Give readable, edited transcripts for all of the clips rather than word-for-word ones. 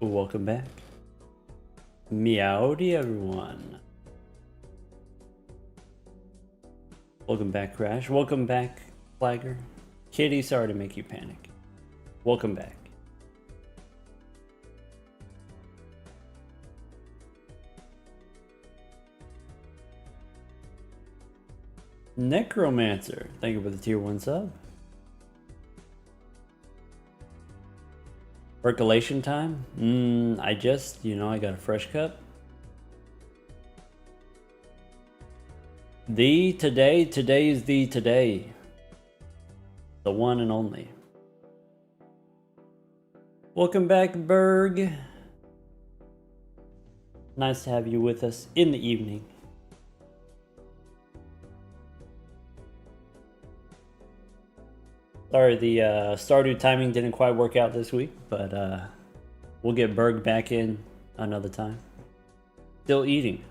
Welcome back. Meowdy, everyone. Welcome back, Crash. Welcome back, Flagger. Kitty, sorry to make you panic. Welcome back. Necromancer, thank you for the tier 1 sub. Percolation time? I just, I got a fresh cup. Today is the today. The one and only. Welcome back, Berg. Nice to have you with us in the evening. Sorry, the Stardew timing didn't quite work out this week, but we'll get Berg back in another time. Still eating.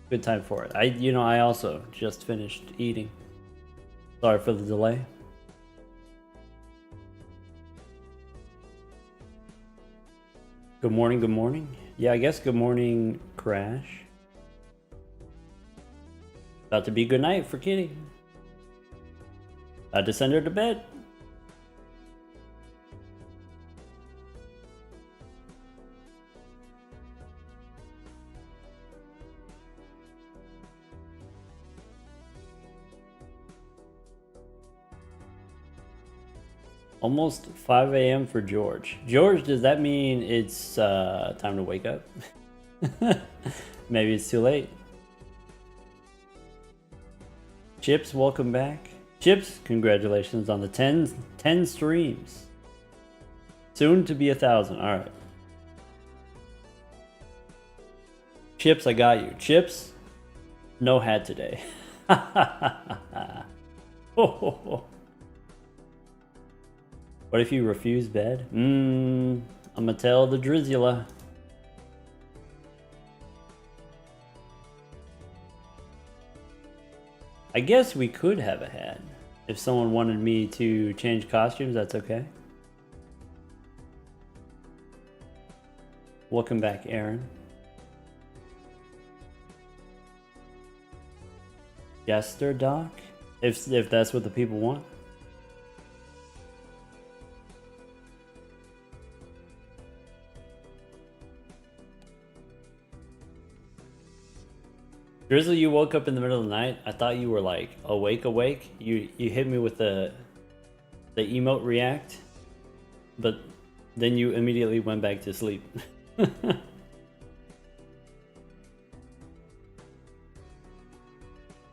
Good time for it. I also just finished eating. Sorry for the delay. Good morning, good morning. Yeah, I guess good morning, Crash. About to be good night for Kitty. About to send her to bed. Almost 5 a.m. for George. George, does that mean it's time to wake up? Maybe it's too late. Chips, welcome back. Chips, congratulations on the 10 streams. Soon to be 1,000. All right. Chips, I got you. Chips, no hat today. What if you refuse bed? I'm gonna tell the Drizzula. I guess we could have a hat. If someone wanted me to change costumes, that's okay. Welcome back, Aaron. Jester Doc? If that's what the people want. Drizzle, you woke up in the middle of the night. I thought you were like awake. You hit me with the emote react, but then you immediately went back to sleep.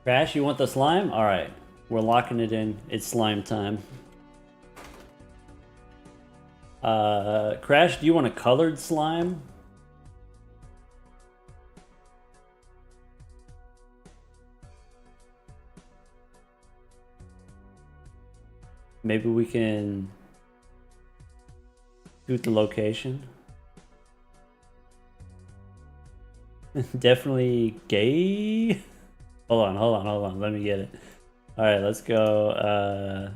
Crash, you want the slime? All right, we're locking it in. It's slime time. Crash, do you want a colored slime? Maybe we can shoot the location. Definitely gay. Hold on. Let me get it. All right, let's go.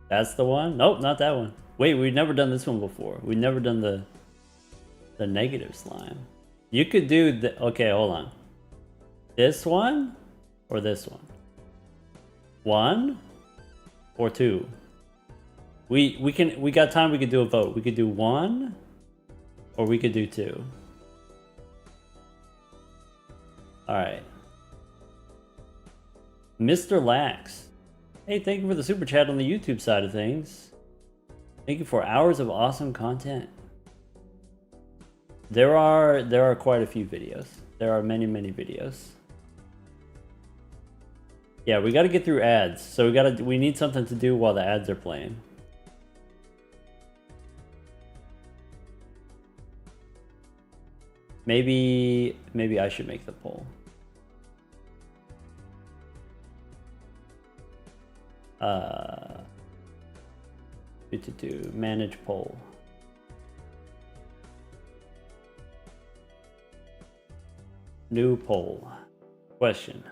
That's the one. Nope, not that one. Wait, we've never done this one before. We've never done the negative slime. You could do the. Okay, hold on. This one or this one? 1 or 2? We got time. We could do a vote. We could do 1 or we could do 2. All right. Mr. Lax. Hey, thank you for the super chat on the YouTube side of things. Thank you for hours of awesome content. There are quite a few videos. There are many videos. Yeah, we got to get through ads. So we need something to do while the ads are playing. Maybe I should make the poll. To manage poll. New poll. Question.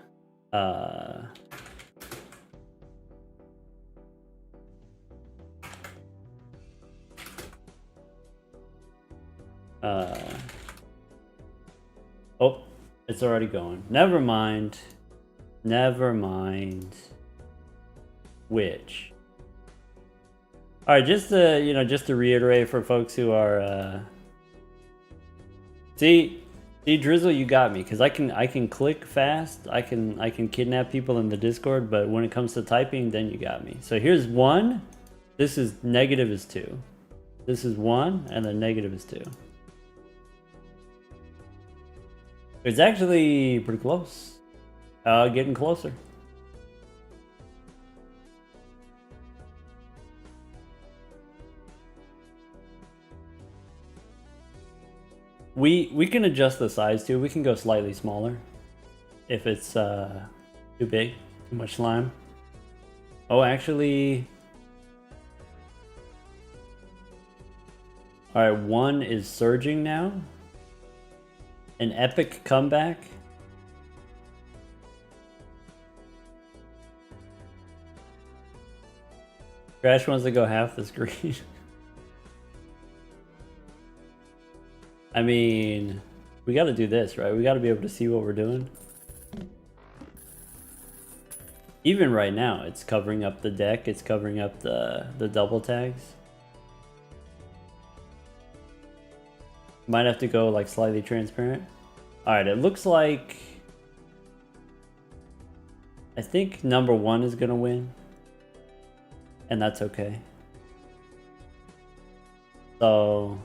Oh, it's already going. Never mind. Never mind. Which? All right, just to just to reiterate for folks who are see Drizzle, you got me because I can click fast. I can kidnap people in the Discord, but when it comes to typing, then you got me. So here's 1. This is negative is 2. This is 1, and then negative is 2. It's actually pretty close. Getting closer. We can adjust the size too. We can go slightly smaller if it's too big, too much slime. Oh, actually, all right. 1 is surging now. An epic comeback. Crash wants to go half the screen. I mean, we got to do this, right? We got to be able to see what we're doing. Even right now, it's covering up the deck. It's covering up the double tags. Might have to go like slightly transparent. All right, it looks like I think number 1 is gonna win, and that's okay. So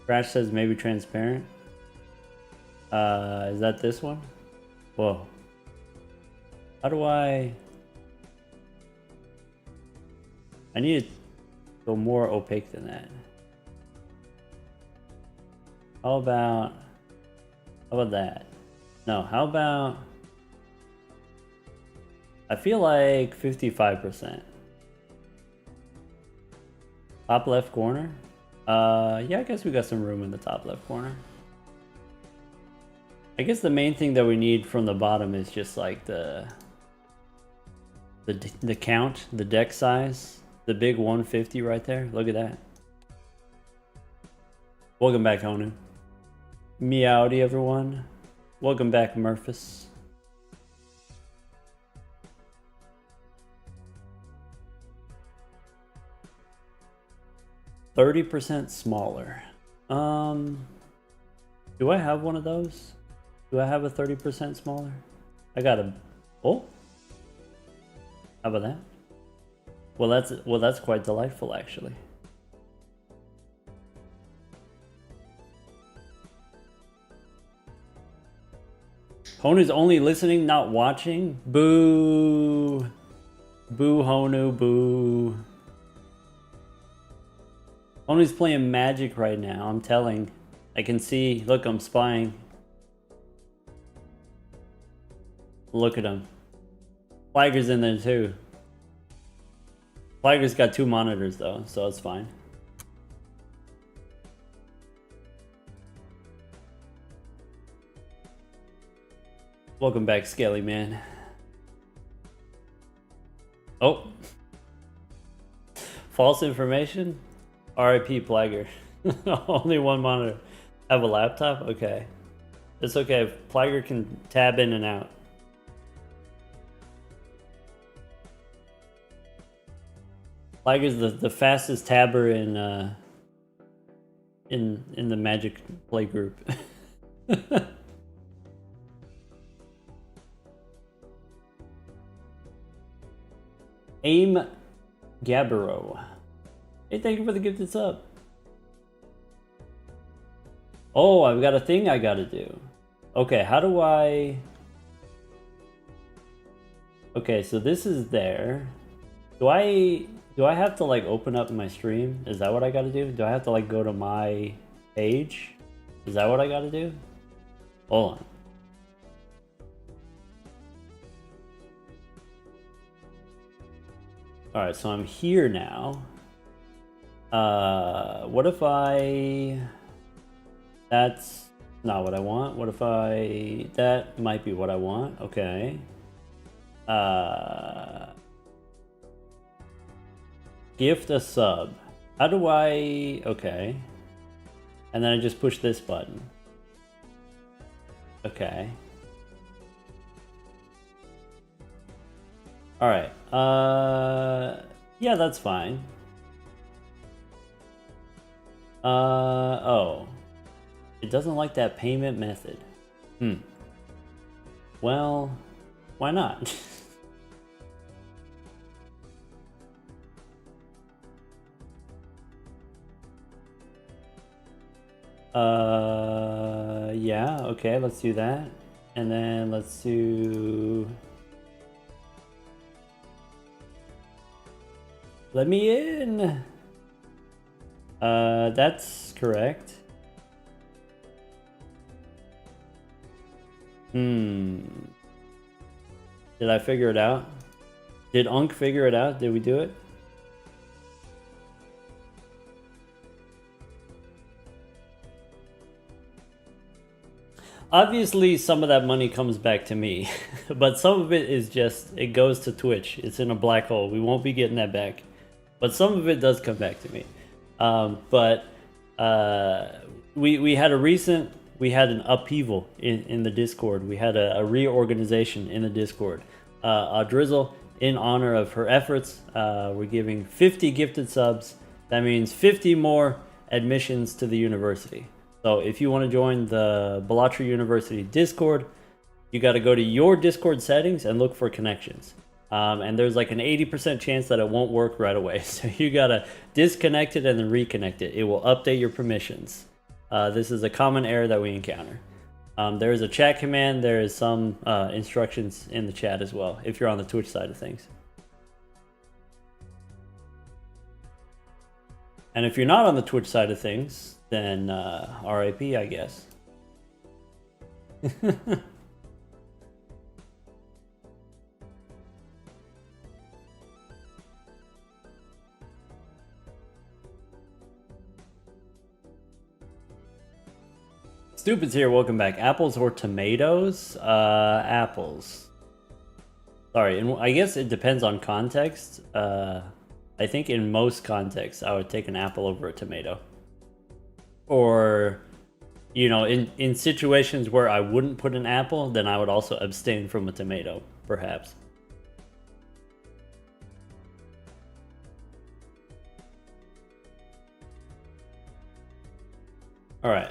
Crash says maybe transparent. Is that this one? Whoa. How do I need to go more opaque than that. How about that? No, how about I feel like 55%. Top left corner? Yeah, I guess we got some room in the top left corner. I guess the main thing that we need from the bottom is just like the count, the deck size, the big 150 right there. Look at that. Welcome back, Honu. Meowdy, everyone. Welcome back, Murphys. %, smaller. Do I have one of those? Do I have a 30% smaller? I got a. Oh. How about that? Well, that's quite delightful, actually. Honu's only listening, not watching. Boo. Boo, Honu, boo. Honu's playing Magic right now, I'm telling. I can see. Look, I'm spying. Look at him. Flagger's in there too. Flagger's got 2 monitors though, so it's fine. Welcome back, Skelly Man. Oh. False information? RIP Plager. Only 1 monitor. Have a laptop? Okay. It's okay. Plager can tab in and out. Plager's the fastest tabber in the Magic play group. Aim Gabero. Hey, thank you for the gifted sub. Oh, I've got a thing I gotta do. Okay, how do I... Okay, so this is there. Do I have to like open up my stream? Is that what I gotta do? Do I have to like go to my page? Is that what I gotta do? Hold on. Alright, so I'm here now. What if that's not what I want? What if that might be what I want? Okay. Gift a sub. How do I... Okay. And then I just push this button. Okay. Alright. Yeah, that's fine. Oh. It doesn't like that payment method. Well, why not? Yeah, okay, let's do that. And then let's do... Let me in! That's correct. Did I figure it out? Did Ankhs figure it out? Did we do it? Obviously, some of that money comes back to me, but some of it is just, it goes to Twitch. It's in a black hole. We won't be getting that back. But some of it does come back to me. We had an upheaval in the Discord. We had a reorganization in the Discord. Drizzle, in honor of her efforts, we're giving 50 gifted subs. That means 50 more admissions to the university. So if you want to join the Balatri University Discord, you got to go to your Discord settings and look for connections. And there's like an 80% chance that it won't work right away. So you got to disconnect it and then reconnect it. It will update your permissions. This is a common error that we encounter. There is a chat command. There is some instructions in the chat as well, if you're on the Twitch side of things. And if you're not on the Twitch side of things, then RIP, I guess. Stupid's here, welcome back. Apples or tomatoes? Apples. Sorry, and I guess it depends on context. I think in most contexts, I would take an apple over a tomato. Or, you know, in situations where I wouldn't put an apple, then I would also abstain from a tomato, perhaps. All right.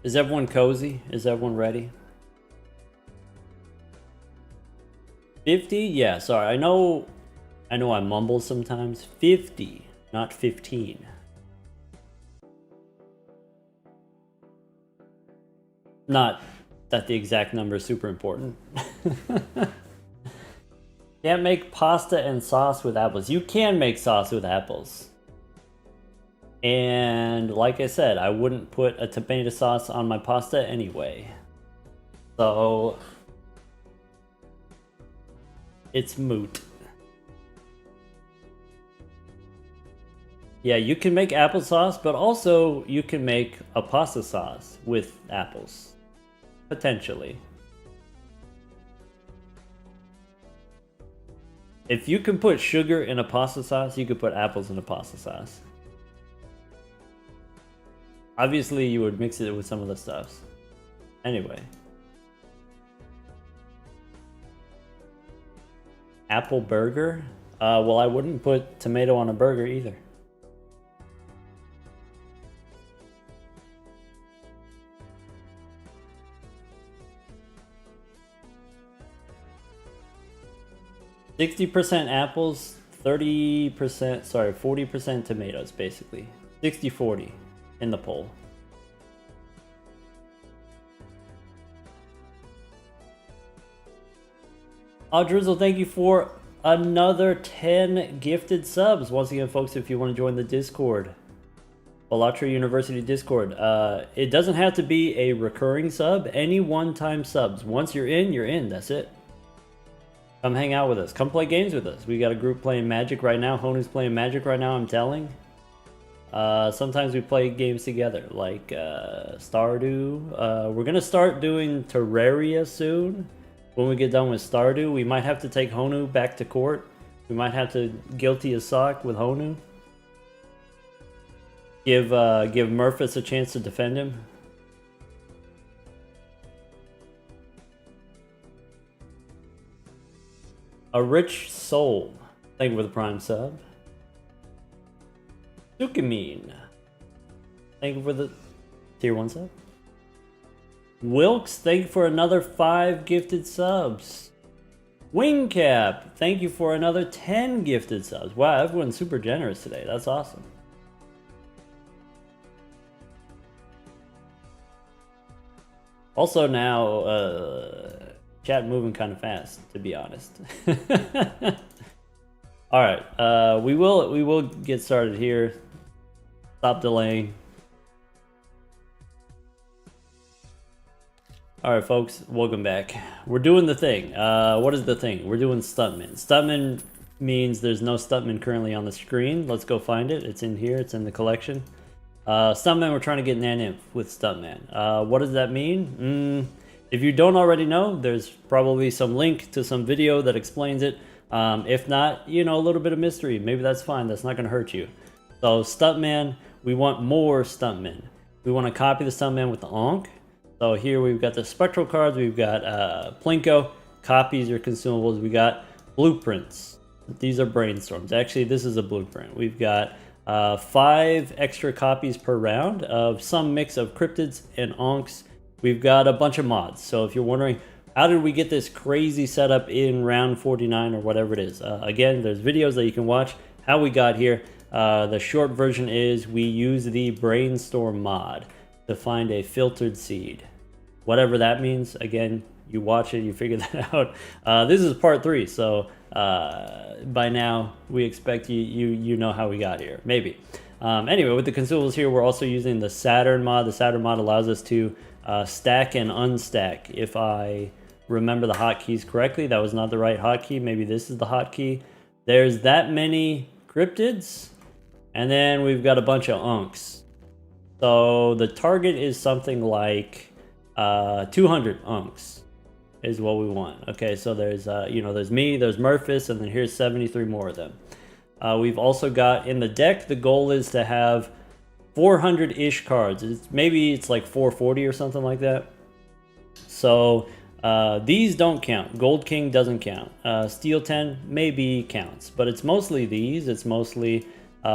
Is everyone cozy? Is everyone ready? 50? Yeah, sorry. I know I mumble sometimes. 50, not 15. Not that the exact number is super important. Can't make pasta and sauce with apples. You can make sauce with apples. And like I said, I wouldn't put a tomato sauce on my pasta anyway. So it's moot. Yeah, you can make applesauce, but also you can make a pasta sauce with apples. Potentially. If you can put sugar in a pasta sauce, you could put apples in a pasta sauce. Obviously, you would mix it with some of the stuffs. Anyway. Apple burger? Well, I wouldn't put tomato on a burger either. %60 apples, 30%, sorry, 40% tomatoes, basically. 60-40 in the poll. Drizzle, thank you for another 10 gifted subs. Once again, folks, if you want to join the Discord, Balatri University Discord, it doesn't have to be a recurring sub, any one-time subs. Once you're in, that's it. Come hang out with us. Come play games with us. We got a group playing Magic right now. Honu's playing Magic right now, I'm telling. Sometimes we play games together, like Stardew. We're going to start doing Terraria soon. When we get done with Stardew, we might have to take Honu back to court We might have to guilty a sock with Honu. Give Murphys a chance to defend him. A rich soul. Thank you for the prime sub. Sukamin. Thank you for the tier 1 sub. Wilkes, thank you for another 5 gifted subs. Wingcap, thank you for another 10 gifted subs. Wow, everyone's super generous today. That's awesome. Also now, chat moving kind of fast, to be honest. All right, we will get started here. Stop delaying. All right, folks, welcome back. We're doing the thing. What is the thing? We're doing Stuntman. Stuntman means there's no Stuntman currently on the screen. Let's go find it. It's in here. It's in the collection. Stuntman, we're trying to get naneinf with Stuntman. What does that mean? If you don't already know, there's probably some link to some video that explains it. If not, you know, a little bit of mystery. Maybe that's fine. That's not going to hurt you. So Stuntman, we want more Stuntman. We want to copy the Stuntman with the Ankh. So here we've got the spectral cards, we've got Plinko, copies or consumables, we got blueprints. These are brainstorms. Actually, this is a blueprint. We've got 5 extra copies per round of some mix of cryptids and Ankhs. We've got a bunch of mods. So if you're wondering, how did we get this crazy setup in round 49 or whatever it is? Again, there's videos that you can watch how we got here. The short version is we use the brainstorm mod to find a filtered seed. Whatever that means, again, you watch it, you figure that out. This is part 3, so by now we expect you know how we got here, maybe. Anyway, with the consumables here, we're also using the Saturn mod. The Saturn mod allows us to stack and unstack. If I remember the hotkeys correctly, that was not the right hotkey. Maybe this is the hotkey. There's that many cryptids, and then we've got a bunch of Ankhs. So the target is something like 200 Ankhs is what we want. Okay, so there's there's me, there's Murphys, and then here's 73 more of them. We've also got in the deck, the goal is to have 400-ish cards. Maybe it's like 440 or something like that. So these don't count. Gold King doesn't count. Steel 10 maybe counts, but it's mostly these. It's mostly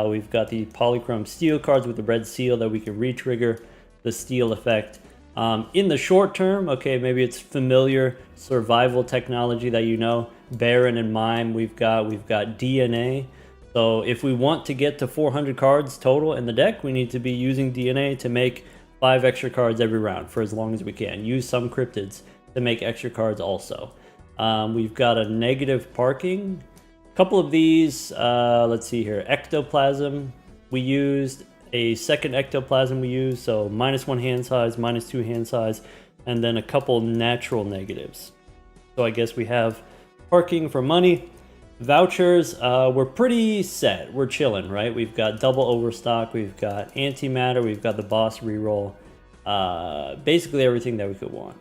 we've got the polychrome steel cards with the red seal that we can re-trigger the steel effect. In the short term, okay, maybe it's familiar survival technology that you know, Baron and Mime, we've got DNA. So if we want to get to 400 cards total in the deck, we need to be using DNA to make 5 extra cards every round for as long as we can. Use some cryptids to make extra cards also. We've got a negative parking. A couple of these, let's see here, ectoplasm we used. A second ectoplasm we use, so -1 hand size, -2 hand size, and then a couple natural negatives. So I guess we have parking for money. Vouchers, we're pretty set. We're chilling, right? We've got double overstock, we've got antimatter, we've got the boss reroll. Basically everything that we could want.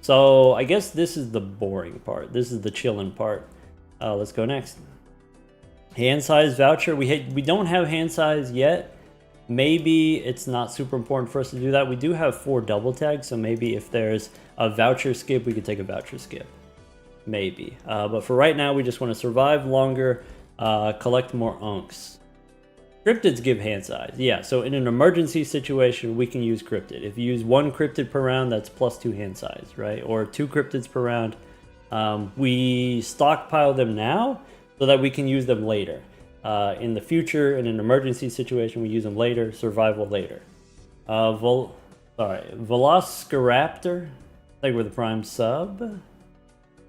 So I guess this is the boring part. This is the chilling part. Let's go next. Hand size voucher, we don't have hand size yet. Maybe it's not super important for us to do that. We do have 4 double tags, so maybe if there's a voucher skip, we could take a voucher skip. Maybe. But for right now, we just want to survive longer, collect more Ankhs. Cryptids give hand size. Yeah, so in an emergency situation, we can use cryptid. If you use 1 cryptid per round, that's +2 hand size, right? Or 2 cryptids per round. We stockpile them now so that we can use them later. In the future, in an emergency situation, we use them later, survival later. Velociraptor, thank you for the prime sub.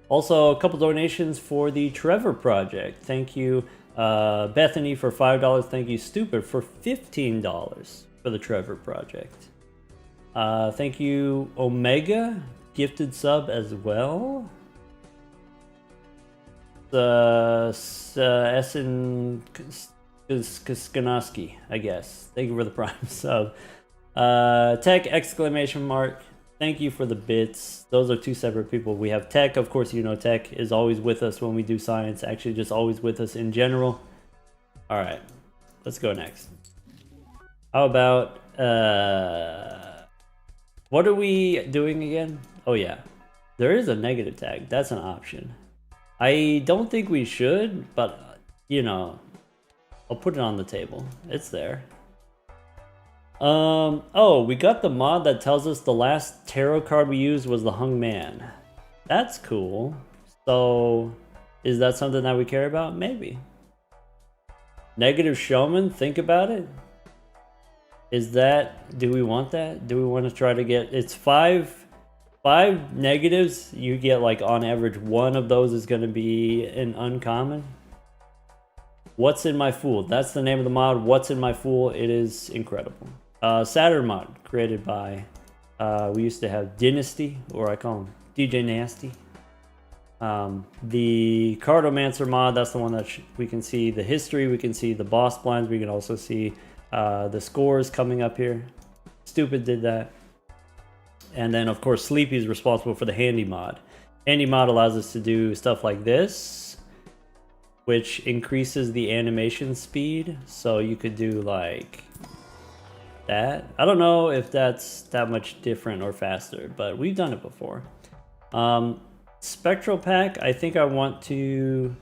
Also, a couple donations for the Trevor Project. Thank you, Bethany, for $5. Thank you, Stupid, for $15 for the Trevor Project. Thank you, Omega, gifted sub as well. Essen Skanoski, I guess. Thank you for the prime sub. Tech exclamation mark. thank you for the bits. Those are two separate people. We have Tech, of course, you know Tech is always with us when we do science, actually just always with us in general. All right, let's go next. How about, what are we doing again? Oh yeah, there is a negative tag. That's an option. I don't think we should, but you know, I'll put it on the table. It's there. Oh, we got the mod that tells us the last tarot card we used was the Hung Man. That's cool. So, is that something that we care about? Maybe. Negative Showman, think about it. Is that, do we want that? Do we want to try to get, it's five negatives. You get like on average one of those is going to be an uncommon. What's in my Fool? That's the name of the mod. What's in my Fool? It is incredible. Saturn mod created by, we used to have Dynasty, or I call him DJ Nasty. The Cartomancer mod, that's the one that we can see the history, we can see the boss blinds, we can also see the scores coming up here. Stupid did that. And then of course Sleepy is responsible for the Handy mod. Handy mod allows us to do stuff like this, which increases the animation speed. So you could do like that. I don't know if that's that much different or faster, but we've done it before. Spectral pack, I think I want to...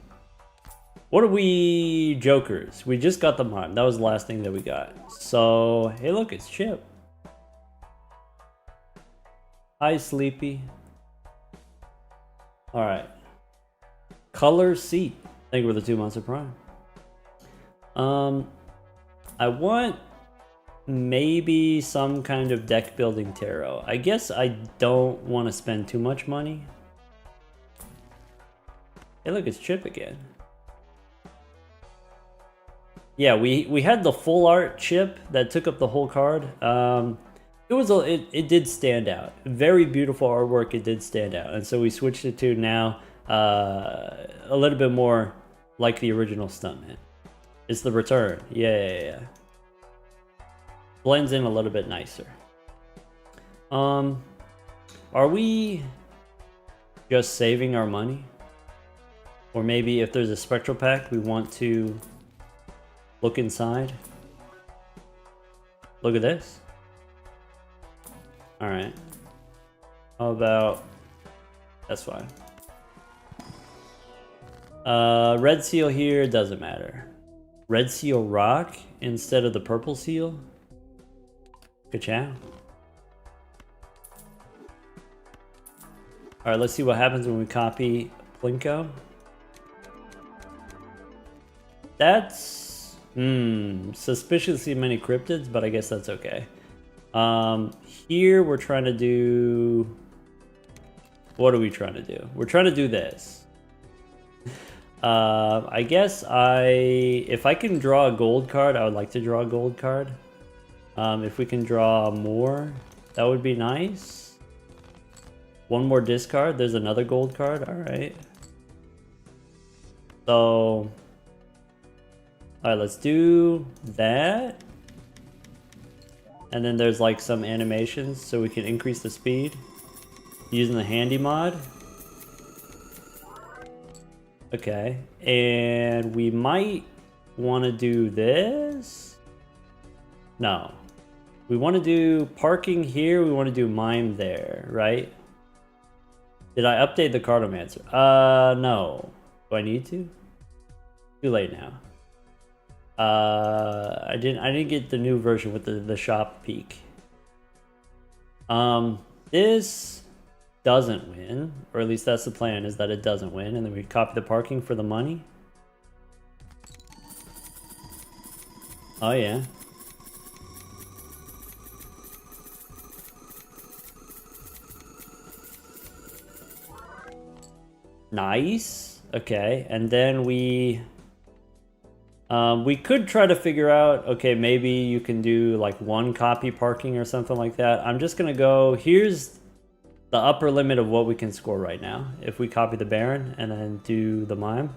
What are we? Jokers. We just got the mod. That was the last thing that we got. So, hey look, it's Chip. Hi, Sleepy. Alright. Color Seat. Thank you for the 2 months of Prime. I want maybe some kind of deck building tarot. I guess I don't want to spend too much money. Hey look, it's Chip again. Yeah, we had the full art Chip that took up the whole card. It did stand out. Very beautiful artwork, it did stand out. And so we switched it to now a little bit more like the original Stuntman. It's the return. Yeah. Blends in a little bit nicer. Are we just saving our money? Or maybe if there's a spectral pack, we want to look inside. Look at this. Alright. How about... That's fine. Red seal here, doesn't matter. Red seal rock instead of the purple seal. Good chow. Alright, let's see what happens when we copy Plinko. That's suspiciously many cryptids, but I guess that's okay. Here we're trying to do... What are we trying to do? We're trying to do this. I guess if I can draw a gold card, I would like to draw a gold card. If we can draw more, that would be nice. One more discard. There's another gold card. All right. So... Alright, let's do that. And then there's like some animations so we can increase the speed using the Handy mod. Okay, and we might want to do this. No, we want to do parking here. We want to do mime there, right? Did I update the Cartomancer? No. Do I need to? Too late now. I didn't get the new version with the shop peak. This doesn't win, or at least that's the plan, is that it doesn't win, and then we copy the parking for the money. Oh yeah. Nice. Okay, and then we could try to figure out, okay, maybe you can do like one copy parking or something like that. I'm just gonna go, here's the upper limit of what we can score right now. If we copy the Baron and then do the mime.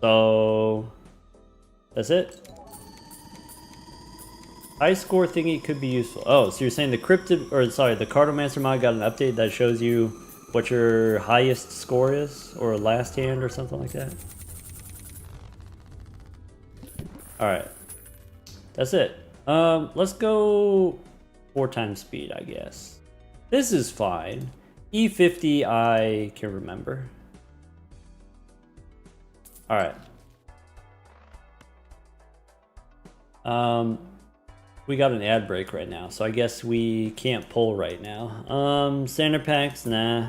So, that's it. High score thingy could be useful. Oh, so you're saying the cryptid, or sorry, the Cartomancer mod got an update that shows you what your highest score is, or last hand, or something like that? Alright. That's it. Let's go 4 times speed, I guess. This is fine. E50, I can remember. Alright. We got an ad break right now, so I guess we can't pull right now. Standard packs, nah.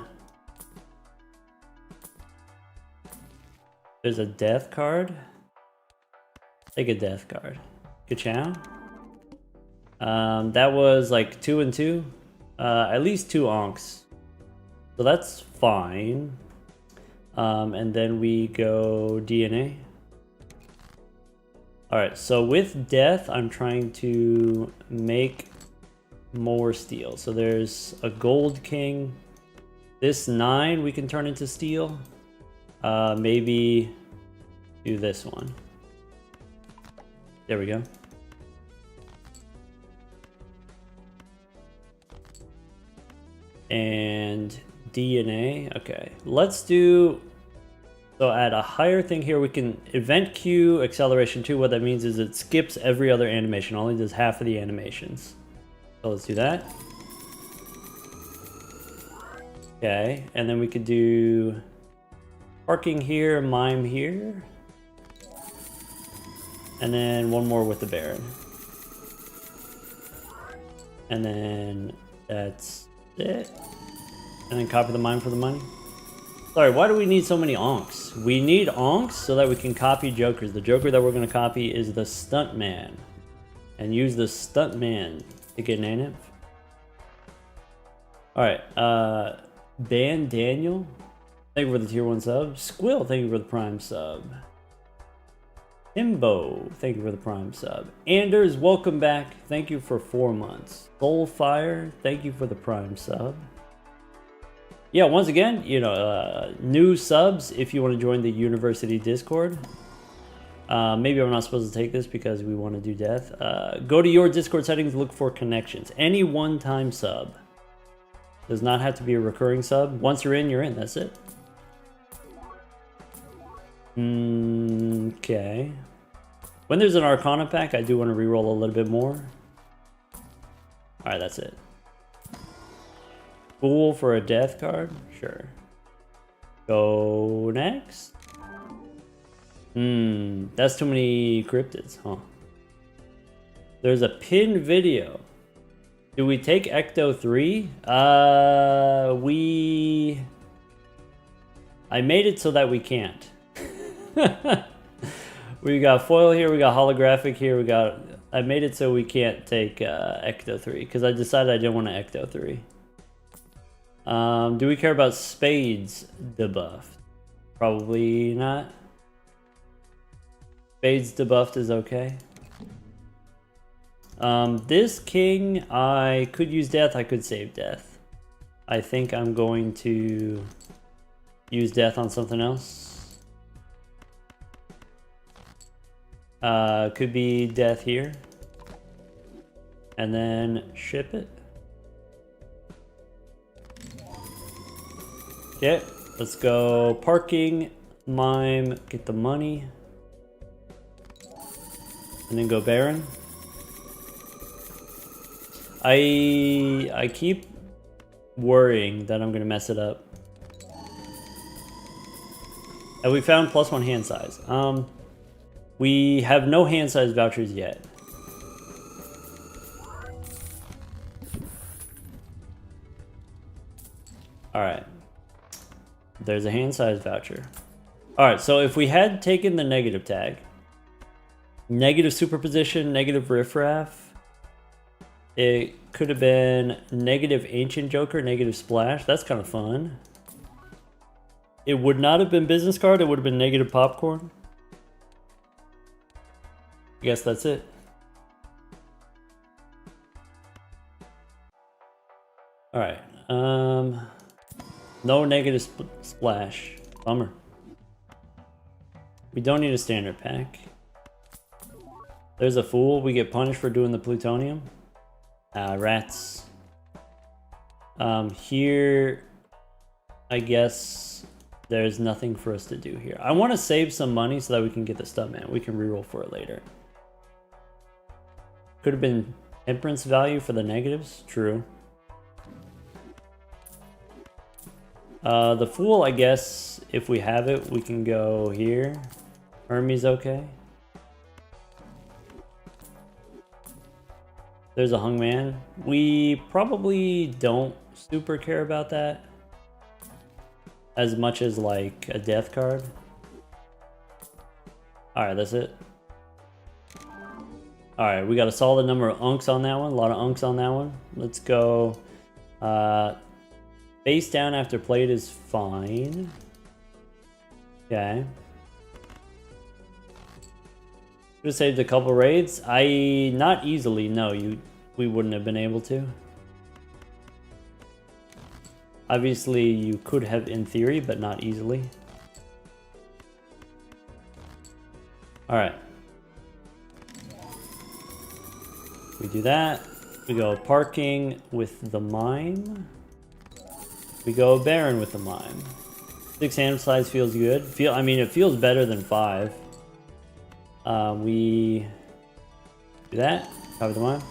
There's a death card. Take a death card. Ka-chow. That was like 2 and 2. At least 2 Ankhs. So that's fine. And then we go DNA. Alright, so with death, I'm trying to make more steel. So there's a gold king. This 9 we can turn into steel. Maybe do this one. There we go. And DNA. Okay, let's do... So at a higher thing here, we can event queue acceleration 2. What that means is it skips every other animation, only does half of the animations. So let's do that. Okay, and then we could do parking here, mime here. And then one more with the Baron. And then that's it. And then copy the mime for the money. Sorry, why do we need so many Ankhs? We need Ankhs so that we can copy Jokers. The Joker that we're going to copy is the Stuntman. And use the Stuntman to get naneinf. Alright, Ban Daniel, thank you for the tier 1 sub. Squill, thank you for the prime sub. Himbo, thank you for the prime sub. Anders, welcome back. Thank you for 4 months. Soulfire, thank you for the prime sub. Yeah, once again, you know, new subs if you want to join the university Discord. Maybe I'm not supposed to take this because we want to do death. Go to your Discord settings, look for connections. Any one-time sub. Does not have to be a recurring sub. Once you're in, that's it. Okay. When there's an Arcana pack, I do want to reroll a little bit more. Alright, that's it. Fool for a death card? Sure. Go next. That's too many cryptids, huh? There's a pinned video. Do we take Ecto 3? I made it so that we can't. We got foil here, we got holographic here, I made it so we can't take Ecto 3 because I decided I didn't want to Ecto 3. Do we care about Spades debuffed? Probably not. Spades debuffed is okay. This king, I could use death, I could save death. I think I'm going to use death on something else. Could be death here. And then ship it. Okay, let's go parking, mime, get the money. And then go Baron. I keep worrying that I'm gonna mess it up. And we found +1 hand size. We have no hand size vouchers yet. Alright. There's a hand size voucher. Alright, so if we had taken the negative tag, negative superposition, negative riffraff, it could have been negative ancient joker, negative splash. That's kind of fun. It would not have been business card, it would have been negative popcorn. I guess that's it. Alright, no negative splash. Bummer. We don't need a standard pack. There's a fool. We get punished for doing the plutonium. Rats. Here, I guess there's nothing for us to do here. I want to save some money so that we can get the Stuntman. We can reroll for it later. Could have been temperance value for the negatives. True. The fool, I guess, if we have it, we can go here. Hermes, okay. There's a hung man. We probably don't super care about that as much as like a death card. Alright, that's it. Alright, we got a solid number of unks on that one. A lot of unks on that one. Let's go. Face down after played is fine. Okay. Could have saved a couple raids. Not easily, no, we wouldn't have been able to. Obviously, you could have in theory, but not easily. Alright. We do that. We go parking with the mime. We go Baron with the mime. 6 hand size feels good. I mean, it feels better than 5. We do that. Cover the mime.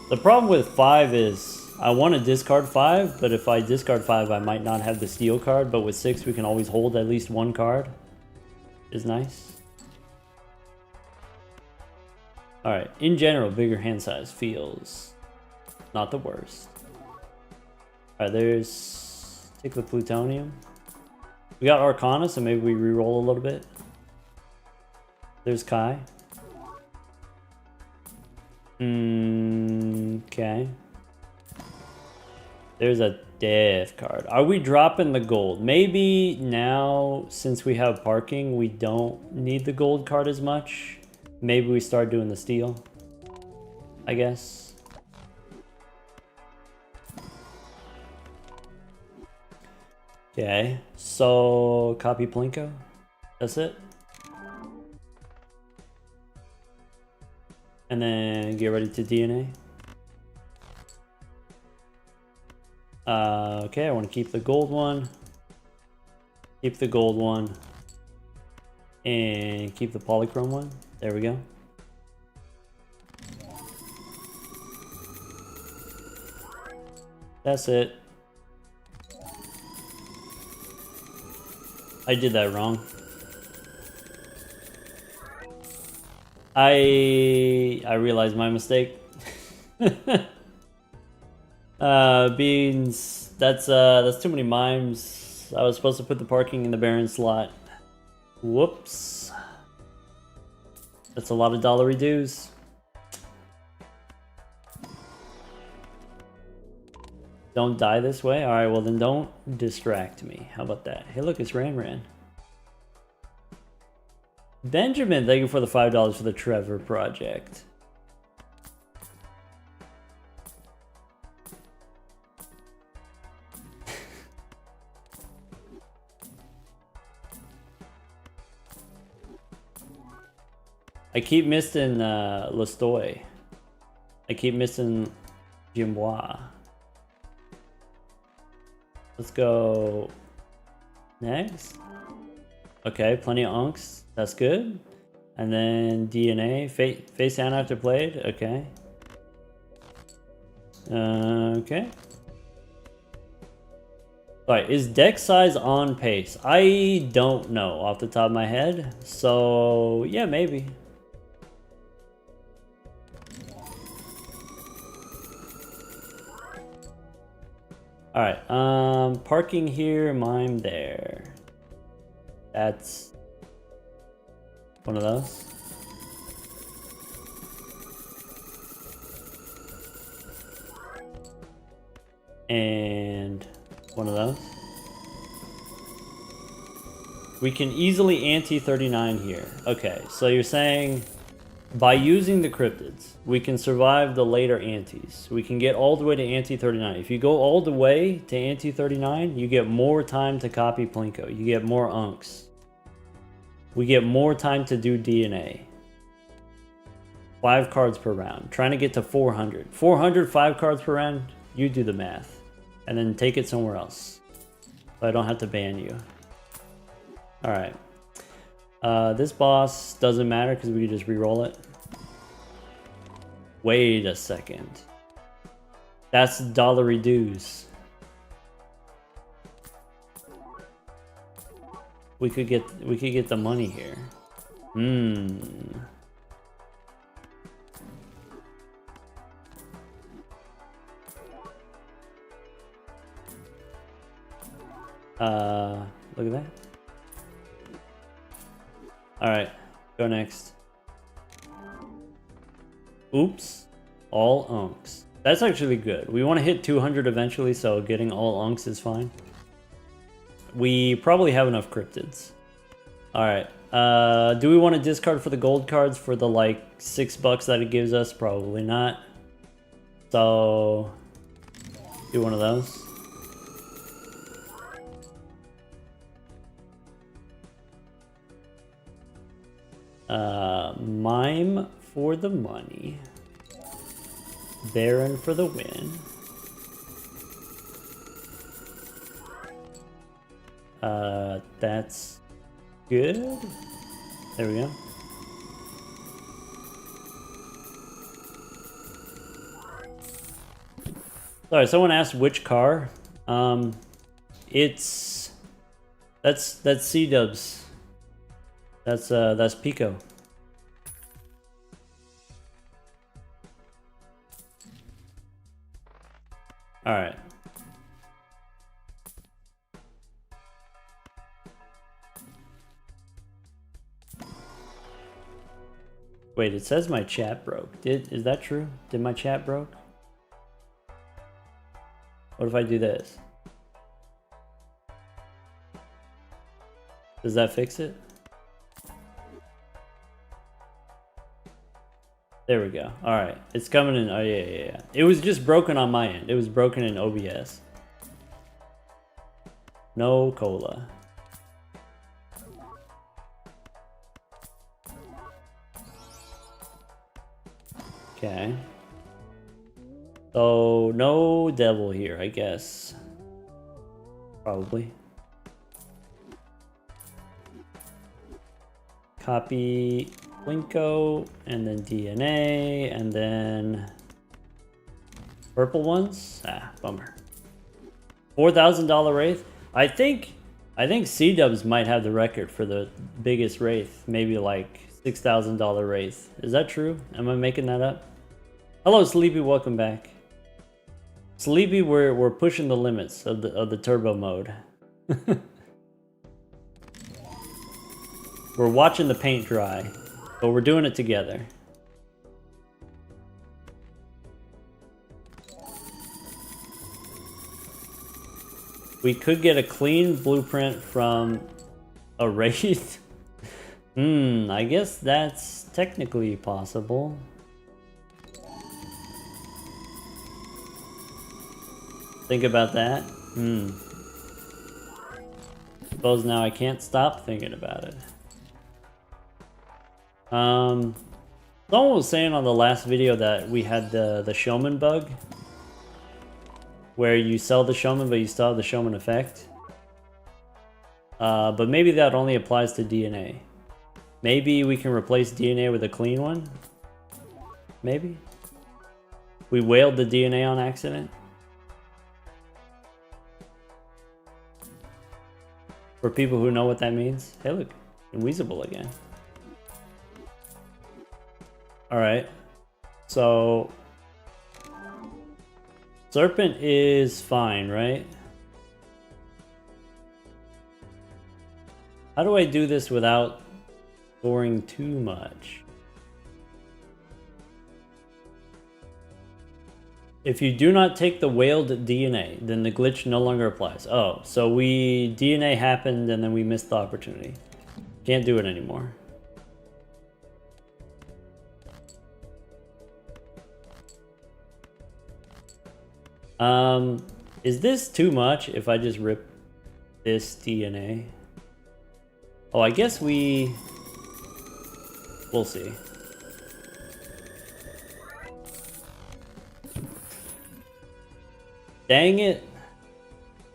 The problem with 5 is I want to discard 5, but if I discard 5, I might not have the steal card. But with 6, we can always hold at least 1 card. Is nice. Alright, in general, bigger hand size feels not the worst. Alright, there's... Take the plutonium. We got Arcana, so maybe we reroll a little bit. There's Kai. Okay. There's a death card. Are we dropping the gold? Maybe now, since we have parking, we don't need the gold card as much. Maybe we start doing the steal, I guess. Okay, so copy Plinko. That's it. And then get ready to DNA. Okay, I want to keep the gold one. Keep the gold one. And keep the polychrome one. There we go. That's it. I did that wrong. I realized my mistake. Beans. That's too many mimes. I was supposed to put the parking in the Baron slot. Whoops. That's a lot of dollary dues. Don't die this way? Alright, well then don't distract me. How about that? Hey look, it's Ran. Benjamin, thank you for the $5 for the Trevor project. I keep missing Lestoy. I keep missing Jimbois. Let's go next. Okay, plenty of unks. That's good. And then DNA. Face down after played. Okay. Okay. Alright, is deck size on pace? I don't know off the top of my head. So, yeah, maybe. Alright, parking here, mime there. That's one of those. And one of those. We can easily ante-39 here. Okay, so you're saying by using the cryptids, we can survive the later antes. We can get all the way to ante-39. If you go all the way to ante-39, you get more time to copy Plinko. You get more unks. We get more time to do DNA. 5 cards per round. Trying to get to 400. 400, 5 cards per round? You do the math. And then take it somewhere else. So I don't have to ban you. Alright. This boss doesn't matter because we can just reroll it. Wait a second. That's dollary dues. We could get the money here. Look at that. Alright, go next. Oops. All Ankhs. That's actually good. We want to hit 200 eventually, so getting all Ankhs is fine. We probably have enough cryptids. Alright. Do we want to discard for the gold cards for the like $6 that it gives us? Probably not. So do one of those. Mime for the money. Baron for the win. That's good. There we go. Sorry, someone asked which car. That's C-dubs. That's Pico. All right. Wait, it says my chat broke. Is that true? Did my chat broke? What if I do this? Does that fix it? There we go. All right, it's coming in. Oh yeah. It was just broken on my end. It was broken in OBS. No cola. Okay. So no devil here, I guess. Probably. Copy Blinko, and then DNA, and then purple ones. Ah, bummer. $4,000 Wraith. I think C-dubs might have the record for the biggest Wraith. Maybe like $6,000 Wraith. Is that true? Am I making that up? Hello, Sleepy. Welcome back. Sleepy, we're pushing the limits of the turbo mode. We're watching the paint dry, but we're doing it together. We could get a clean blueprint from a Wraith. I guess that's technically possible. Think about that. Suppose now I can't stop thinking about it. Someone was saying on the last video that we had the showman bug, where you sell the showman but you still have the showman effect. But maybe that only applies to DNA. Maybe we can replace DNA with a clean one. Maybe. We whaled the DNA on accident. For people who know what that means. Hey look, Weasable again. Alright, so Serpent is fine, right? How do I do this without scoring too much? If you do not take the whaled DNA, then the glitch no longer applies. Oh, so DNA happened and then we missed the opportunity. Can't do it anymore. Is this too much if I just rip this DNA? Oh, I guess we'll see. Dang it.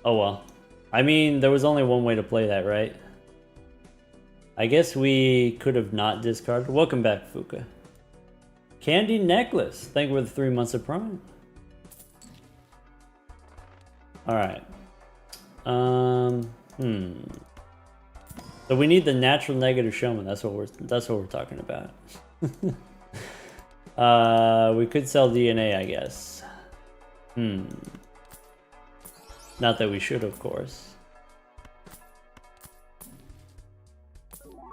Oh well. I mean, there was only one way to play that, right? I guess we could have not discarded. Welcome back, Fuka. Candy necklace. Thank you for the 3 months of Prime. Alright. So we need the natural negative showman. That's what we're talking about. We could sell DNA, I guess. Not that we should, of course.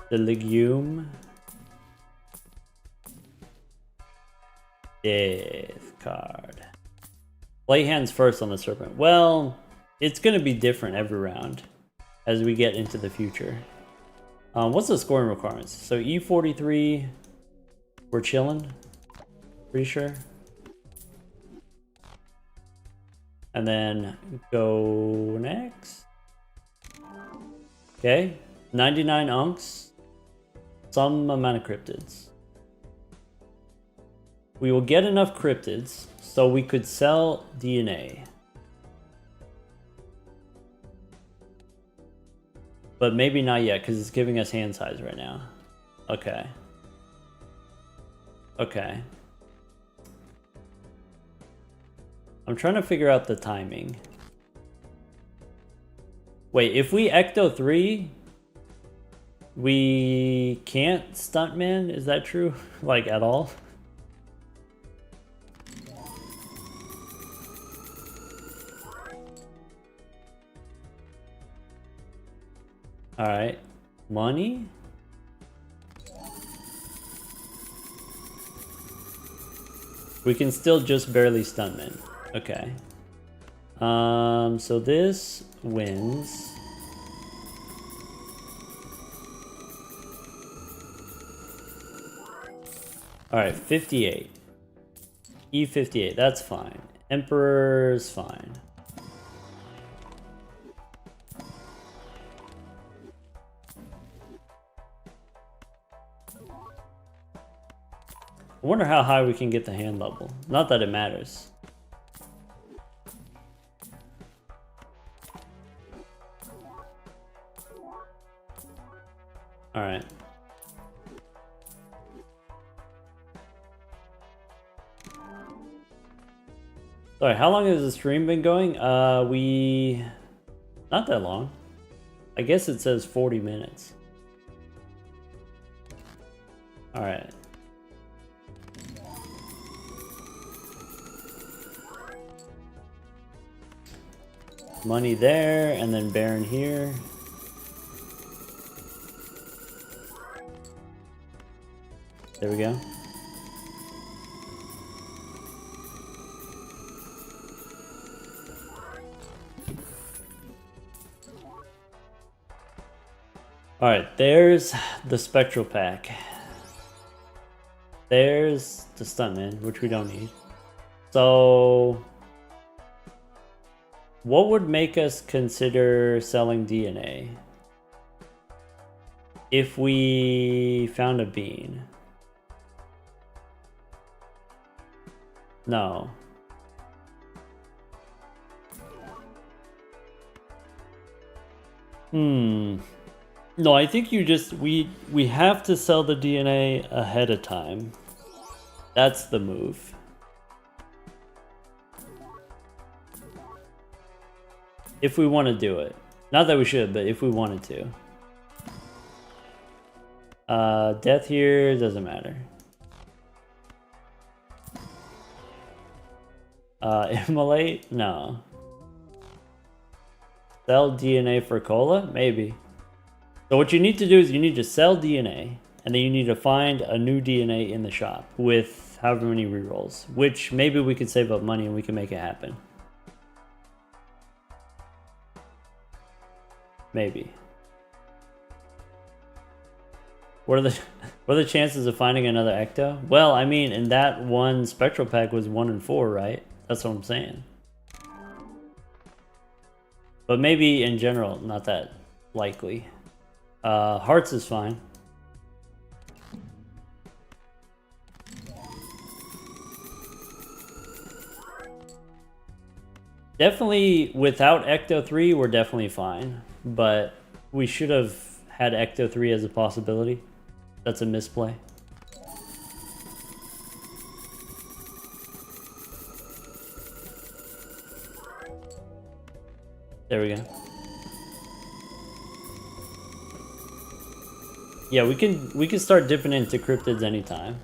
The legume. Death card. Play hands first on the serpent. Well, it's gonna be different every round as we get into the future. What's the scoring requirements? So E43, we're chilling. Pretty sure. And then go next. Okay, 99 Ankhs. Some amount of cryptids. We will get enough cryptids so we could sell DNA. But maybe not yet because it's giving us hand size right now. Okay. Okay. I'm trying to figure out the timing. Wait, if we Ecto 3, we can't Stuntman? Is that true? Like, at all? Alright. Money? We can still just barely Stuntman. Okay. So this wins. Alright, 58. E58, that's fine. Emperor's fine. I wonder how high we can get the hand level. Not that it matters. Alright. Sorry, how long has the stream been going? Not that long. I guess it says 40 minutes. Alright. Money there, and then Baron here. There we go. Alright, there's the Spectral Pack. There's the Stuntman, which we don't need. So what would make us consider selling DNA? If we found a bean. No. No, I think you just we have to sell the DNA ahead of time. That's the move. If we want to do it. Not that we should, but if we wanted to. Death here doesn't matter. Immolate? No. Sell DNA for cola? Maybe. So what you need to do is you need to sell DNA, and then you need to find a new DNA in the shop with however many rerolls, which maybe we could save up money and we can make it happen. Maybe. What are the chances of finding another Ecto? Well, I mean, in that one Spectral Pack was 1 in 4, right? That's what I'm saying. But maybe in general, not that likely. Hearts is fine. Definitely without Ecto 3, we're definitely fine. But we should have had Ecto 3 as a possibility. That's a misplay. There we go. Yeah, we can start dipping into cryptids anytime.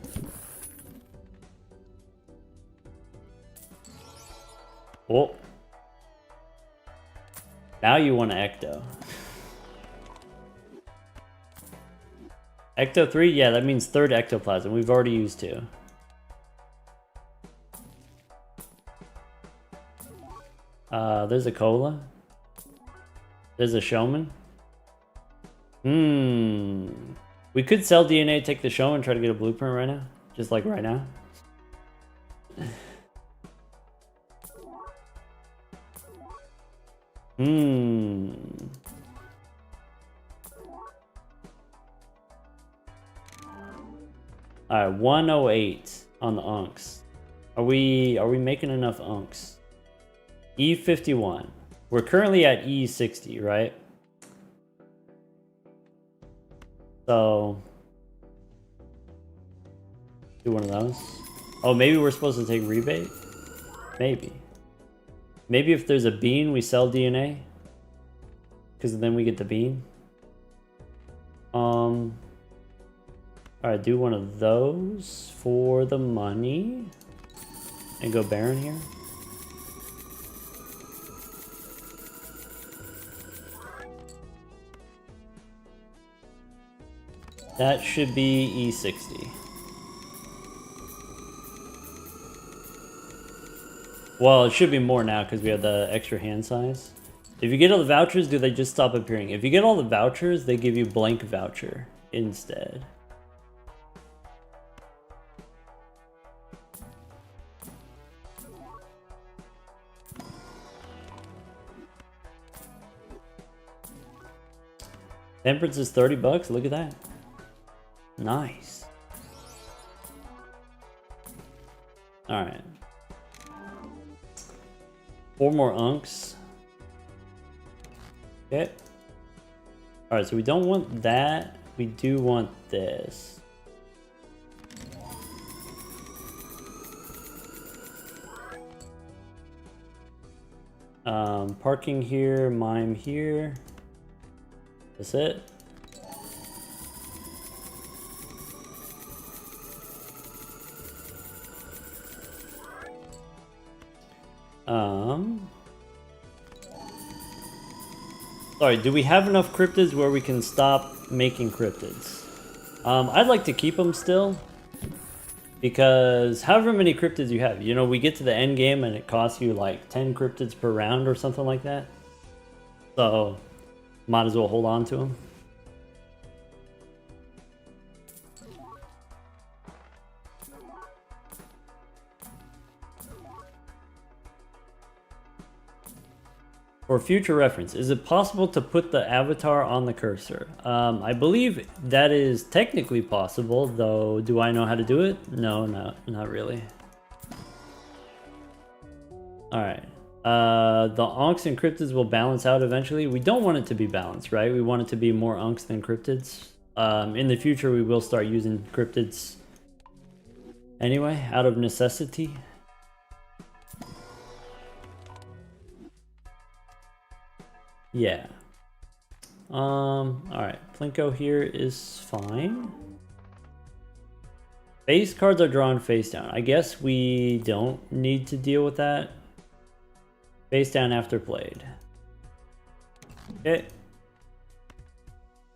Oh. Now you want to Ecto. Ecto 3? Yeah, that means third ectoplasm. We've already used 2. There's a cola. There's a showman. We could sell DNA, take the showman, try to get a blueprint right now. Just like right now. Alright, 108 on the Ankhs. Are we making enough Ankhs? E51. We're currently at E60, right? So do one of those. Oh, maybe we're supposed to take rebate? Maybe. Maybe if there's a bean, we sell DNA. Because then we get the bean. Alright, do one of those for the money. And go Baron here. That should be E60. Well, it should be more now because we have the extra hand size. If you get all the vouchers, do they just stop appearing? If you get all the vouchers, they give you blank voucher instead. Temperance is 30 bucks. Look at that. Nice. All right. 4 more Ankhs. Okay. All right, so we don't want that. We do want this. Parking here, mime here. That's it. Sorry, do we have enough cryptids where we can stop making cryptids? I'd like to keep them still. Because however many cryptids you have, you know, we get to the end game and it costs you like 10 cryptids per round or something like that. So, might as well hold on to them. For future reference, is it possible to put the avatar on the cursor? I believe that is technically possible, though do I know how to do it? No, not really. Alright. The Ankhs and cryptids will balance out eventually. We don't want it to be balanced, right? We want it to be more Ankhs than cryptids. In the future, we will start using cryptids anyway, out of necessity. Yeah. Alright. Plinko here is fine. Face cards are drawn face down. I guess we don't need to deal with that. Face down after played. Okay.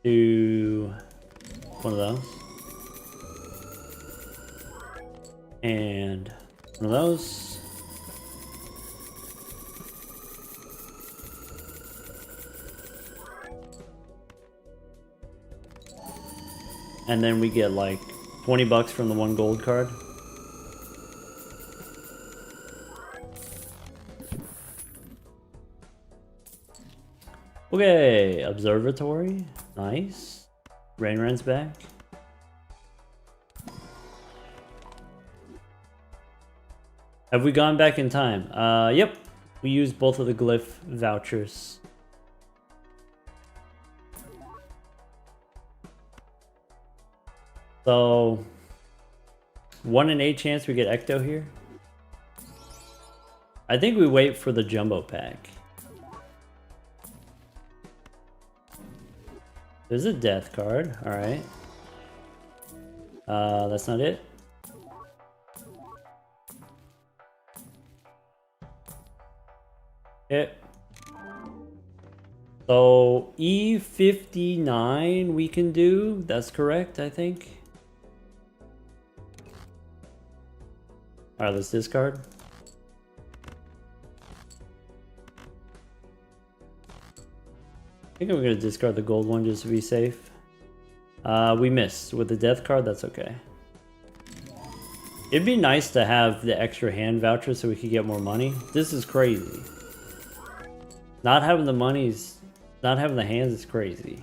Do one of those. And one of those. And then we get like 20 bucks from the 1 gold card. Okay, observatory. Nice. Rain's back. Have we gone back in time? Yep. We used both of the glyph vouchers. So 1 in 8 chance we get Ecto here. I think we wait for the jumbo pack. There's a death card. All right. That's not it. Okay. So E59 we can do. That's correct, I think. All right, let's discard. I think I'm gonna discard the gold one just to be safe. We missed with the death card. That's okay. It'd be nice to have the extra hand voucher so we could get more money. This is crazy. Not having the monies, not having the hands is crazy.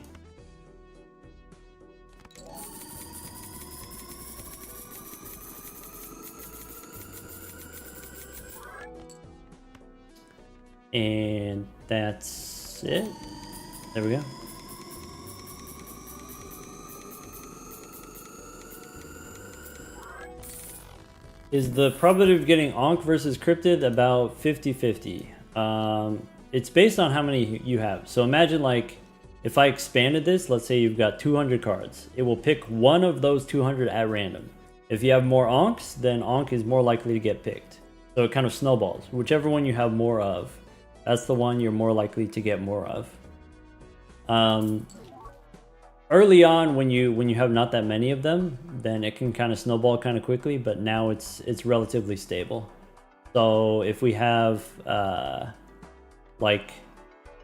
And that's it. There we go. Is the probability of getting Ankh versus Cryptid about 50-50? It's based on how many you have. So imagine like, if I expanded this, let's say you've got 200 cards. It will pick one of those 200 at random. If you have more Ankhs, then Ankh is more likely to get picked. So it kind of snowballs. Whichever one you have more of, that's the one you're more likely to get more of. Early on, when you have not that many of them, then it can kind of snowball kind of quickly. But now it's relatively stable. So if we have like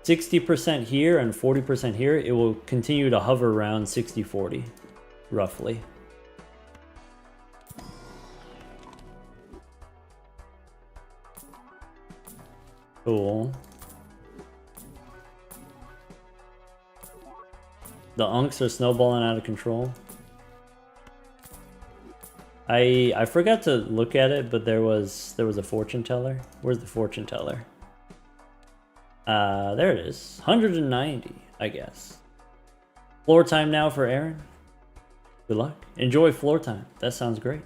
60% here and 40% here, it will continue to hover around 60-40, roughly. Cool. The Ankhs are snowballing out of control. I forgot to look at it, but there was a fortune teller. Where's the fortune teller? There it is. 190, I guess. Floor time now for Aaron. Good luck. Enjoy floor time. That sounds great.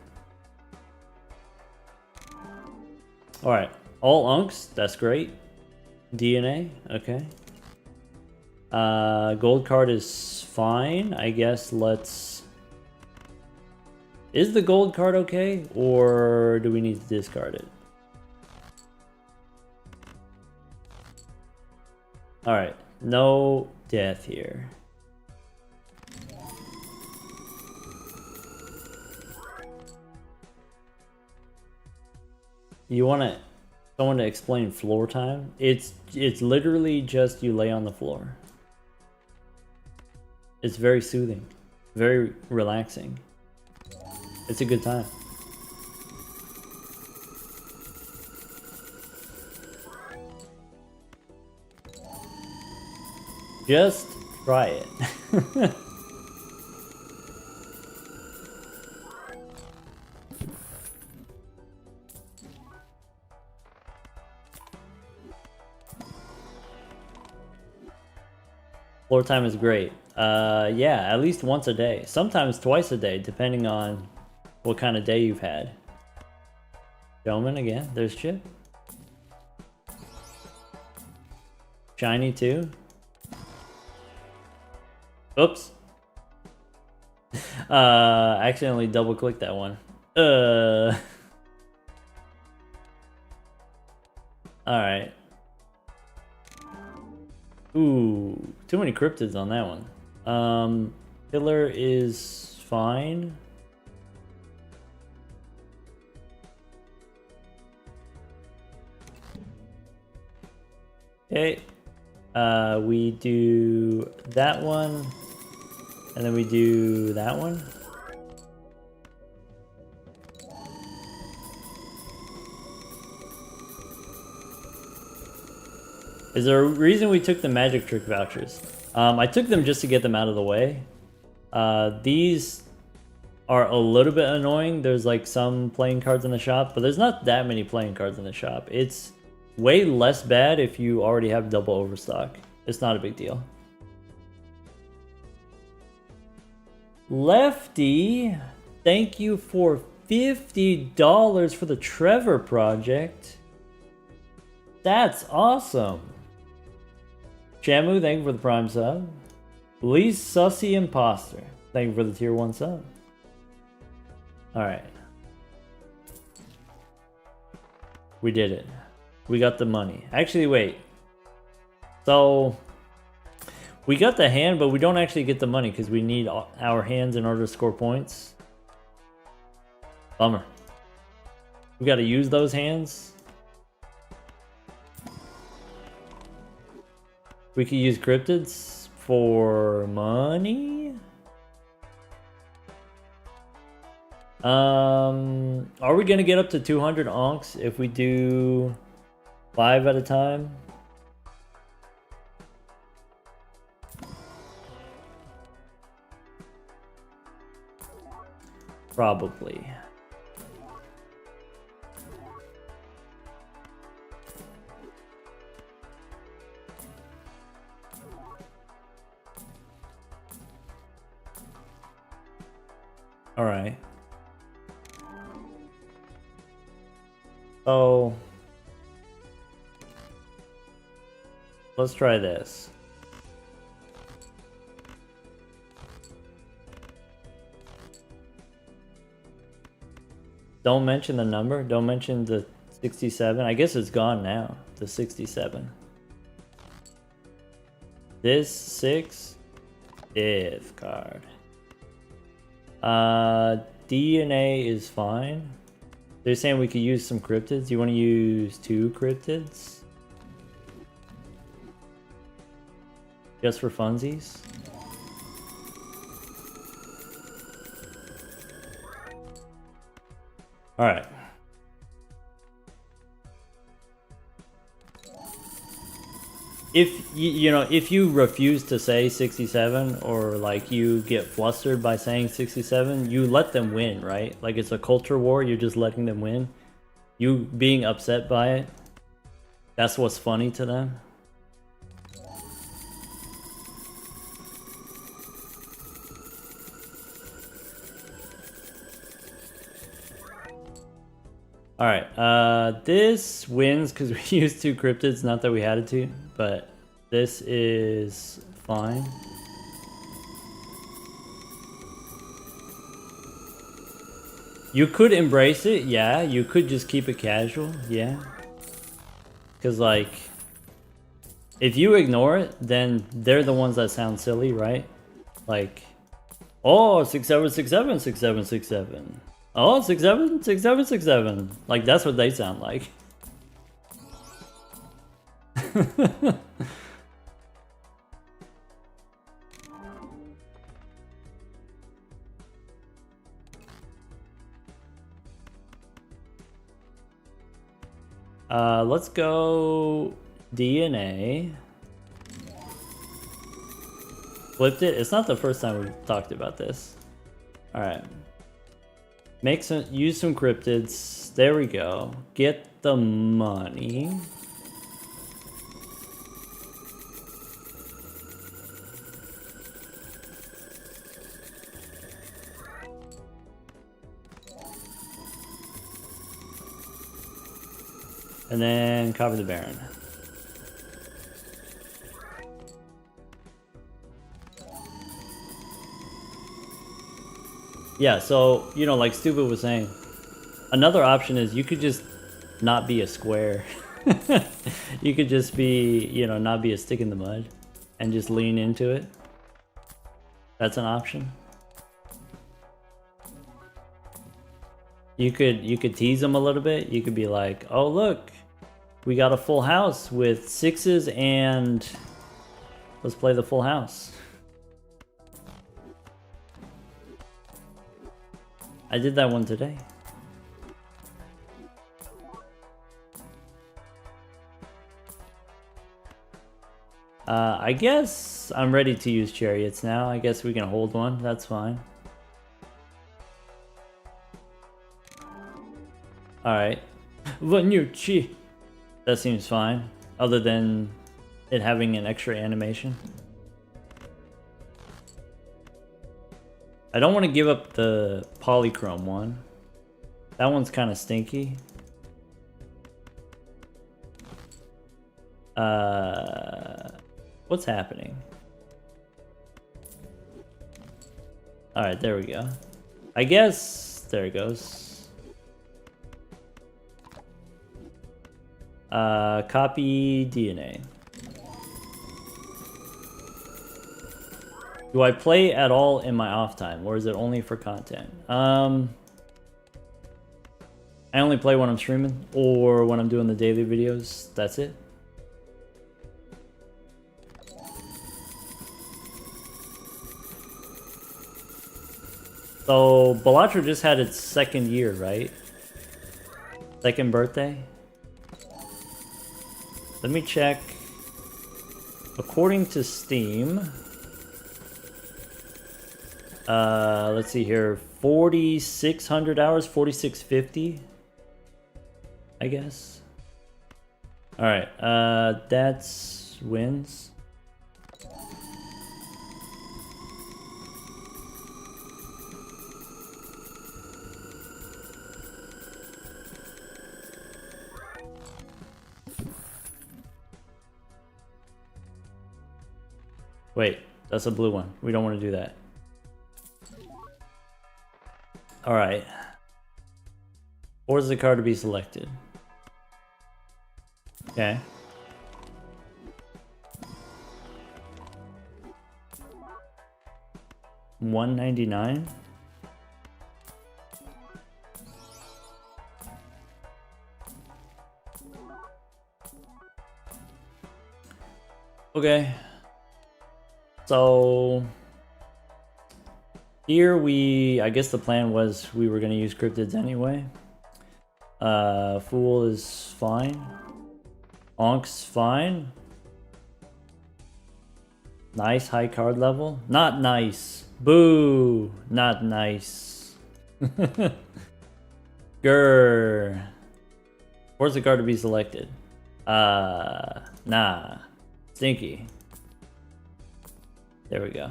All right. All Ankhs. That's great. DNA. Okay. Gold card is fine. I guess let's... Is the gold card okay? Or do we need to discard it? Alright. No death here. You want someone to explain floor time? It's literally just you lay on the floor. It's very soothing, very relaxing. It's a good time. Just try it. Floor time is great. Yeah, at least once a day. Sometimes twice a day, depending on what kind of day you've had. Showman again. There's Chip. Shiny too. Oops. Accidentally double clicked that one. Alright. Ooh, too many cryptids on that one. Pillar is fine. Okay. We do that one, and then we do that one. Is there a reason we took the magic trick vouchers? I took them just to get them out of the way. These are a little bit annoying. There's like some playing cards in the shop, but there's not that many playing cards in the shop. It's Way less bad if you already have double overstock. It's not a big deal. Lefty, thank you for $50 for the Trevor project. That's awesome. Shamu, thank you for the Prime sub. Least Sussy Imposter, thank you for the tier 1 sub. Alright. We did it. We got the money. Actually, wait. So, we got the hand, but we don't actually get the money because we need our hands in order to score points. Bummer. We got to use those hands. We could use cryptids for money. Are we gonna get up to 200 Ankhs if we do 5 at a time? Probably. All right. So let's try this. Don't mention the number. Don't mention the 67. I guess it's gone now. The 67. This 6 if card. DNA is fine. They're saying we could use some cryptids. You want to use 2 cryptids? Just for funsies? Alright. If if you refuse to say 67 or like you get flustered by saying 67, you let them win, right? Like it's a culture war, you're just letting them win. You being upset by it, that's what's funny to them. Alright, this wins because we used 2 cryptids, not that we had to, but this is fine. You could embrace it, yeah, you could just keep it casual, yeah. Because like, if you ignore it, then they're the ones that sound silly, right? Like, oh, 6767, 6767. Oh, 67, 6767. Like, that's what they sound like. Let's go DNA. Flipped it. It's not the first time we've talked about this. All right. Use some cryptids. There we go. Get the money. And then cover the Baron. Yeah, so, like Stupid was saying, another option is you could just not be a square. You could just be, not be a stick in the mud and just lean into it. That's an option. You could tease them a little bit. You could be like, oh, look, we got a full house with 6s and let's play the full house. I did that one today. I guess I'm ready to use chariots now. I guess we can hold one. That's fine. Alright. Vanucci. That seems fine, other than it having an extra animation. I don't want to give up the polychrome one. That one's kind of stinky. What's happening? Alright, there we go. I guess... There it goes. Copy DNA. Do I play at all in my off time, or is it only for content? I only play when I'm streaming, or when I'm doing the daily videos. That's it. So, Balatro just had its 2nd year, right? 2nd birthday? Let me check. According to Steam... let's see here. 4,600 hours, 4,650. I guess. Alright, that's wins. Wait, that's a blue one. We don't want to do that. Alright. Where's the card to be selected? Okay. $199. Okay. So here I guess the plan was we were gonna use cryptids anyway. Fool is fine. Ankhs fine. Nice high card level. Not nice. Boo. Not nice. Grr. Where's the card to be selected? Nah. Stinky. There we go.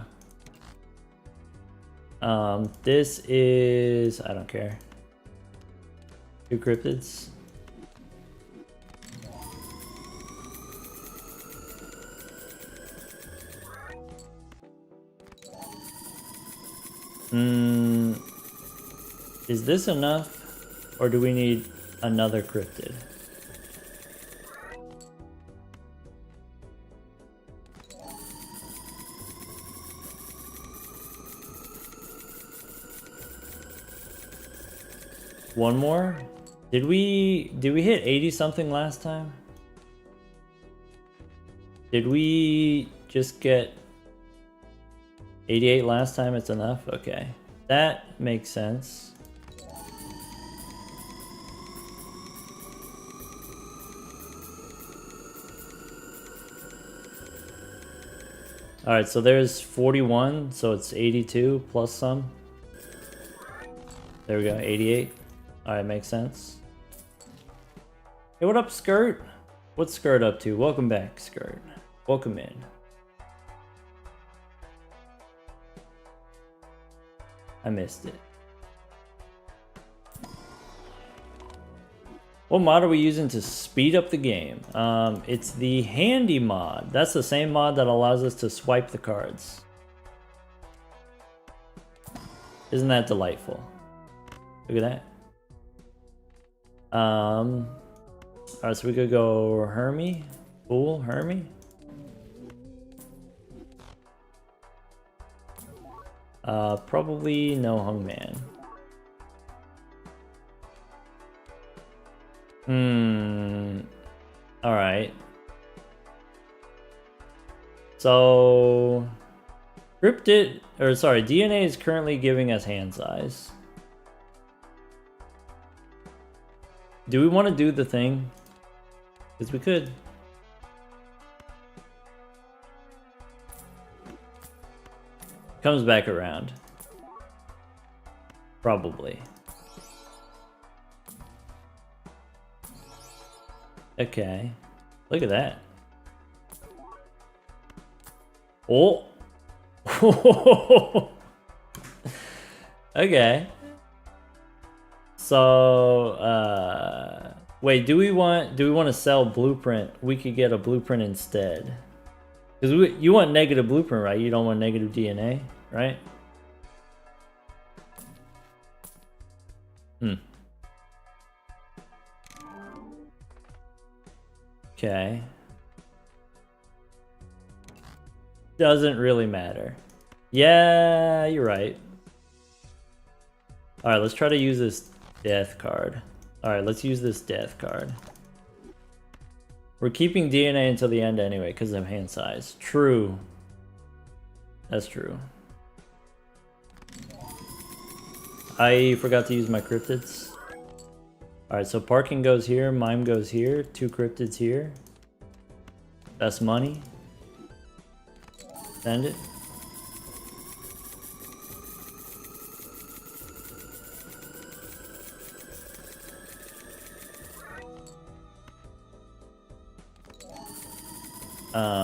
This is... I don't care. 2 cryptids. Is this enough? Or do we need another cryptid? One more? Did we hit 80 something last time? Did we just get 88 last time? It's enough? Okay. That makes sense. Alright, so there's 41, so it's 82 plus some. There we go, 88. Alright, makes sense. Hey, what up, Skirt? What's Skirt up to? Welcome back, Skirt. Welcome in. I missed it. What mod are we using to speed up the game? It's the Handy mod. That's the same mod that allows us to swipe the cards. Isn't that delightful? Look at that. Alright, so we could go Hermie. Fool, Hermie. Probably no Hungman. Alright. So DNA is currently giving us hand size. Do we want to do the thing? Because we could. Comes back around. Probably. Okay. Look at that. Oh. Okay. So, wait, do we want to sell blueprint? We could get a blueprint instead. Because you want negative blueprint, right? You don't want negative DNA, right? Okay. Doesn't really matter. Yeah, you're right. Alright, let's try to use this death card. Alright, let's use this death card. We're keeping DNA until the end anyway, because of hand size. True. That's true. I forgot to use my cryptids. Alright, so parking goes here, mime goes here, 2 cryptids here. That's money. Send it.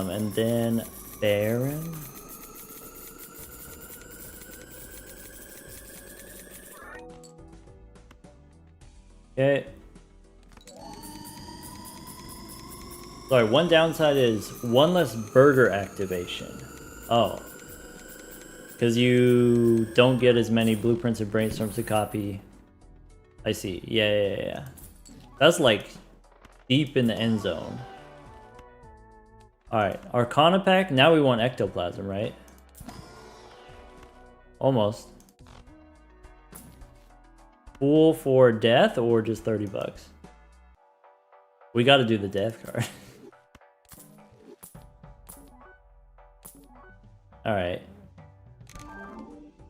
And then Baron. Okay. Sorry, one downside is one less burger activation. Oh. Because you don't get as many blueprints or brainstorms to copy. I see. Yeah. That's like deep in the end zone. Alright, Arcana pack. Now we want ectoplasm, right? Almost. Full for death or just 30 bucks? We gotta do the death card. Alright.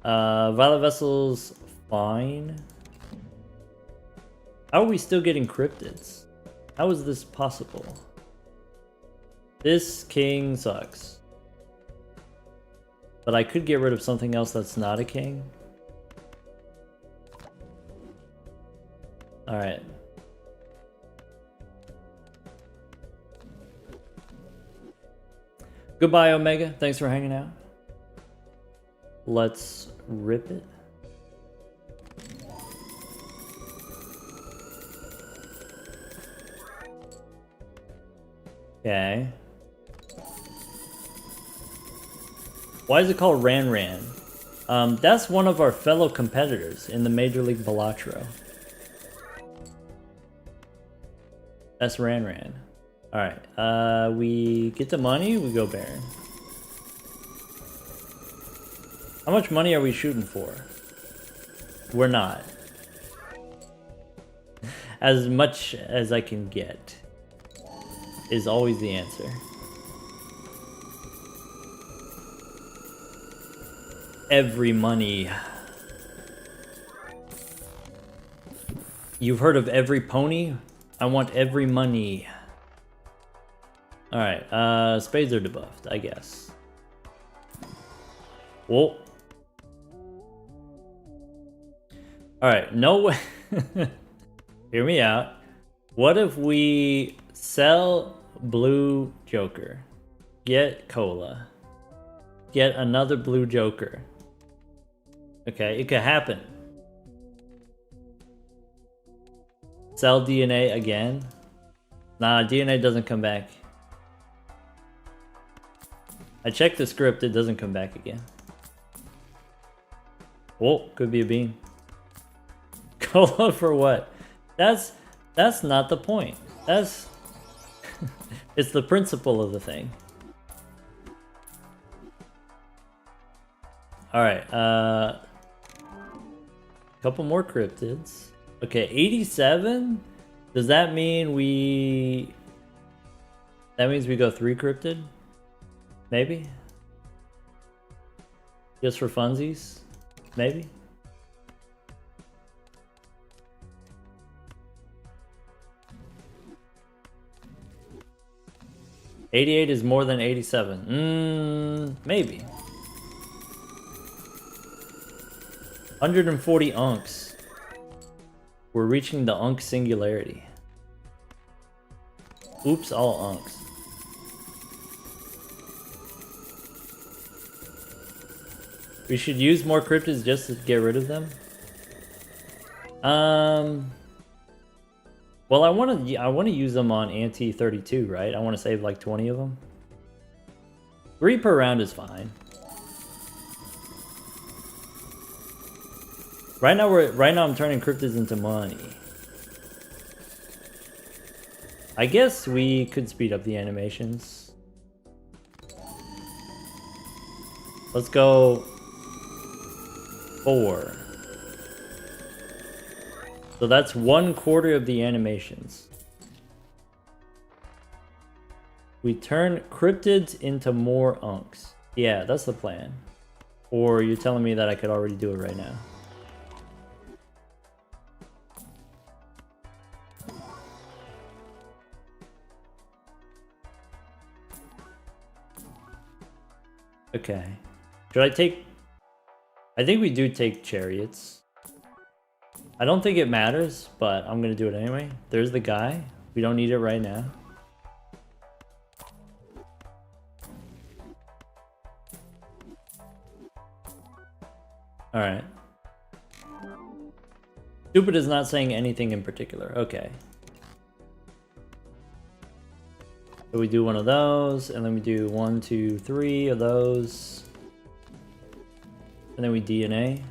Violet Vessel's fine. How are we still getting cryptids? How is this possible? This king sucks. But I could get rid of something else that's not a king. Alright. Goodbye, Omega. Thanks for hanging out. Let's rip it. Okay. Why is it called Ran Ran? That's one of our fellow competitors in the Major League Balatro. That's Ran Ran. Alright, we get the money, we go Baron. How much money are we shooting for? We're not. As much as I can get is always the answer. Every money. You've heard of every pony? I want every money. Alright, spades are debuffed, I guess. Whoa. Alright, no way. Hear me out. What if we sell blue Joker? Get cola. Get another blue Joker. Okay, it could happen. Sell DNA again? Nah, DNA doesn't come back. I checked the script, it doesn't come back again. Oh, could be a bean. Cola for what? That's not the point. That's it's the principle of the thing. Alright, couple more cryptids. Okay, 87? Does that mean we... That means we go 3 cryptid? Maybe? Just for funsies? Maybe? $88 is more than 87. Maybe. 140 Ankhs. We're reaching the Ankh singularity. Oops, all Ankhs. We should use more cryptids just to get rid of them. Well, I want to use them on anti 32, right? I want to save like 20 of them. 3 per round is fine. Right now I'm turning cryptids into money. I guess we could speed up the animations. Let's go 4. So that's 1/4 of the animations. We turn cryptids into more Ankhs. Yeah, that's the plan. Or you're telling me that I could already do it right now? Okay. Should I take... I think we do take chariots. I don't think it matters, but I'm gonna do it anyway. There's the guy. We don't need it right now. Alright. Stupid is not saying anything in particular. Okay. So we do one of those, and then we do 1, 2, 3 of those. And then we DNA.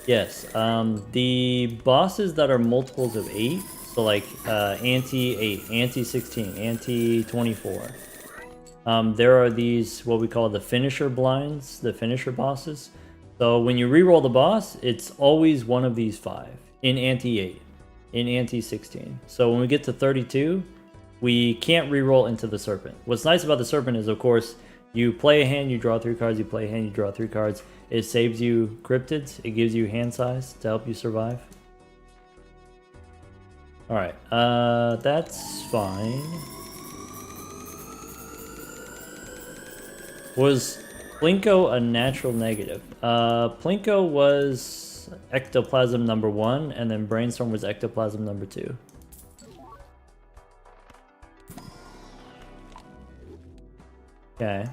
Yes, the bosses that are multiples of 8, so like anti-8, anti-16, anti-24, there are these, what we call the finisher blinds, the finisher bosses. So when you reroll the boss, it's always one of these 5 in anti-8, in anti-16. So when we get to 32, we can't reroll into the serpent. What's nice about the serpent is, of course, you play a hand, you draw 3 cards, you play a hand, you draw 3 cards. It saves you cryptids, it gives you hand size to help you survive. Alright, that's fine. Was Plinko a natural negative? Plinko was ectoplasm number 1, and then Brainstorm was ectoplasm number 2. Okay.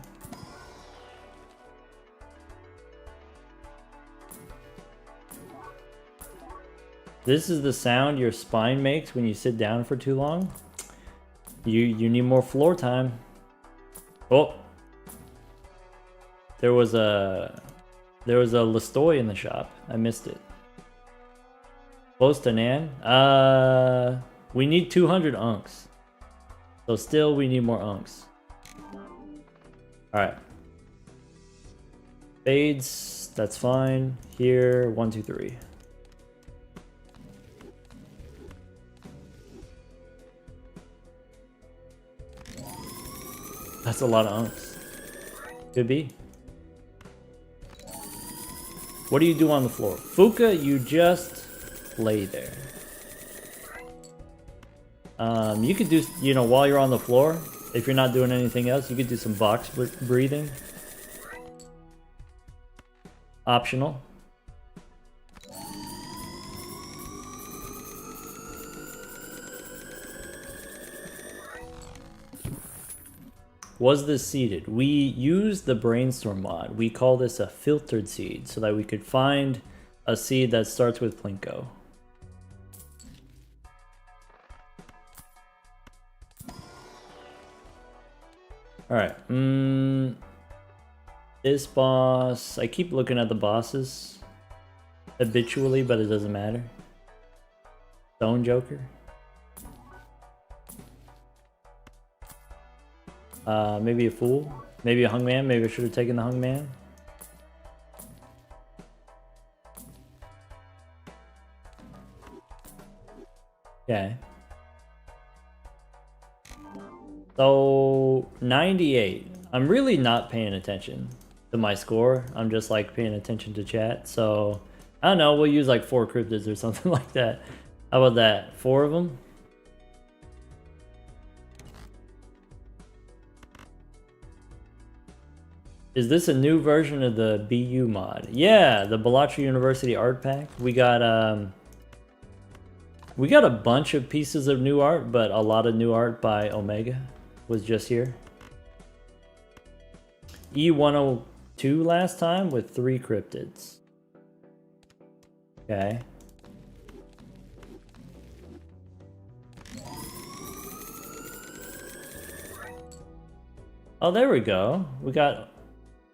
This is the sound your spine makes when you sit down for too long. You need more floor time. Oh. There was a Listoy in the shop. I missed it. Close to Nan. We need 200 Ankhs. So still we need more Ankhs. Alright. Fades, that's fine. Here, 1, 2, 3. That's a lot of Ankhs. Could be. What do you do on the floor? Fuka, you just lay there. You could do, you know, while you're on the floor, if you're not doing anything else, you could do some box breathing. Optional. Was this seeded? We used the Brainstorm mod. We call this a filtered seed so that we could find a seed that starts with Plinko. Alright. This boss... I keep looking at the bosses habitually, but it doesn't matter. Stone Joker. Maybe a Fool. Maybe a Hungman. Maybe I should have taken the Hungman. Okay. So, 98. I'm really not paying attention to my score. I'm just like paying attention to chat. So, I don't know. We'll use like 4 cryptids or something like that. How about that? 4 of them? Is this a new version of the BU mod? Yeah, the Balatro University art pack. We got a bunch of pieces of new art, but a lot of new art by Omega was just here. E102 last time with 3 cryptids. Okay. Oh, there we go. We got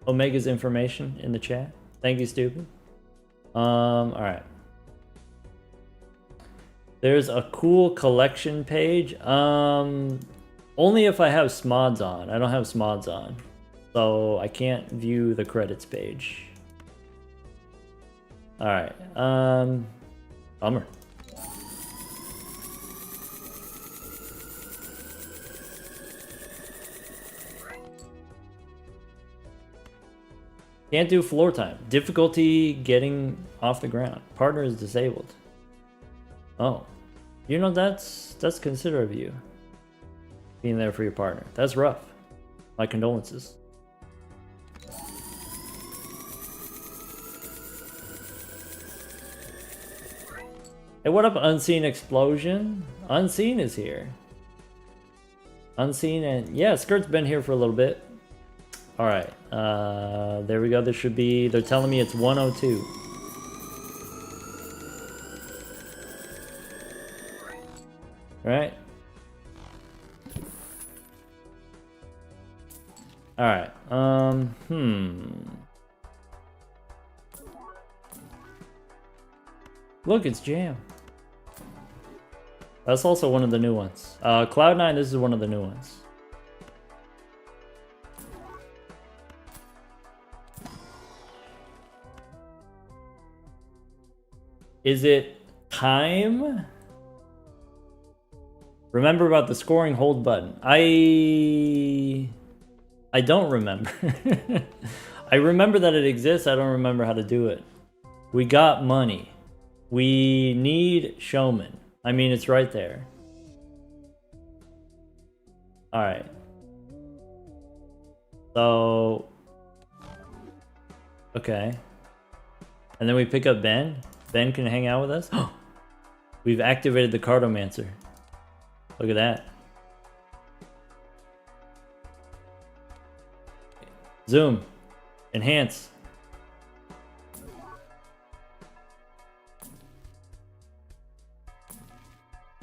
Omega's information in the chat. Thank you, stupid. Alright. There's a cool collection page. Only if I have SMODs on. I don't have SMODs on. So I can't view the credits page. Alright. Bummer. Can't do floor time. Difficulty getting off the ground. Partner is disabled. Oh. You know, that's considerate of you. Being there for your partner. That's rough. My condolences. Hey, what up, Unseen Explosion? Unseen is here. Unseen and... yeah, Skirt's been here for a little bit. Alright, there we go. There should be... they're telling me it's 102. Right? Alright, Look, it's Jam. That's also one of the new ones. Cloud9, this is one of the new ones. Is it time? Remember about the scoring hold button. I don't remember. I remember that it exists. I don't remember how to do it. We got money. We need showman. I mean, it's right there. Alright. So... okay. And then we pick up Ben. Ben can hang out with us. We've activated the Cartomancer. Look at that. Zoom. Enhance.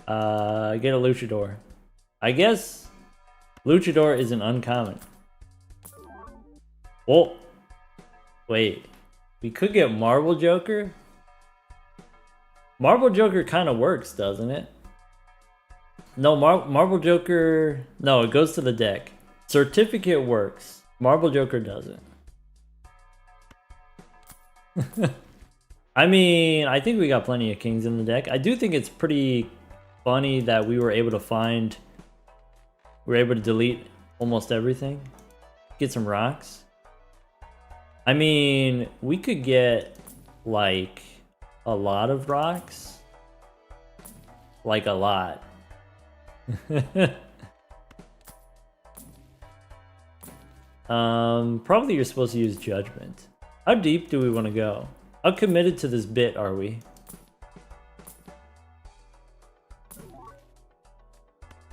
Get a Luchador. I guess Luchador is an uncommon. Oh. Wait. We could get Marble Joker? Marble Joker kind of works, doesn't it? No, Marble Joker... no, it goes to the deck. Certificate works. Marble Joker doesn't. I mean, I think we got plenty of kings in the deck. I do think it's pretty funny that we were able to find... we were able to delete almost everything. Get some rocks. I mean, we could get, like, a lot of rocks. Like, a lot. Probably you're supposed to use judgment. How deep do we want to go? How committed to this bit are we?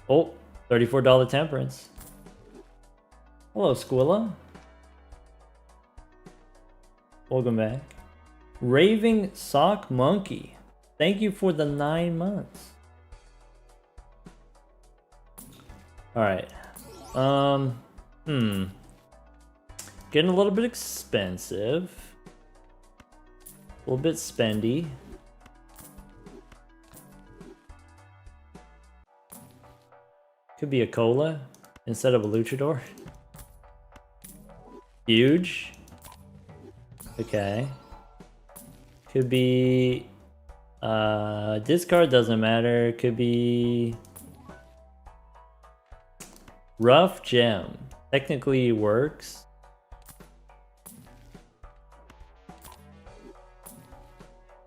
Oh, $34 temperance. Hello, Squilla. Welcome back. Raving Sock Monkey. Thank you for the 9 months. Alright. Getting a little bit expensive. A little bit spendy. Could be a cola instead of a luchador. Huge. Okay. Could be... discard, doesn't matter. Could be... rough gem. Technically works.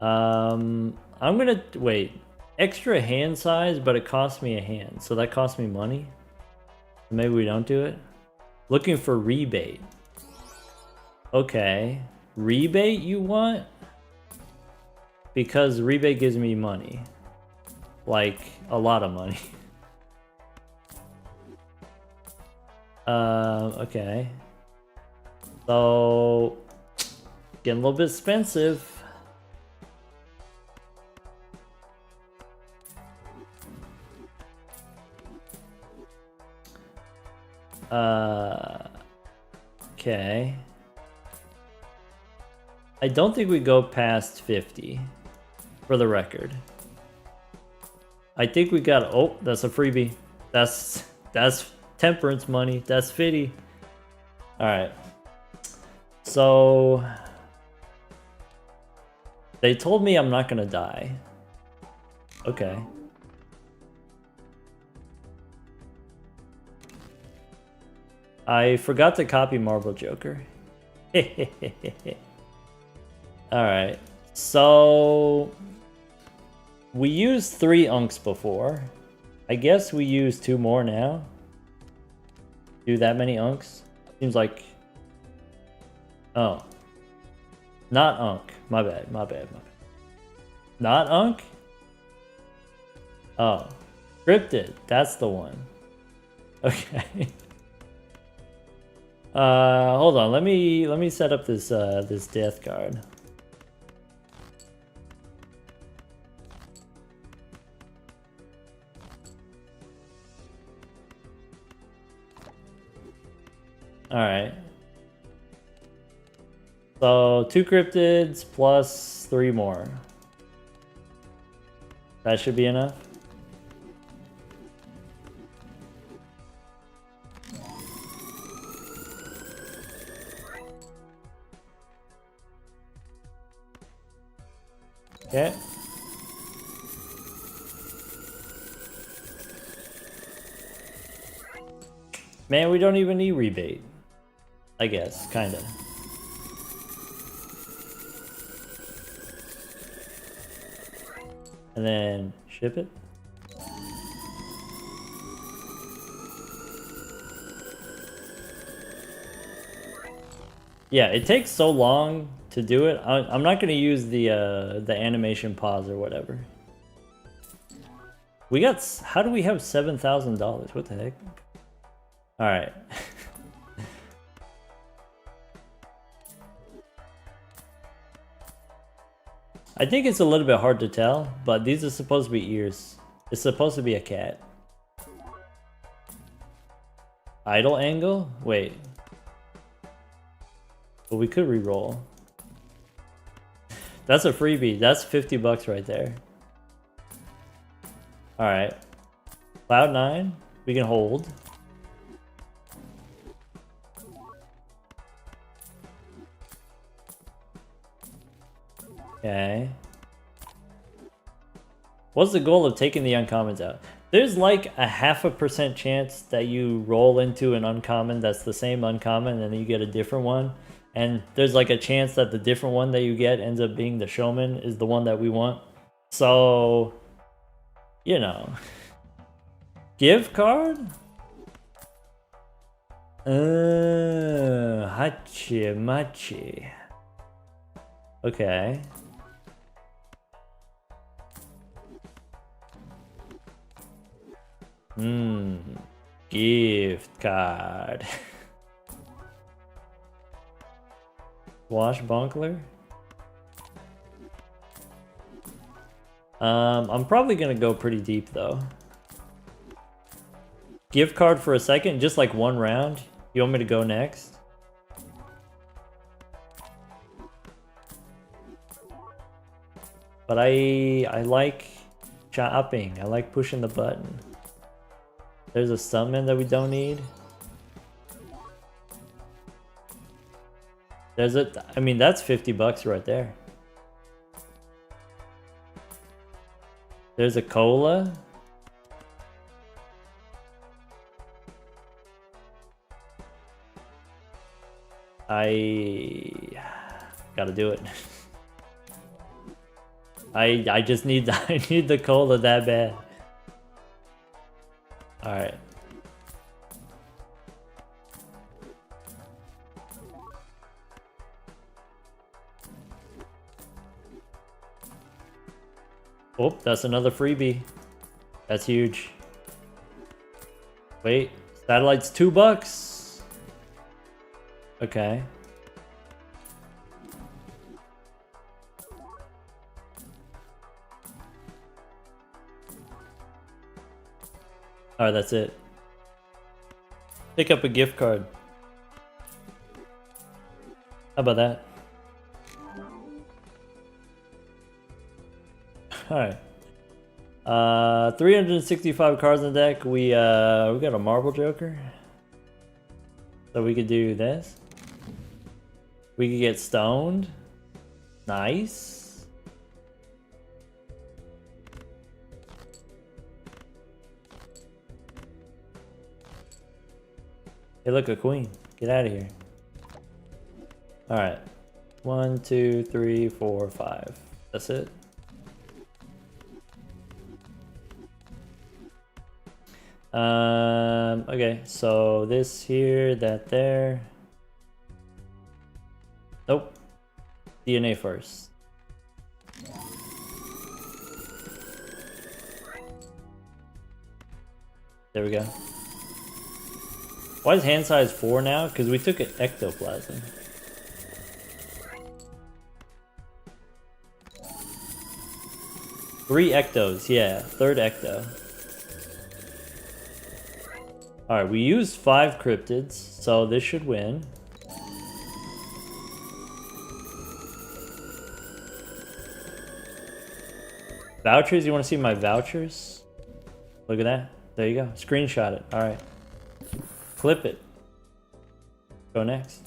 I'm gonna... wait. Extra hand size, but it costs me a hand. So that costs me money. Maybe we don't do it. Looking for rebate. Okay. Rebate you want? Because rebate gives me money. Like, a lot of money. Okay. So, getting a little bit expensive. Okay. I don't think we go past 50, for the record. I think we got, oh, that's a freebie. That's temperance money. That's 50. All right. So they told me I'm not gonna die. Okay. I forgot to copy Marble Joker. Alright. So we used 3 Ankhs before. I guess we use 2 more now. Do that many Ankhs? Seems like... Oh. Not Ankh. My bad. Not Ankh? Oh. Cryptid. That's the one. Okay. Hold on. Let me set up this this death card. All right. So 2 cryptids plus 3 more. That should be enough. Okay. Man, we don't even need rebate. I guess, kinda. And then ship it. Yeah, it takes so long to do it. I'm not gonna use the animation pause or whatever. We got, how do we have $7,000? What the heck? All right. I think it's a little bit hard to tell, but these are supposed to be ears. It's supposed to be a cat. Idle angle? Wait. But we could re-roll. That's a freebie. That's 50 bucks right there. Alright. Cloud9. We can hold. Okay. What's the goal of taking the uncommons out? There's like a 0.5% chance that you roll into an uncommon that's the same uncommon and then you get a different one. And there's like a chance that the different one that you get ends up being the showman is the one that we want. So, you know. Gift card? Hachi machi. Okay. Gift card. Swashbuckler? I'm probably gonna go pretty deep though. Gift card for a second, just like 1 round. You want me to go next? But I like chopping. I like pushing the button. There's a Stuntman that we don't need. There's a, I mean, that's 50 bucks right there. There's a cola. I gotta do it. I just need I need the cola that bad. All right. Oh, that's another freebie. That's huge. Wait, satellite's $2. Okay. Alright, that's it. Pick up a gift card. How about that? Alright. 365 cards in the deck. We got a marble joker. So we could do this. We could get stoned. Nice. Hey, look, a queen. Get out of here. Alright. 1, 2, 3, 4, 5. That's it. Okay, so this here, that there. Nope. DNA first. There we go. Why is hand size 4 now? Because we took an ectoplasm. Three ectos, yeah. Third ecto. Alright, we used 5 cryptids, so this should win. Vouchers? You want to see my vouchers? Look at that. There you go. Screenshot it. Alright. Clip it. Go next.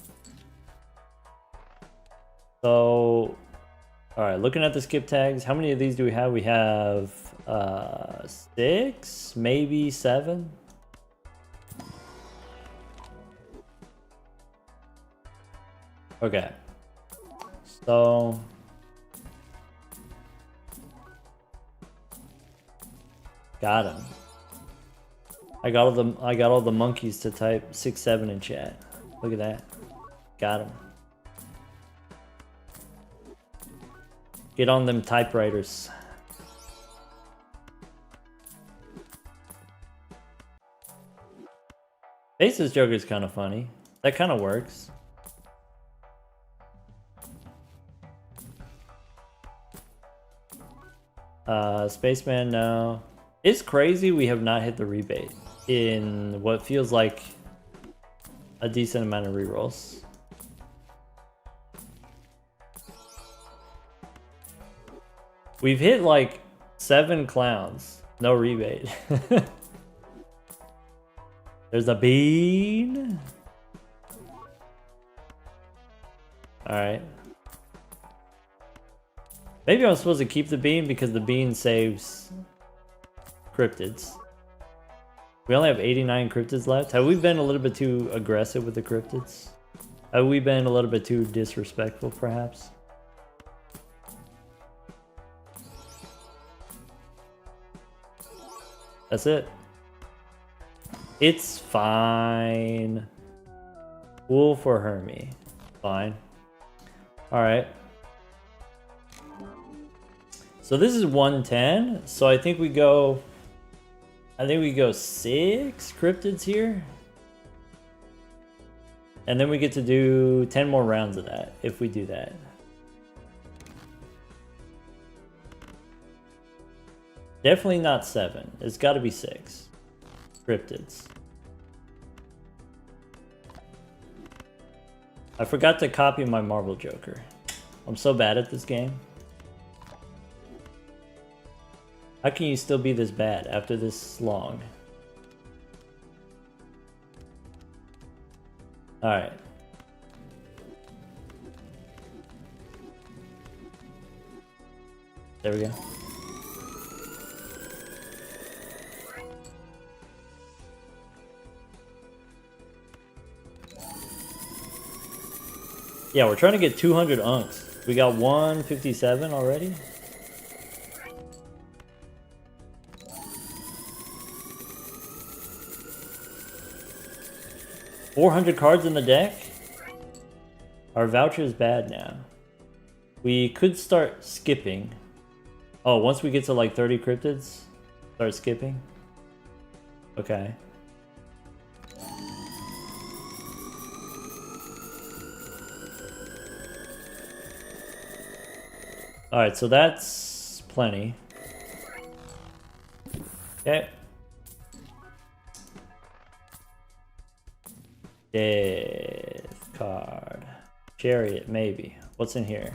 So, alright, looking at the skip tags, how many of these do we have? We have 6, maybe 7. Okay. So got him. I got all the monkeys to type 6, 7 in chat. Look at that. Got him. Get on them typewriters. Faceless Joker is kind of funny. That kind of works. Spaceman, no. It's crazy we have not hit the rebate in what feels like a decent amount of rerolls. We've hit like 7 clowns. No rebate. There's a bean. Alright. Maybe I'm supposed to keep the bean because the bean saves cryptids. We only have 89 cryptids left. Have we been a little bit too aggressive with the cryptids? Have we been a little bit too disrespectful, perhaps? That's it. It's fine. Wolf or Hermie. Fine. Alright. So this is 110. So I think we go 6 cryptids here. And then we get to do 10 more rounds of that if we do that. Definitely not 7. It's got to be 6 cryptids. I forgot to copy my Marvel Joker. I'm so bad at this game. How can you still be this bad after this long? Alright. There we go. Yeah, we're trying to get 200 Ankhs. We got 157 already. $400 cards in the deck? Our voucher is bad now. We could start skipping. Oh, once we get to like 30 cryptids, start skipping. Okay. Alright, so that's plenty. Okay. Death card. Chariot, maybe. What's in here?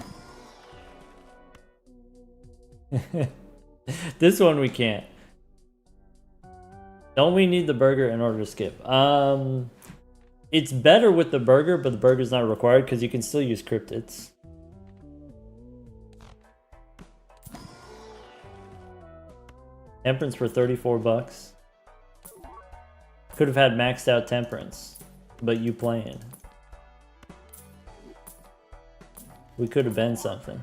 This one we can't. Don't we need the burger in order to skip? It's better with the burger, but the burger's not required because you can still use cryptids. Temperance for 34 bucks. Could have had maxed out temperance, but you playing. We could have been something.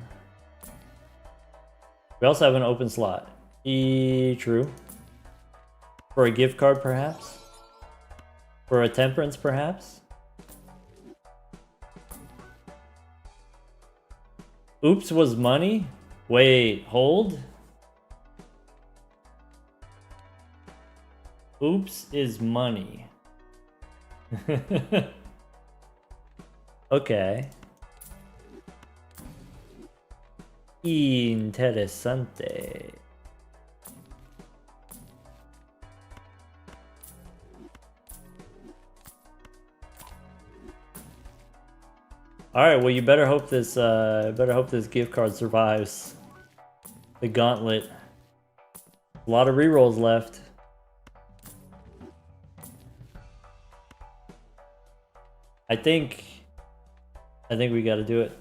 We also have an open slot. True. For a gift card, perhaps? For a temperance, perhaps? Oops was money? Wait, hold? Oops is money. Okay. Interesante. All right, well, you better hope this gift card survives the gauntlet. A lot of rerolls left. I think we got to do it.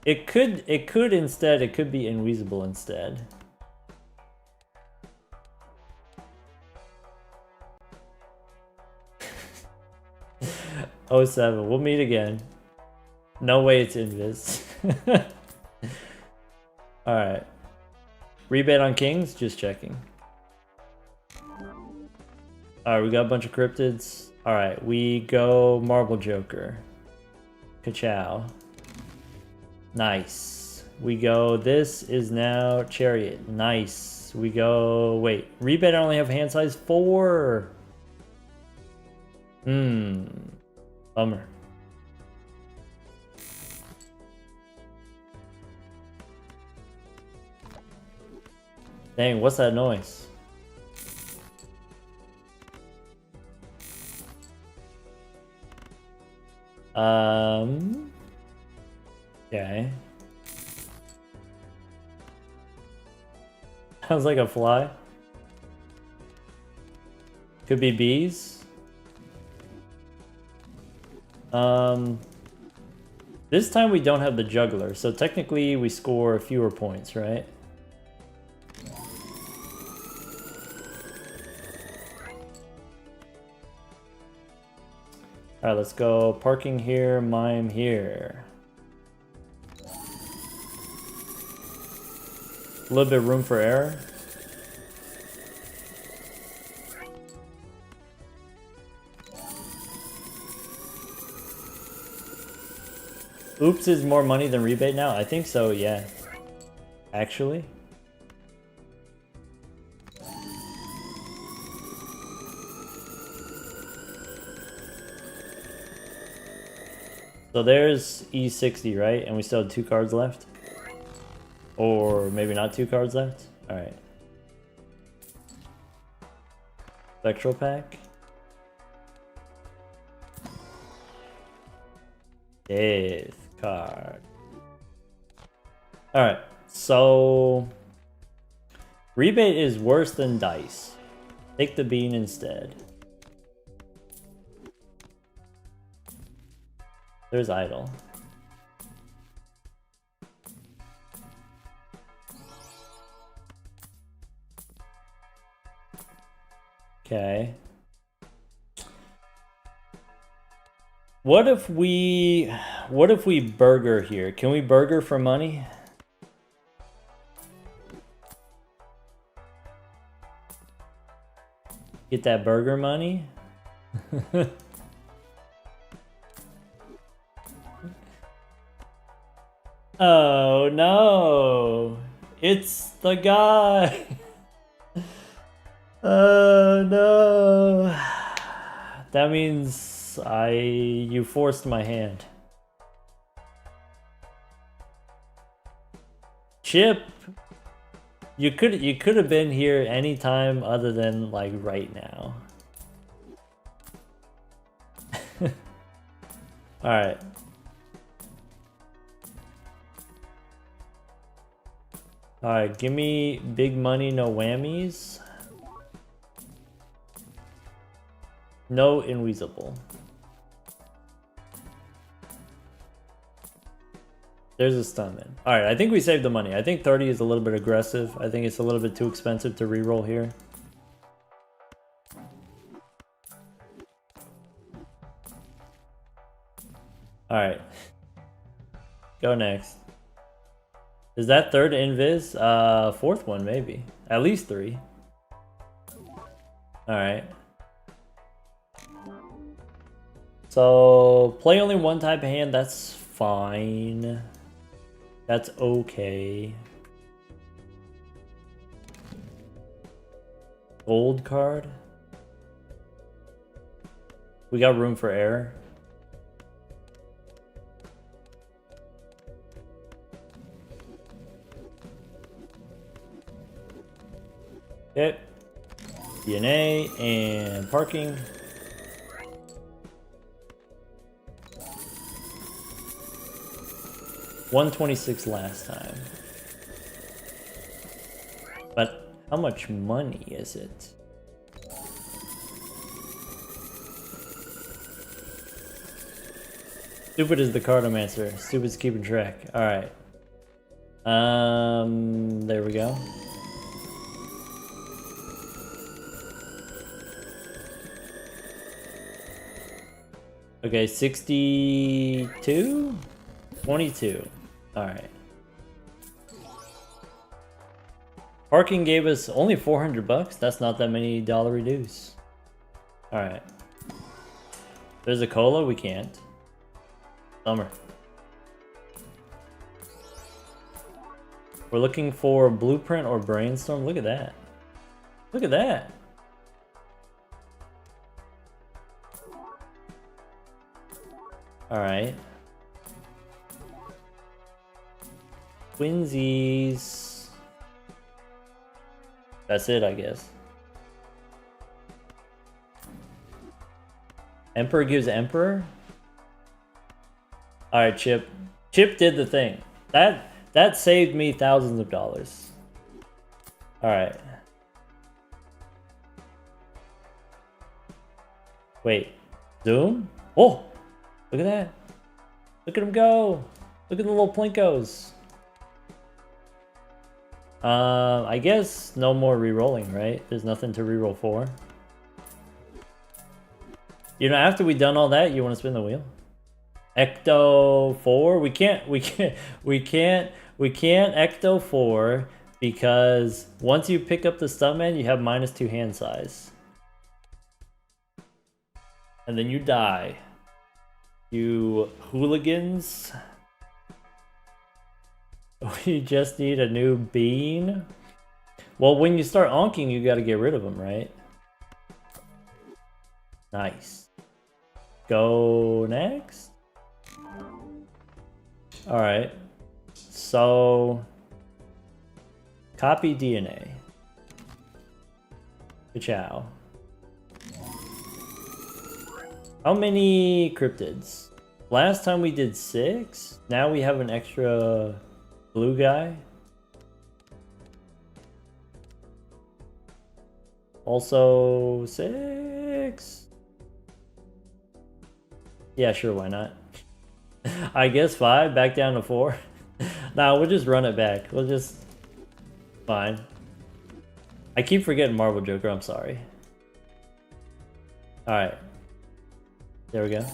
It could instead, it could be Inweasable instead. Oh 07, we'll meet again. No way it's Invis. Alright. Rebate on Kings? Just checking. Alright, we got a bunch of cryptids. Alright, we go Marble Joker. Ka-chow. Nice. We go, this is now Chariot. Nice. We go, wait. Rebate I only have hand size 4. Bummer. Dang, what's that noise? Okay. Sounds like a fly. Could be bees. This time we don't have the juggler, so technically we score fewer points, right? Alright, let's go parking here, mime here. A little bit of room for error. Oops is more money than rebate now? I think so, yeah. Actually. So there's E60, right? And we still have 2 cards left? Or maybe not 2 cards left? Alright. Spectral pack. Death card. Alright, so rebate is worse than dice. Take the bean instead. There's idle. Okay. What if we burger here? Can we burger for money? Get that burger money? Oh no! It's the guy! Oh no! That means you forced my hand. Chip! You could have been here anytime other than like right now. Alright. Alright, give me big money, no whammies. No invisible. There's a Stuntman. Alright, I think we saved the money. I think 30 is a little bit aggressive. I think it's a little bit too expensive to reroll here. Alright. Go next. Is that third invis? Fourth one maybe. At least 3. Alright. So, play only one type of hand, that's fine. That's okay. Gold card? We got room for error. Okay. DNA and parking. $126 last time. But how much money is it? Stupid is the cardomancer. Stupid's keeping track. Alright. There we go. Okay, 62? 22. Alright. Parking gave us only 400 bucks. That's not that many dollar dues. Alright. There's a cola, we can't. Summer. We're looking for blueprint or brainstorm. Look at that. Look at that. Alright. Twinsies. That's it, I guess. Emperor gives Emperor? Alright, Chip. Chip did the thing. That saved me thousands of dollars. Alright. Wait. Zoom? Oh! Look at that. Look at him go. Look at the little plinkos. I guess no more re-rolling, right? There's nothing to re-roll for. You know, after we done all that, you want to spin the wheel? Ecto 4? We can't Ecto 4 because once you pick up the Stuntman, you have -2 hand size. And then you die. You hooligans. We just need a new bean. Well, when you start onking, you gotta get rid of them, right? Nice. Go next. Alright. So, copy DNA. Ciao. How many cryptids? Last time we did 6. Now we have an extra blue guy. Also 6. Yeah, sure, why not? I guess 5, back down to 4. Nah, we'll just run it back. We'll just... Fine. I keep forgetting Marble Joker, I'm sorry. Alright. There we go.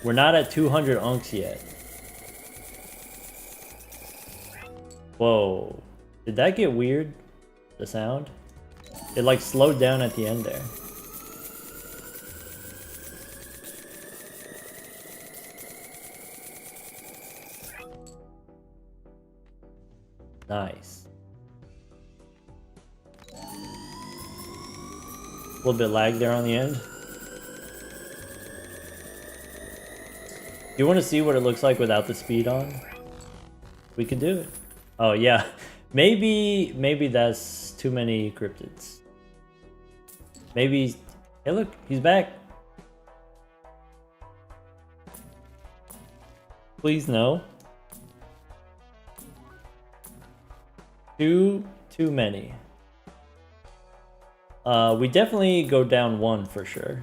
We're not at 200 Ankhs yet. Whoa. Did that get weird? The sound? It like slowed down at the end there. Nice. A little bit lag there on the end. You want to see what it looks like without the speed on? We can do it. Oh yeah, maybe that's too many cryptids. Maybe, hey look, he's back. Please no. Too many. We definitely go down one for sure.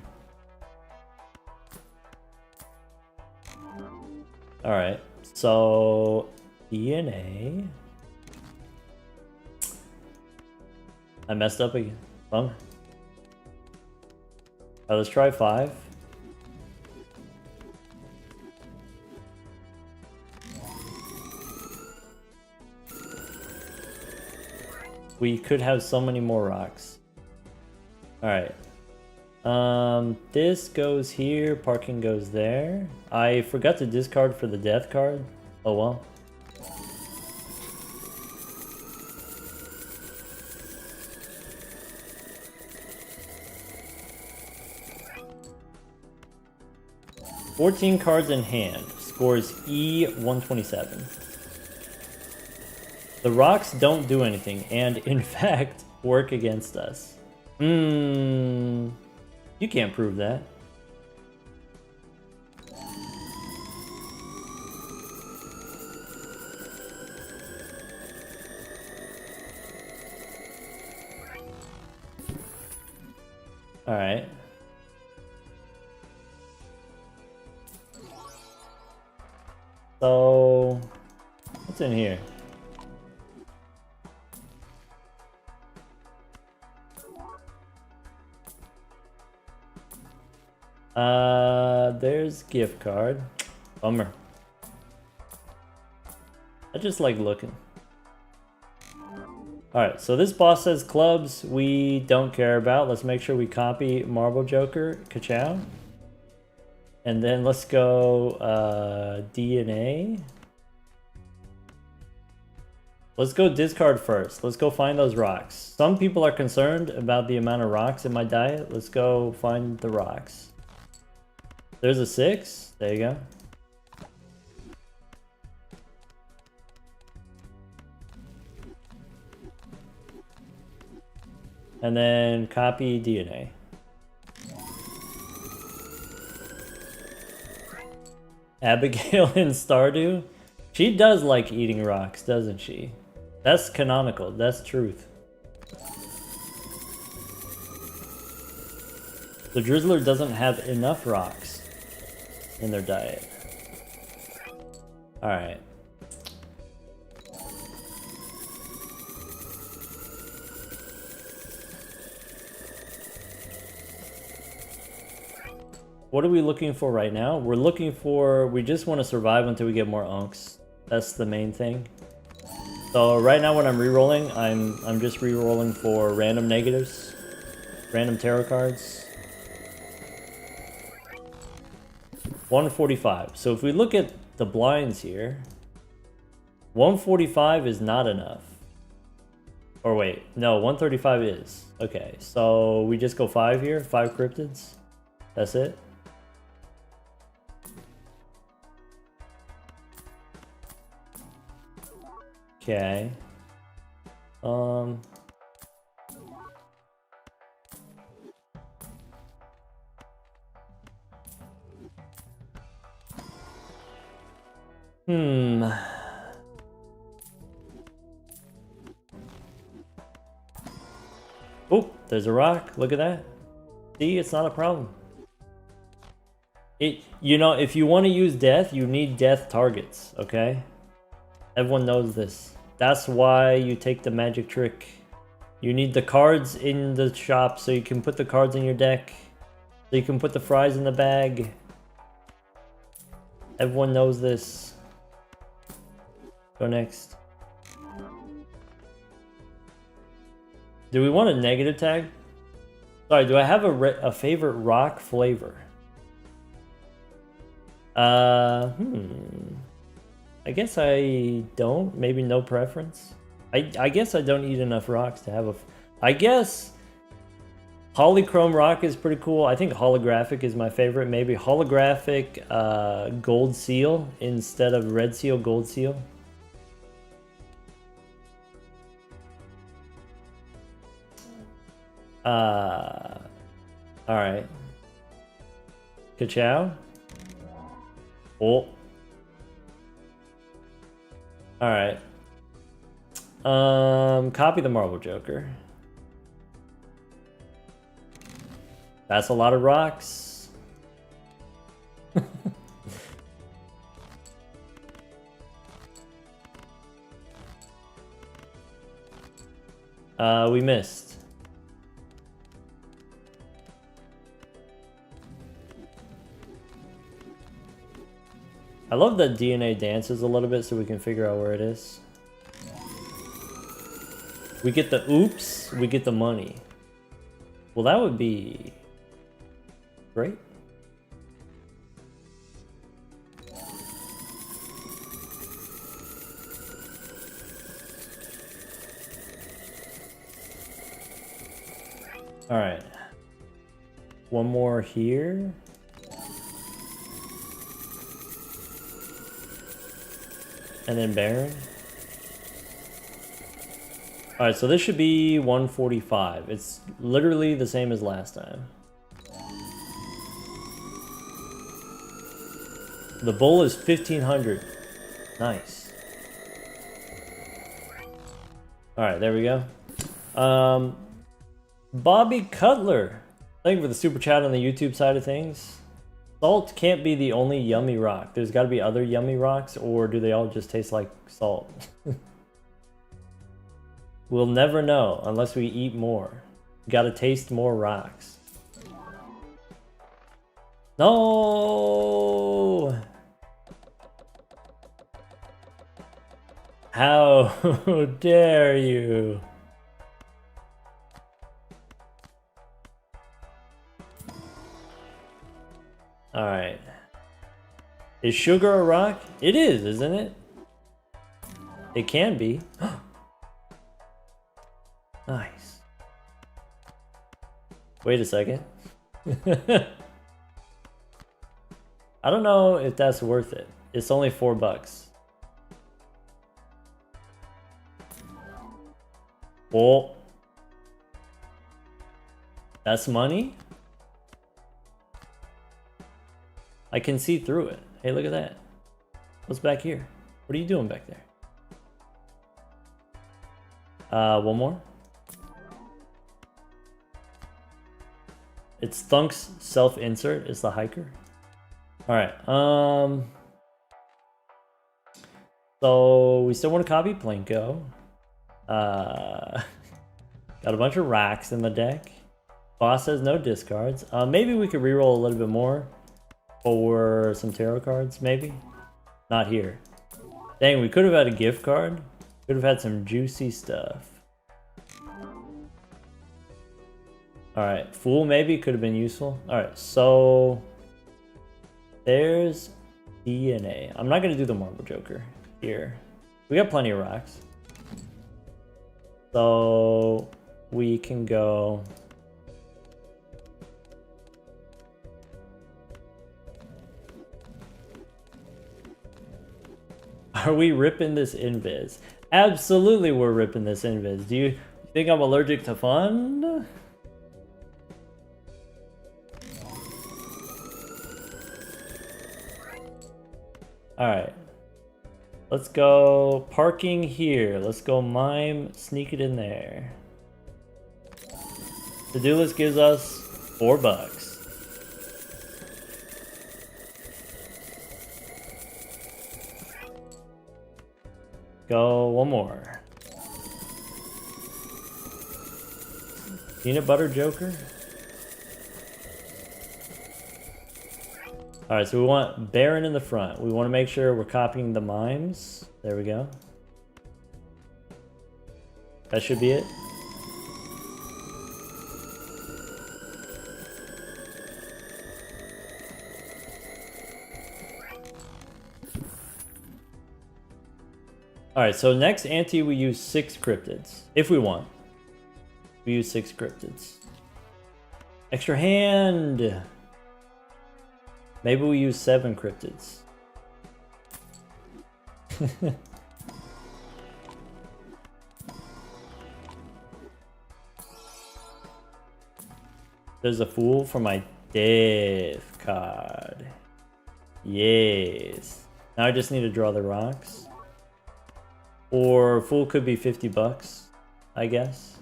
Alright, so DNA. I messed up again. Bummer. Alright, let's try 5. We could have so many more rocks. Alright. This goes here, parking goes there. I forgot to discard for the death card. Oh well. "14 cards in hand, scores E127. The rocks don't do anything, and in fact, work against us." You can't prove that. Alright. So, what's in here? There's gift card. Bummer. I just like looking. Alright, so this boss says clubs we don't care about. Let's make sure we copy Marble Joker. Ka-chow. And then let's go DNA. Let's go discard first. Let's go find those rocks. Some people are concerned about the amount of rocks in my diet. Let's go find the rocks. There's a 6. There you go. And then copy DNA. Abigail in Stardew? She does like eating rocks, doesn't she? That's canonical. That's truth. The Drizzler doesn't have enough rocks in their diet. Alright. What are we looking for right now? We're looking for... We just want to survive until we get more Ankhs. That's the main thing. So right now when I'm re-rolling, I'm just re-rolling for random negatives. Random tarot cards. 145. So if we look at the blinds here, 145 is not enough. Or wait, no, 135 is. Okay, so we just go 5 here, 5 cryptids. That's it. Okay. Oh, there's a rock. Look at that. See, it's not a problem. You know, if you want to use death, you need death targets, okay? Everyone knows this. That's why you take the magic trick. You need the cards in the shop so you can put the cards in your deck. So you can put the fries in the bag. Everyone knows this. Go next. Do we want a negative tag? Sorry, do I have a favorite rock flavor? I guess I don't. Maybe no preference. I guess I don't eat enough rocks to have a... I guess polychrome rock is pretty cool. I think holographic is my favorite. Maybe holographic gold seal instead of red seal, gold seal. Alright. Ka-chow? Oh. Alright. Copy the Marble Joker. That's a lot of rocks. We missed. I love that DNA dances a little bit so we can figure out where it is. We get the oops, we get the money. Well, that would be great. All right. One more here. And then Baron. Alright, so this should be 145. It's literally the same as last time. The bull is 1500. Nice. Alright, there we go. Bobby Cutler. Thank you for the super chat on the YouTube side of things. Salt can't be the only yummy rock. There's got to be other yummy rocks, or do they all just taste like salt? We'll never know unless we eat more. Gotta taste more rocks. No! How dare you? Alright. Is sugar a rock? It is, isn't it? It can be. Nice. Wait a second. I don't know if that's worth it. It's only $4. Oh. That's money? I can see through it. Hey, look at that. What's back here? What are you doing back there? One more. It's Thunk's self-insert. It's the hiker. All right. So we still want to copy Plinko. Got a bunch of racks in the deck. Boss has no discards. Maybe we could reroll a little bit more for some tarot cards. Maybe. Not here. Dang, we could have had a gift card. Could have had some juicy stuff. Alright, Fool maybe could have been useful. Alright, so there's DNA. I'm not going to do the Marble Joker here. We got plenty of rocks. So we can go... Are we ripping this invis? Absolutely we're ripping this invis. Do you think I'm allergic to fun? Alright. Let's go parking here. Let's go mime, sneak it in there. To-do list gives us $4. Go one more. Peanut butter Joker. Alright, so we want Baron in the front. We want to make sure we're copying the mimes. There we go. That should be it. Alright, so next ante we use 6 cryptids. If we want. We use 6 cryptids. Extra hand! Maybe we use 7 cryptids. There's a fool for my death card. Yes. Now I just need to draw the rocks. Or fool could be 50 bucks, I guess.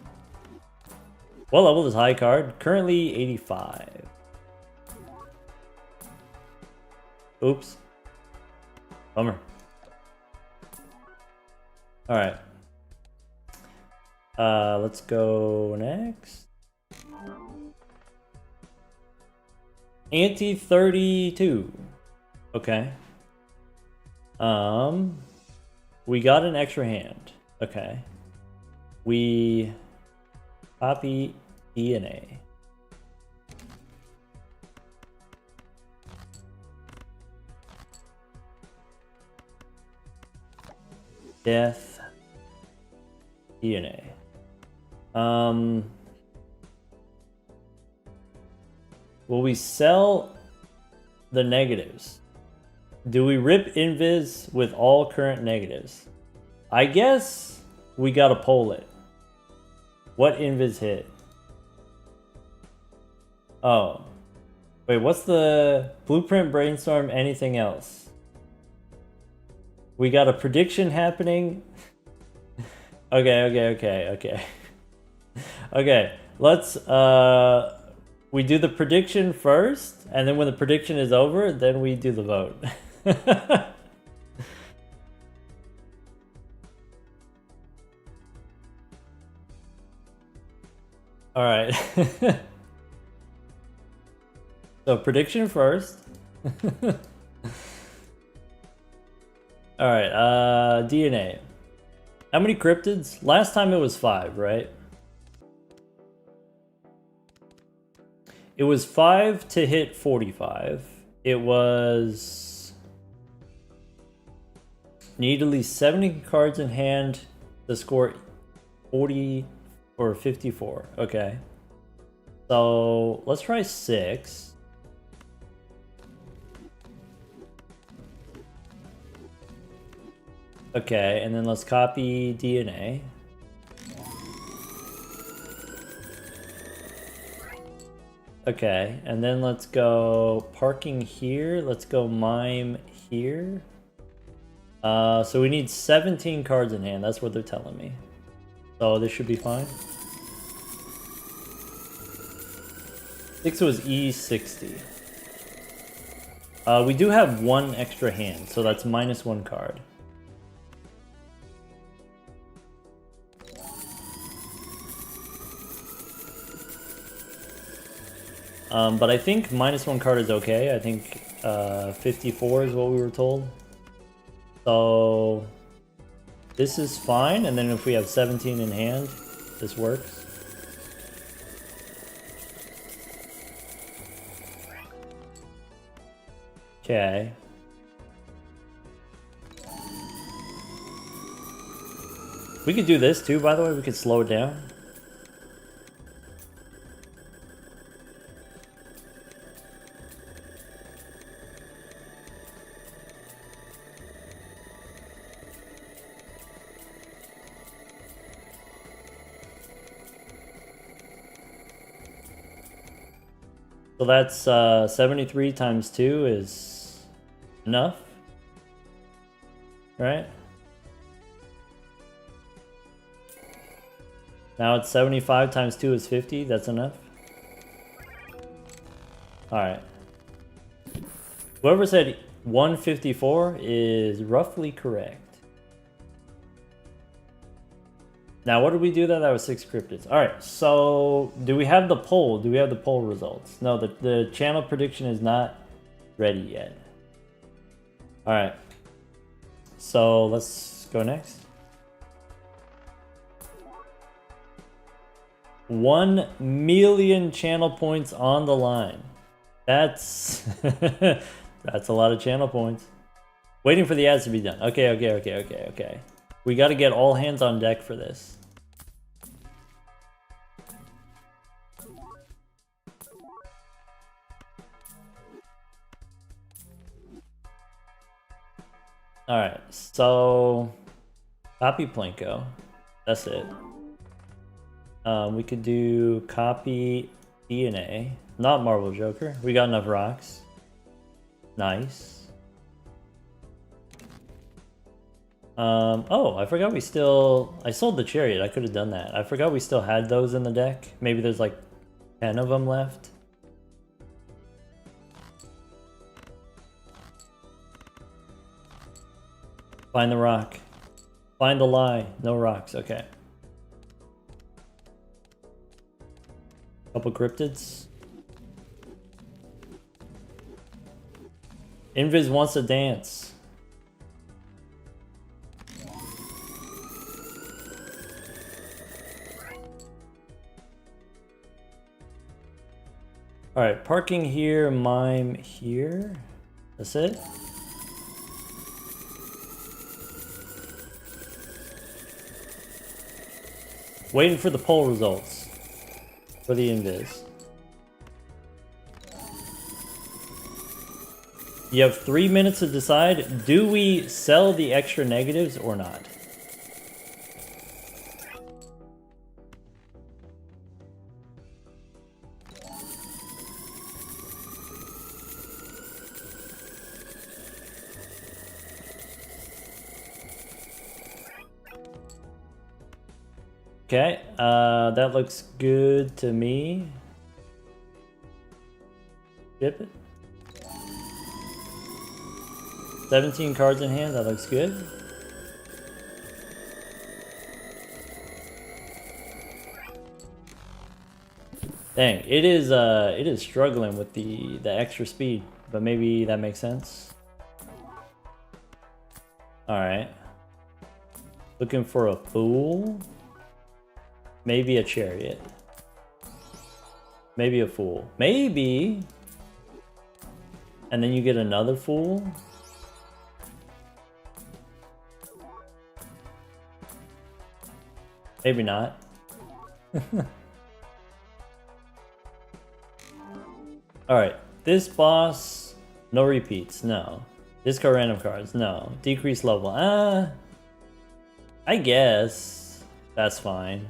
What level is high card? Currently 85. Oops. Bummer. Alright. Let's go next. Ante 32. Okay. We got an extra hand. Okay. We copy DNA. Death. DNA. Will we sell the negatives? Do we rip invis with all current negatives? I guess we gotta poll it. What invis hit? Oh. Wait, what's the blueprint, brainstorm, anything else? We got a prediction happening. Okay. Okay, let's we do the prediction first, and then when the prediction is over, then we do the vote. All right. So prediction first. All right, DNA. How many cryptids? Last time it was 5, right? It was 5 to hit 45. It was... Need at least 70 cards in hand to score 40 or 54. Okay. So let's try 6. Okay, and then let's copy DNA. Okay, and then let's go parking here. Let's go mime here. So we need 17 cards in hand. That's what they're telling me. So this should be fine. 6 was E60. We do have 1 extra hand, so that's -1 card. But I think -1 card is okay. I think 54 is what we were told. So this is fine, and then if we have 17 in hand, this works. Okay. We could do this too, by the way. We could slow it down. So that's 73 times 2 is enough, right? Now it's 75 times 2 is 50, that's enough. Alright. Whoever said 154 is roughly correct. Now, what did we do that? That was 6 cryptids. Alright, so do we have the poll? Do we have the poll results? No, the channel prediction is not ready yet. Alright. So let's go next. 1 million channel points on the line. That's that's a lot of channel points. Waiting for the ads to be done. Okay. We got to get all hands on deck for this. Alright, so copy Plinko. That's it. We could do copy DNA. Not Marble Joker. We got enough rocks. Nice. Oh, I forgot we still... I sold the chariot. I could have done that. I forgot we still had those in the deck. Maybe there's like 10 of them left. Find the rock. Find the lie. No rocks. Okay. Couple cryptids. Invis wants to dance. Alright, parking here, mime here. That's it. Waiting for the poll results for the invis. You have 3 minutes to decide, do we sell the extra negatives or not? Okay, that looks good to me. Ship it. 17 cards in hand, that looks good. Dang, it is struggling with the extra speed, but maybe that makes sense. Alright. Looking for a fool. Maybe a chariot. Maybe a fool. Maybe. And then you get another fool. Maybe not. Alright. This boss, no repeats. No. Discard random cards. No. Decrease level. I guess. That's fine.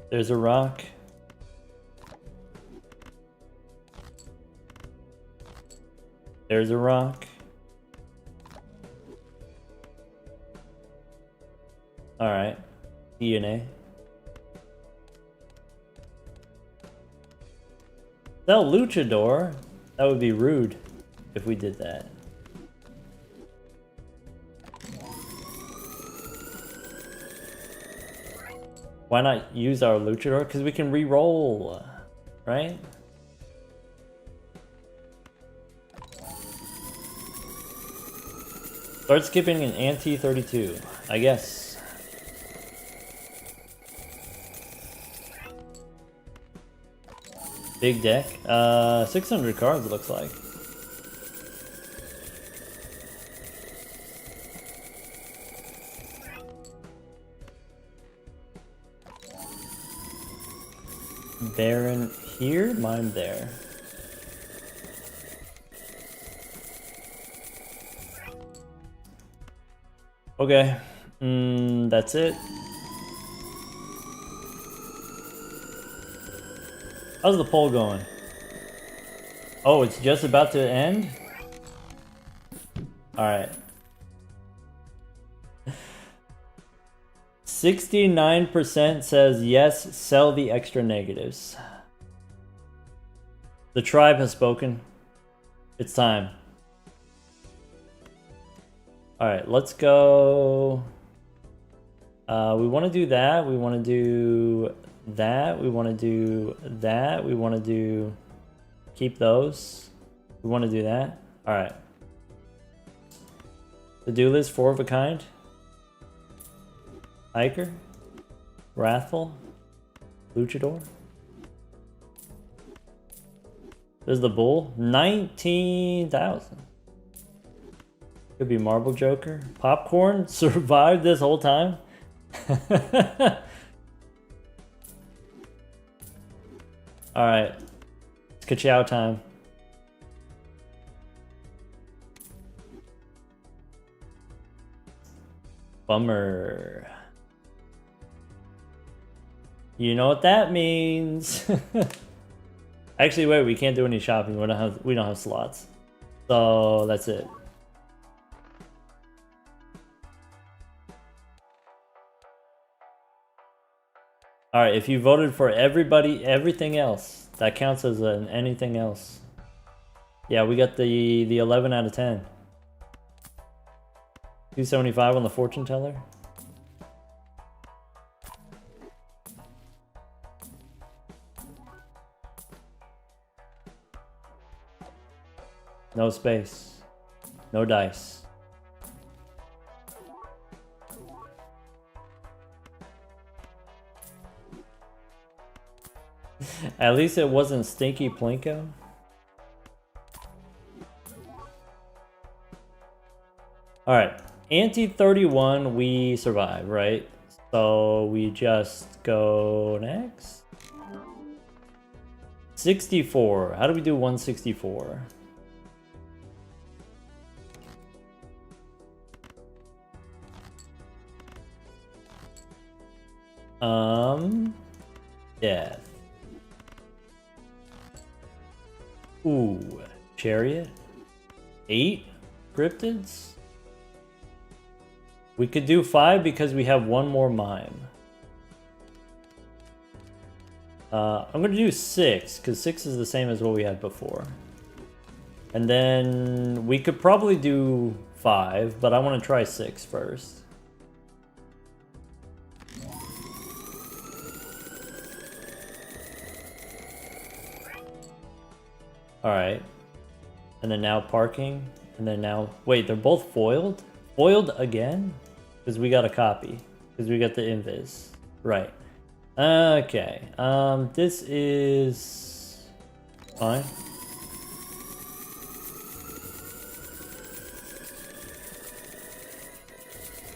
There's a rock. There's a rock. Alright. DNA. Sell Luchador? That would be rude if we did that. Why not use our Luchador? Because we can re-roll, right? Start skipping an anti-32, I guess. Big deck. 600 cards, it looks like. Baron here, mine there. Okay, that's it. How's the poll going? Oh, it's just about to end? Alright. 69% says yes, sell the extra negatives. The tribe has spoken. It's time. Alright, let's go. We want to do that. We want to do that. We want to do that. We want to do... Keep those. We want to do that. Alright. To-do list, 4 of a kind. Hiker. Wrathful. Luchador. There's the bull. 19,000. Could be Marble Joker. Popcorn survived this whole time? Alright. It's ka-chow time. Bummer. You know what that means. Actually, wait, we can't do any shopping. We don't have slots. So that's it. All right, if you voted for everything else, that counts as an anything else. Yeah, we got the 11 out of 10. 275 on the fortune teller. No space. No dice. At least it wasn't Stinky Plinko. Alright. Ante 31, we survive, right? So we just go next. 64. How do we do 164? Death. Ooh, Chariot. 8 cryptids. We could do 5 because we have one more mime. I'm gonna do 6 because 6 is the same as what we had before. And then we could probably do 5, but I want to try 6 first. Alright. And then now parking. And then now... Wait, they're both foiled? Foiled again? Because we got a copy. Because we got the invis. Right. Okay. This is... fine.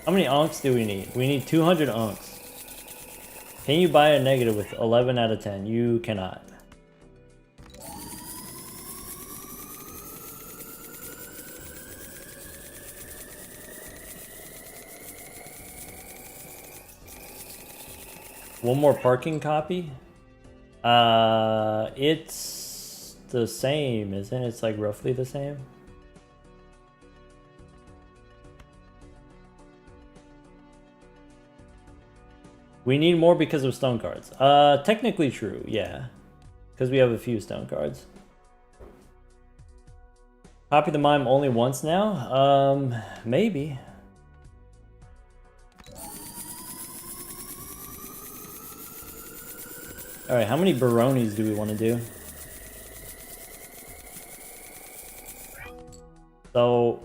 How many Ankhs do we need? We need 200 Ankhs. Can you buy a negative with 11 out of 10? You cannot. One more parking copy? It's the same, isn't it? It's like roughly the same. We need more because of stone cards. Technically true, yeah. Because we have a few stone cards. Copy the mime only once now? Maybe. Alright, how many Baronis do we want to do? So,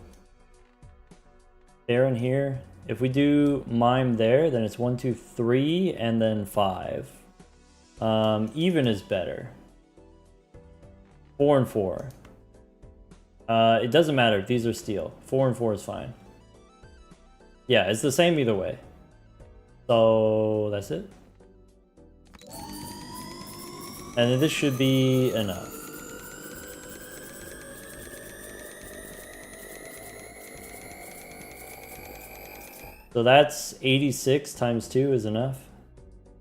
there and here. If we do mime there, then it's 1, 2, 3, and then 5. Even is better. 4 and 4. It doesn't matter if these are steel. 4 and 4 is fine. Yeah, it's the same either way. So, that's it. And then this should be enough. So that's 86 times 2 is enough.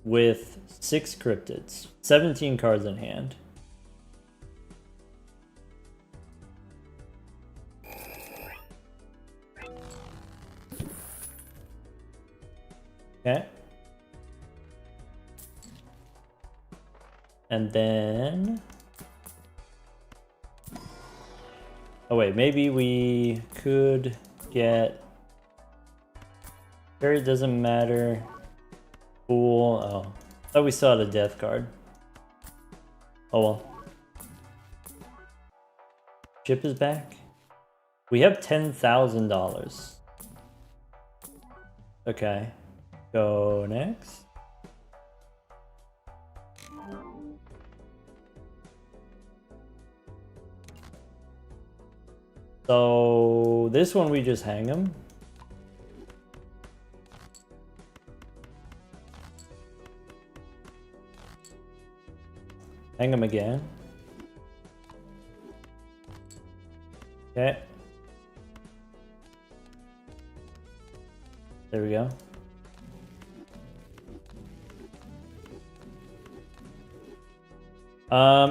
With 6 cryptids. 17 cards in hand. Okay. And then... oh wait, maybe we could get... It doesn't matter. Fool. Oh. I thought we saw the death card. Oh well. Chip is back. We have $10,000. Okay. Go next. So this one we just hang him. Hang him again. Okay. There we go.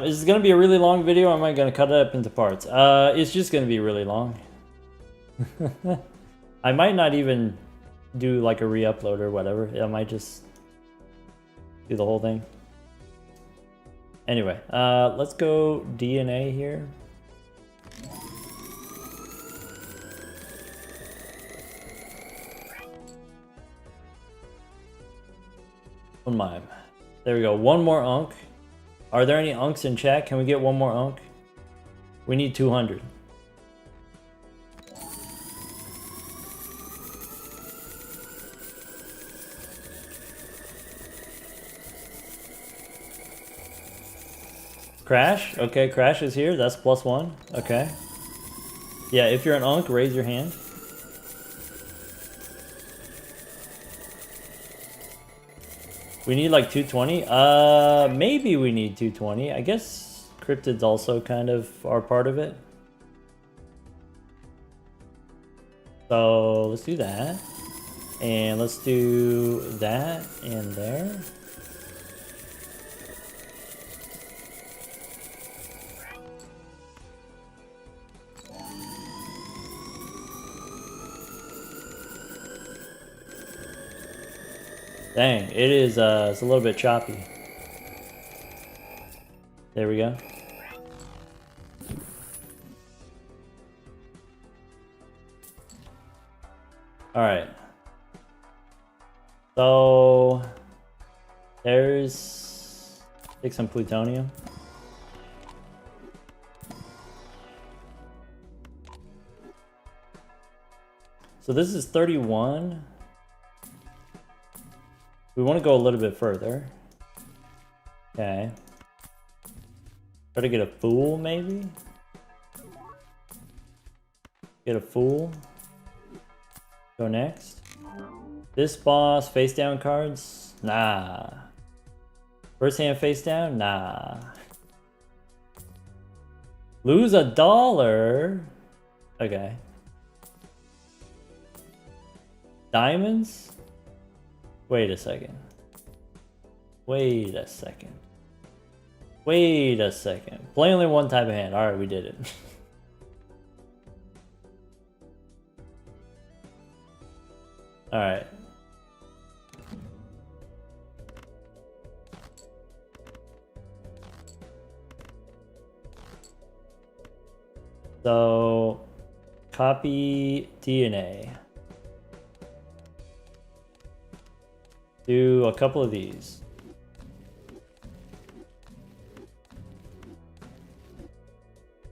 Is this gonna be a really long video or am I gonna cut it up into parts? It's just gonna be really long. I might not even do like a re-upload or whatever. I might just do the whole thing. Anyway, let's go DNA here. One mime. There we go. One more Ankh. Are there any Ankhs in chat? Can we get one more Ankh? We need 200. Crash? Okay, Crash is here. That's +1. Okay. Yeah, if you're an Ankh, raise your hand. We need like 220. Maybe we need 220. I guess cryptids also kind of are part of it. So let's do that. And let's do that and there. Dang, it is, it's a little bit choppy. There we go. Alright. So, there's, take some plutonium. So this is 31. We want to go a little bit further. Okay. Try to get a fool, maybe? Get a fool. Go next. This boss, face down cards? Nah. First hand face down? Nah. Lose $1? Okay. Diamonds? Wait a second. Wait a second. Wait a second. Play only one type of hand. Alright, we did it. Alright. So, copy DNA. Do a couple of these.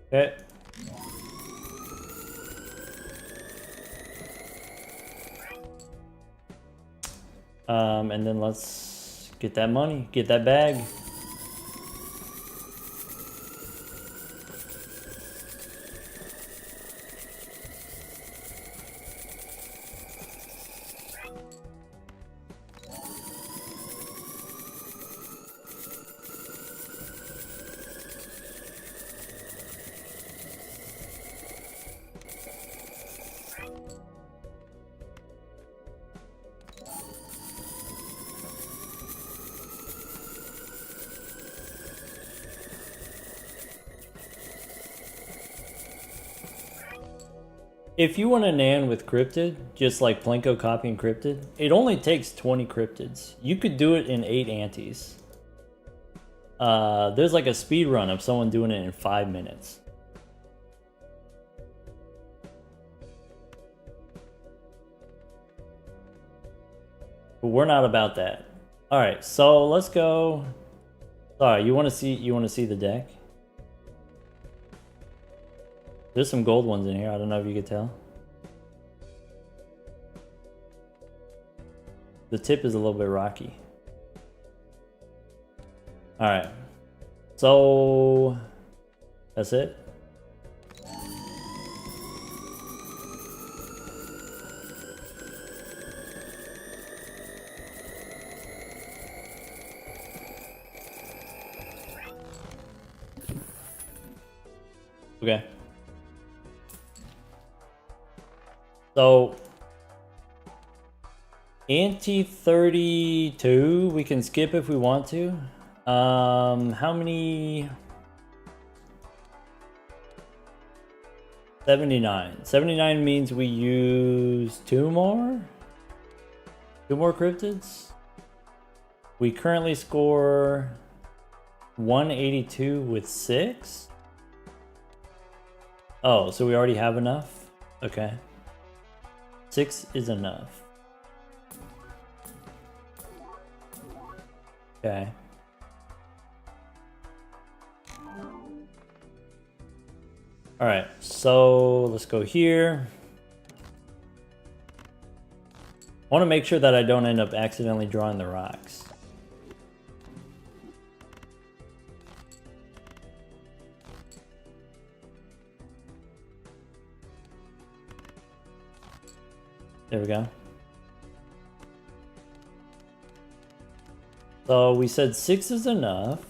Okay. And then let's get that money, get that bag. If you want to nan with cryptid, just like Plinko copying cryptid, it only takes 20 cryptids. You could do it in 8 antes. There's like a speed run of someone doing it in 5 minutes. But we're not about that. All right, so let's go. Sorry, you want to see the deck? There's some gold ones in here. I don't know if you could tell. The tip is a little bit rocky. All right. So that's it. Okay. So Ante 32, we can skip if we want to. How many? 79. 79 means we use two more cryptids. We currently score 182 with 6. Oh, so we already have enough? Okay. 6 is enough. Okay. Alright, so let's go here. I want to make sure that I don't end up accidentally drawing the rocks. There we go. So we said 6 is enough.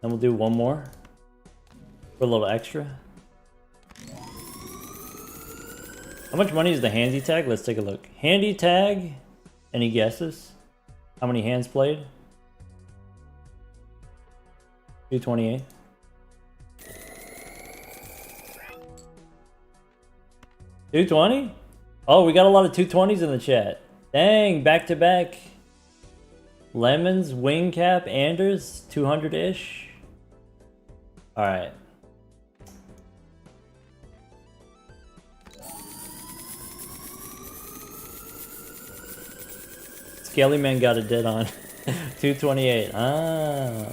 Then we'll do one more for a little extra. How much money is the handy tag? Let's take a look. Handy tag. Any guesses? How many hands played? 228. $220? Oh, we got a lot of 220s in the chat. Dang, back to back. Lemons, wing cap, Anders, 200-ish. All right. Scaly Man got a dead on. 228. Ah.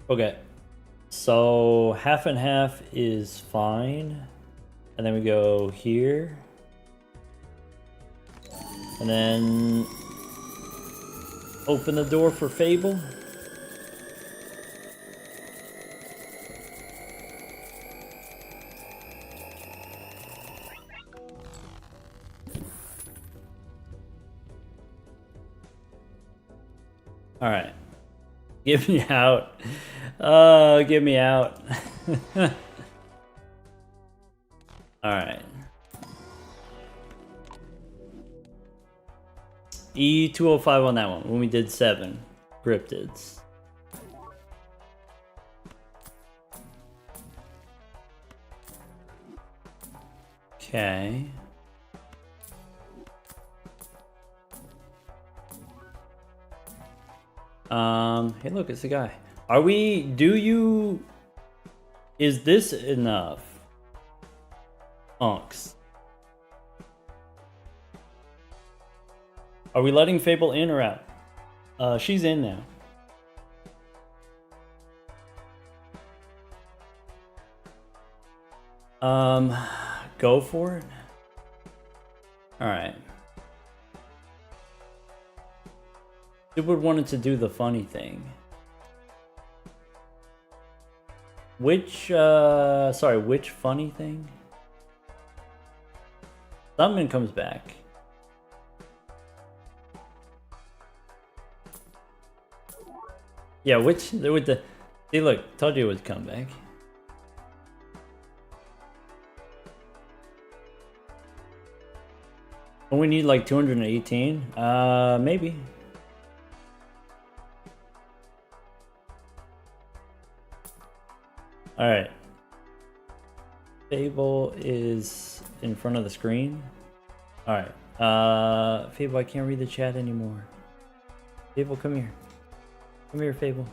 Okay, so half and half is fine, and then we go here, and then open the door for Fable. All right, get me out. Get me out. Alright. E205 on that one when we did 7 cryptids. Okay. Hey look, it's the guy. Are we, is this enough? Ankhs. Are we letting Fable in or out? She's in now. Go for it. Alright. Super wanted to do the funny thing. Which funny thing? Stuntman comes back. Yeah, with the, see look, told you it would come back. Don't we need like 218? Maybe. All right. Fable is in front of the screen. All right. Fable, I can't read the chat anymore. Fable, come here. Come here, Fable.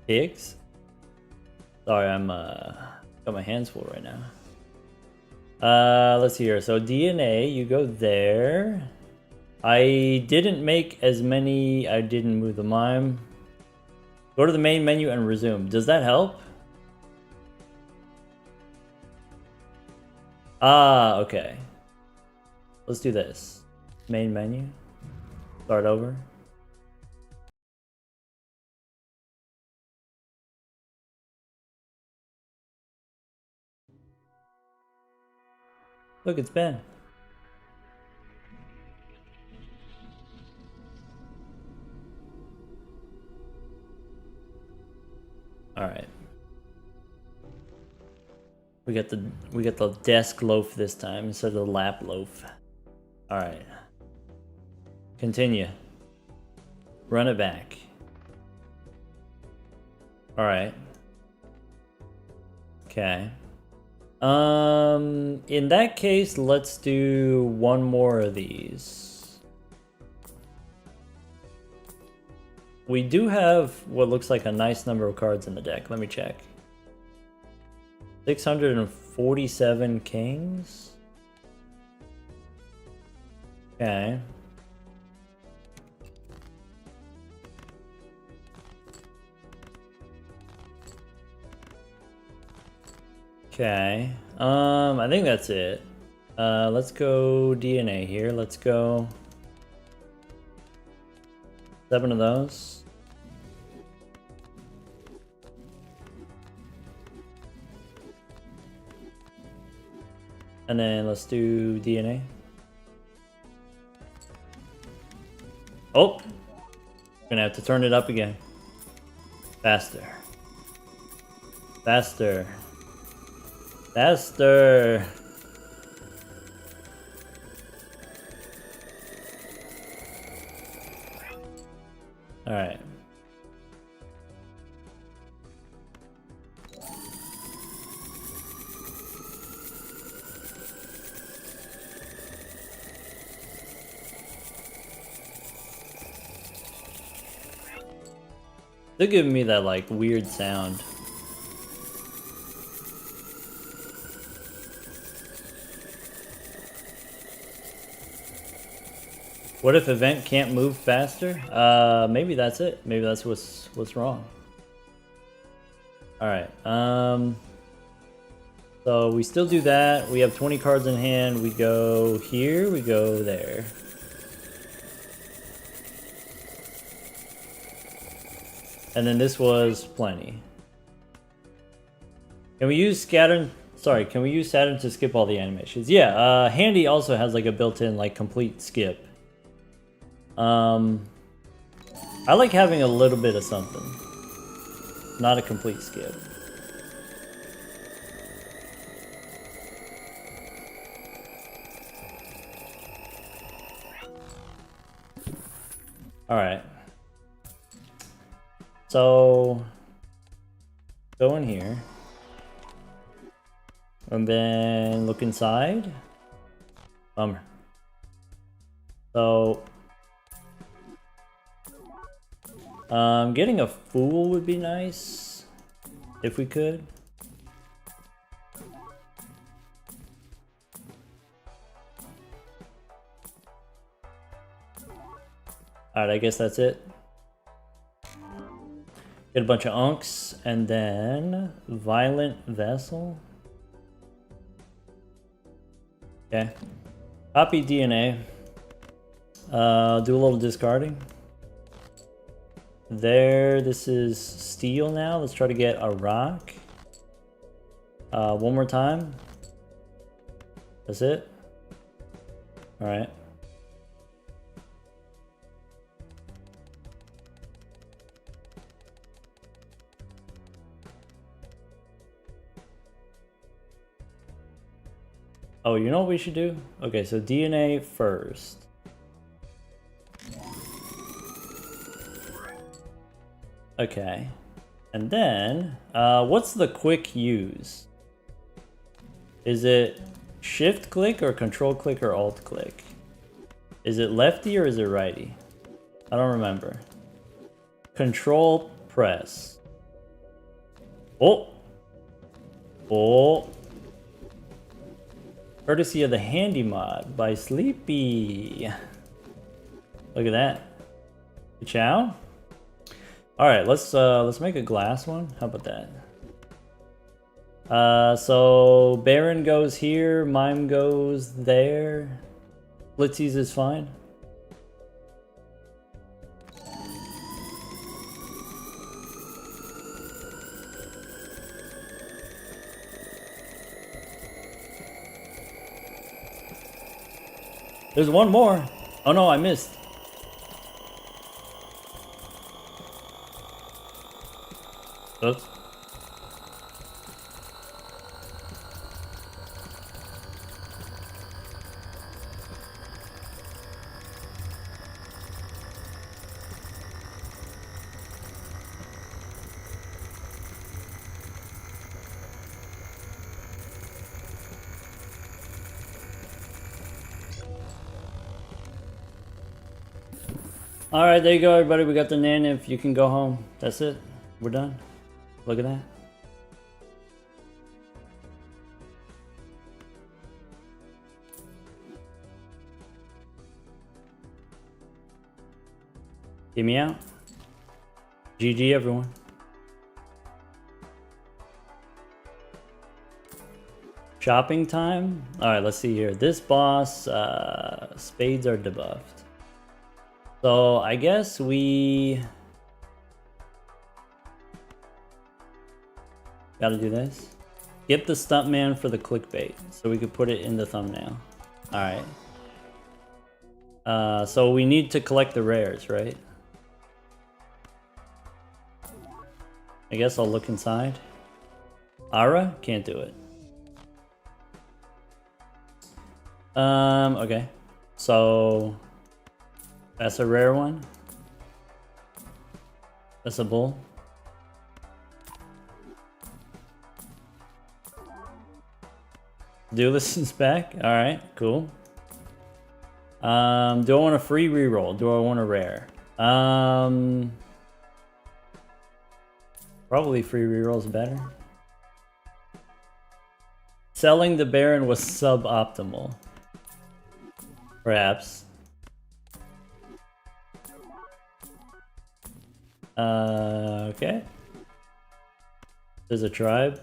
Pigs? Sorry, I'm got my hands full right now. Let's see here. So DNA, you go there. I didn't make as many. I didn't move the mime. Go to the main menu and resume. Does that help? Ah, okay. Let's do this. Main menu. Start over. Look, it's Ben. All right. We get the desk loaf this time instead of the lap loaf. All right. Continue. Run it back. All right. Okay. In that case, let's do one more of these. We do have what looks like a nice number of cards in the deck. Let me check. 647 kings. Okay. Okay. I think that's it. Let's go DNA here. Let's go 7 of those. And then let's do DNA. Oh! Gonna have to turn it up again. Faster. Faster. Faster. All right. They're giving me that like weird sound. What if event can't move faster? Maybe that's it. Maybe that's what's wrong. All right. So we still do that. We have 20 cards in hand. We go here. We go there. And then this was plenty. Can we use Saturn? Sorry, can we use Saturn to skip all the animations? Yeah. Handy also has like a built-in like complete skip. I like having a little bit of something. Not a complete skip. Alright. So, go in here. And then look inside. Bummer. So, getting a fool would be nice, if we could. Alright, I guess that's it. Get a bunch of Ankhs, and then Violent Vessel. Okay. Copy DNA. Do a little discarding. There, this is steel now. Let's try to get a rock. One more time. That's it. All right. Oh, you know what we should do? Okay, so DNA first. Okay. And then, what's the quick use? Is it shift click or control click or alt click? Is it lefty or is it righty? I don't remember. Control press. Oh, Oh. Courtesy of the Handy Mod by Sleepy. Look at that. Chow. All right, let's make a glass one. How about that? So Baron goes here, Mime goes there. Blitzies is fine. There's one more. Oh no, I missed. Oops. All right, there you go, everybody. We got the naneinf. You can go home. That's it. We're done. Look at that. Get me out. GG, everyone. Shopping time. All right, let's see here. This boss, spades are debuffed. So I guess we gotta do this. Skip the Stuntman for the clickbait, so we could put it in the thumbnail. All right. So we need to collect the rares, right? I guess I'll look inside. Ara? Can't do it. Okay. So that's a rare one. That's a bull. Duelist's back. All right, cool. Do I want a free reroll? Do I want a rare? Probably free reroll is better. Selling the Baron was suboptimal. Perhaps. Okay. There's a tribe.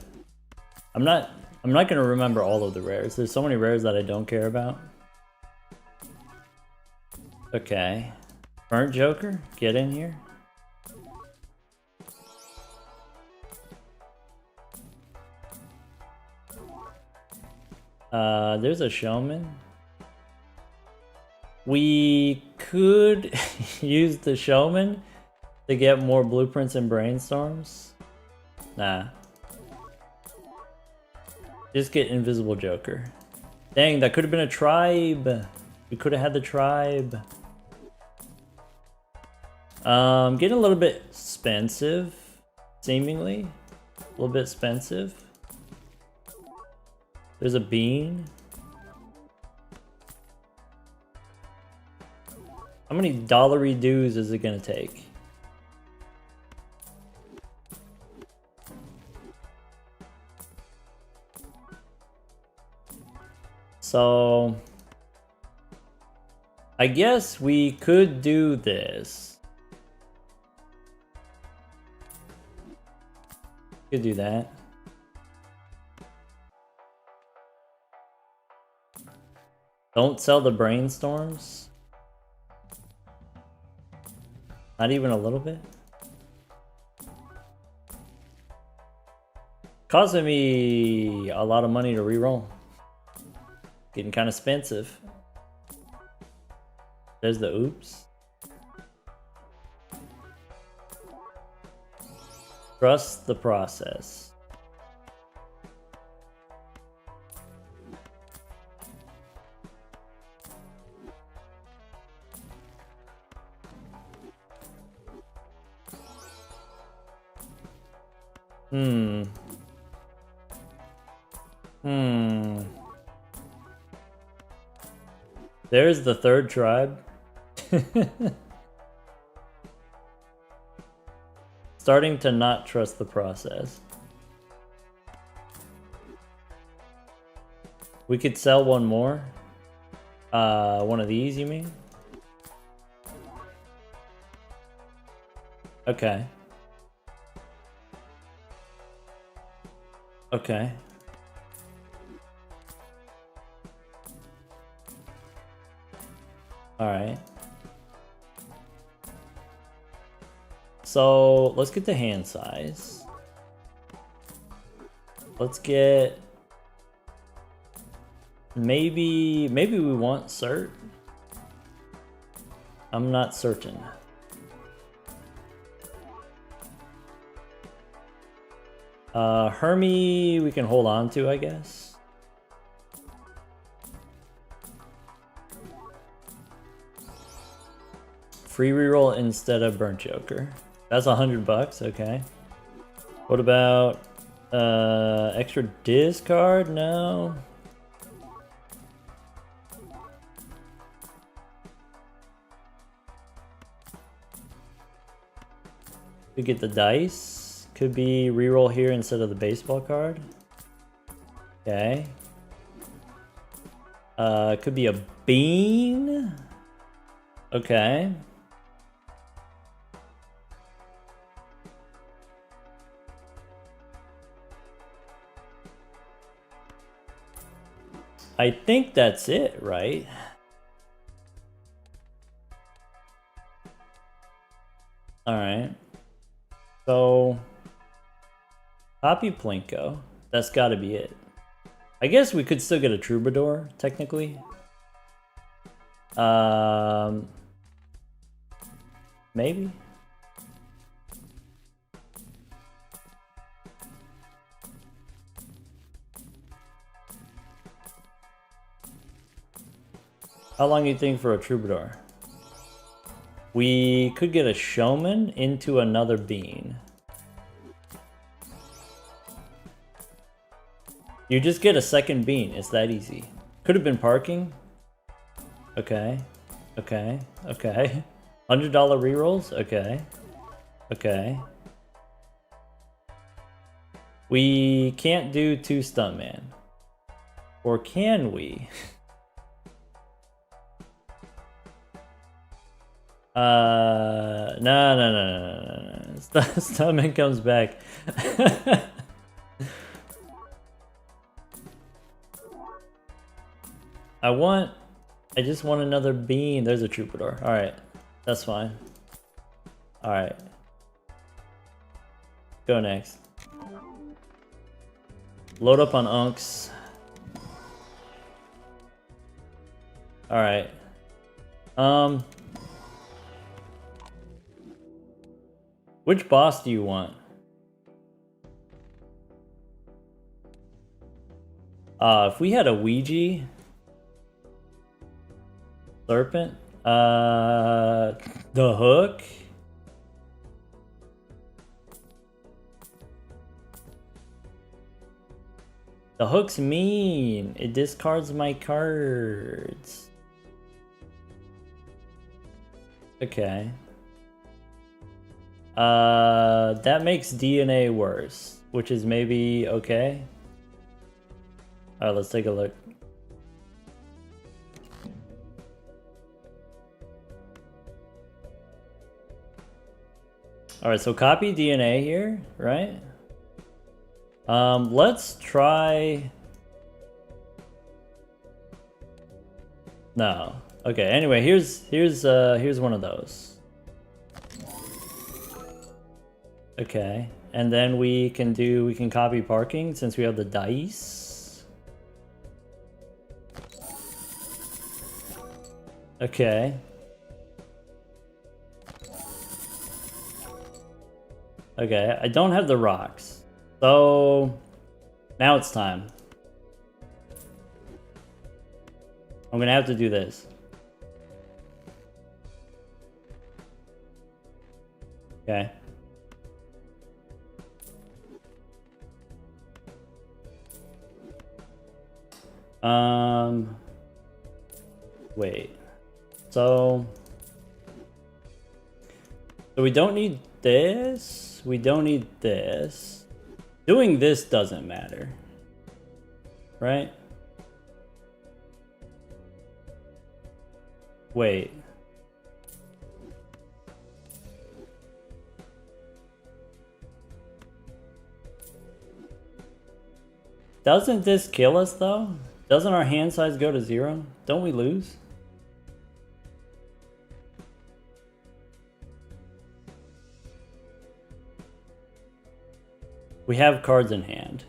I'm not gonna remember all of the rares. There's so many rares that I don't care about. Okay. Burnt Joker, get in here. There's a showman. We could use the showman to get more blueprints and brainstorms. Nah. Just get Invisible Joker. Dang, that could have been a tribe. We could have had the tribe. Getting a little bit expensive, seemingly. A little bit expensive. There's a bean. How many dollary dues is it gonna take? So I guess we could do this. Could do that. Don't sell the brainstorms. Not even a little bit. Costing me a lot of money to reroll. Getting kind of expensive. There's the oops. Trust the process. There's the third tribe. Starting to not trust the process. We could sell one more. One of these, you mean? Okay. Okay. All right. So let's get the hand size. Let's get maybe we want cert. I'm not certain. Hermie we can hold on to, I guess. Free reroll instead of burnt joker. That's $100, okay. What about extra discard? No. We get the dice. Could be reroll here instead of the baseball card. Okay. Could be a bean. Okay. I think that's it, right? All right. So, copy Plinko. That's got to be it. I guess we could still get a Troubadour, technically. Maybe. How long do you think for a Troubadour? We could get a Showman into another bean. You just get a second bean. It's that easy. Could have been parking. Okay. Okay. Okay. $100 rerolls? Okay. Okay. We can't do 2 Stuntman. Or can we? No. Stuntman comes back. I just want another bean. There's a Troubadour. Alright. That's fine. Alright. Go next. Load up on Ankhs. Alright. Which boss do you want? If we had a Ouija Serpent, the hook. The hook's mean. It discards my cards. Okay. That makes DNA worse, which is maybe okay. Alright, let's take a look. Alright, so copy DNA here, right? Let's try... No. Okay, anyway, here's one of those. Okay, and then we can copy parking since we have the dice. Okay. Okay, I don't have the rocks. So now it's time. I'm gonna have to do this. Okay. Wait. So we don't need this. We don't need this. Doing this doesn't matter. Right? Wait. Doesn't this kill us though? Doesn't our hand size go to 0? Don't we lose? We have cards in hand.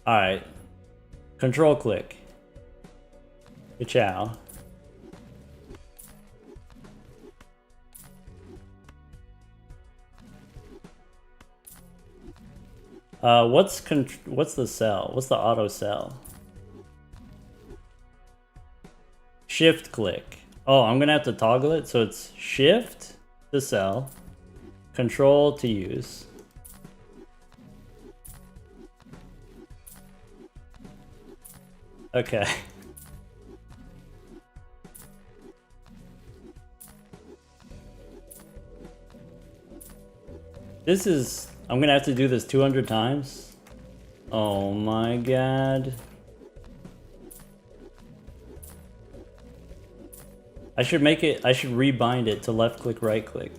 Alright. Control click. Ciao. What's the cell? What's the auto cell? Shift click. Oh, I'm gonna have to toggle it, so it's shift to sell, control to use. Okay. This is... I'm gonna have to do this 200 times. Oh my god. I should make it... I should rebind it to left click, right click.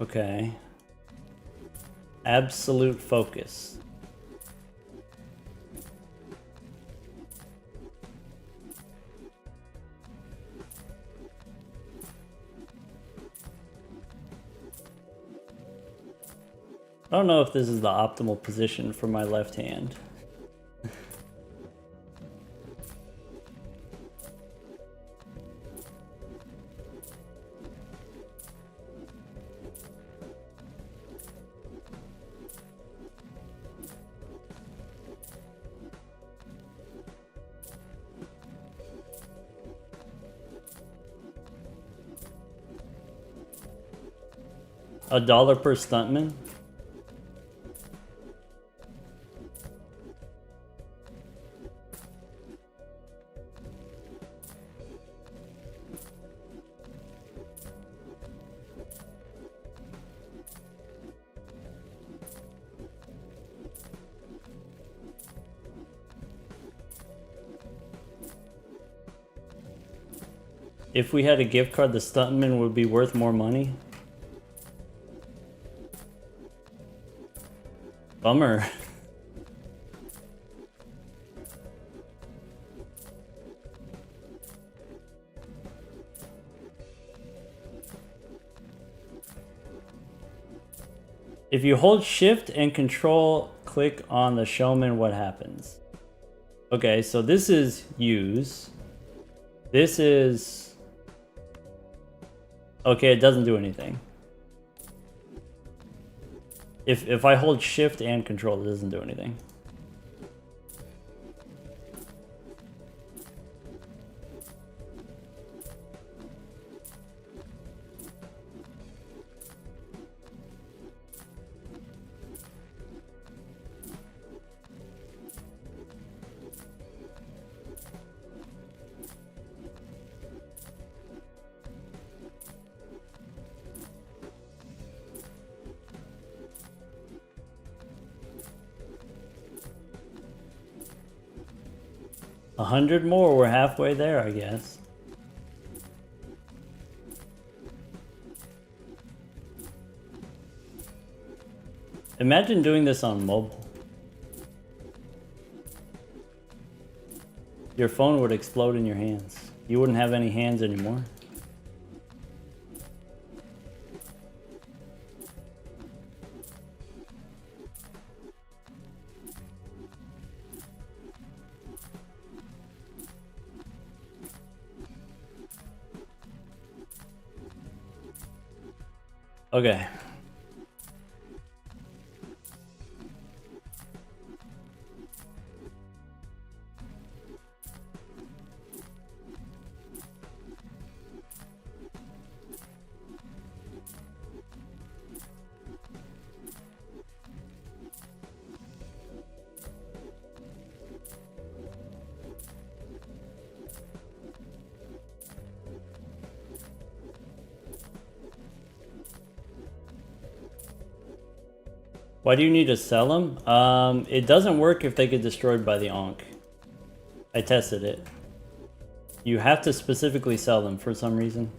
Okay. Absolute focus. I don't know if this is the optimal position for my left hand. $1 per Stuntman? If we had a gift card, the Stuntman would be worth more money? Bummer. If you hold shift and control click on the showman, what happens? Okay, so this is use. This is... Okay, it doesn't do anything. If I hold shift and control, it doesn't do anything. $100 more, we're halfway there, I guess. Imagine doing this on mobile. Your phone would explode in your hands. You wouldn't have any hands anymore. Okay. Why do you need to sell them? It doesn't work if they get destroyed by the Ankh. I tested it. You have to specifically sell them for some reason.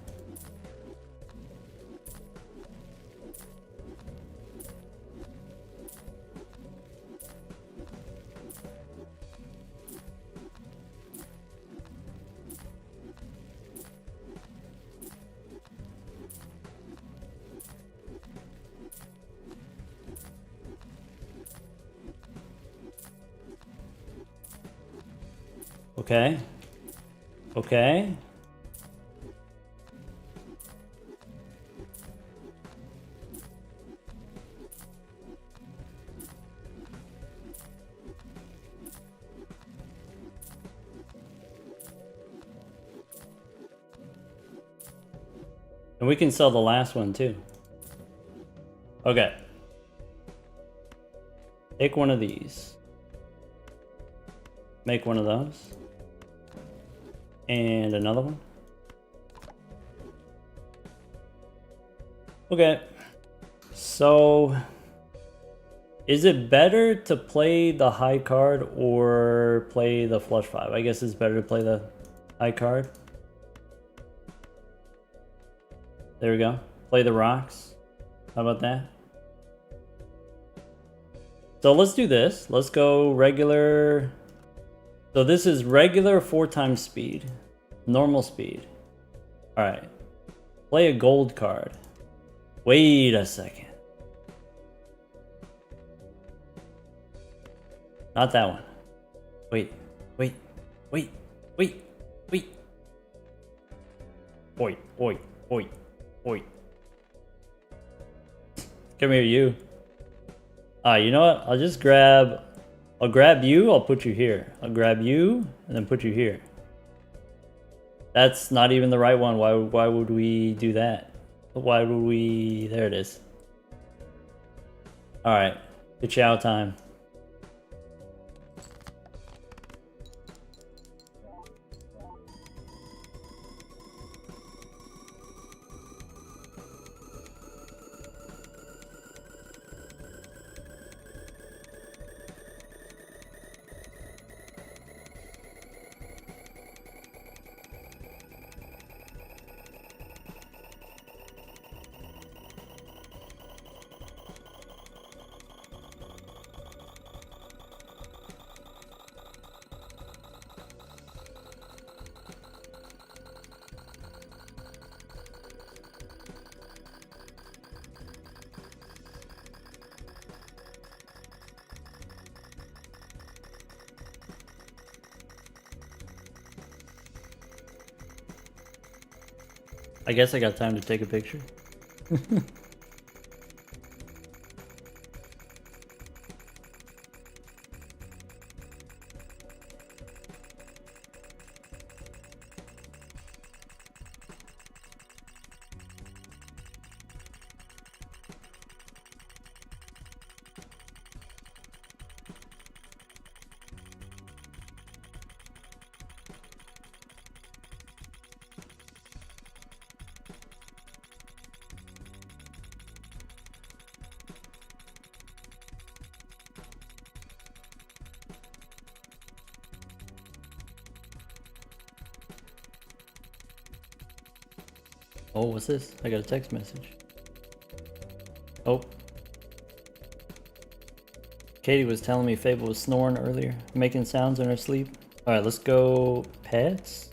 Okay. Okay. And we can sell the last one too. Okay. Take one of these. Make one of those. And another one. Okay. So, is it better to play the high card or play the flush 5? I guess it's better to play the high card. There we go. Play the rocks. How about that? So let's do this. Let's go regular. So this is regular 4 times speed. Normal speed. Alright. Play a gold card. Wait a second. Not that one. Wait. Wait. Wait. Wait. Wait. Oi. Oi. Oi. Oi. Come here, you. You know what? I'll just grab... I'll grab you, I'll put you here. I'll grab you, and then put you here. That's not even the right one. Why would we do that? Why would we... There it is. Alright. Good chow time. I guess I got time to take a picture. Oh, what's this? I got a text message. Oh. Katie was telling me Fable was snoring earlier, making sounds in her sleep. Alright, let's go pets.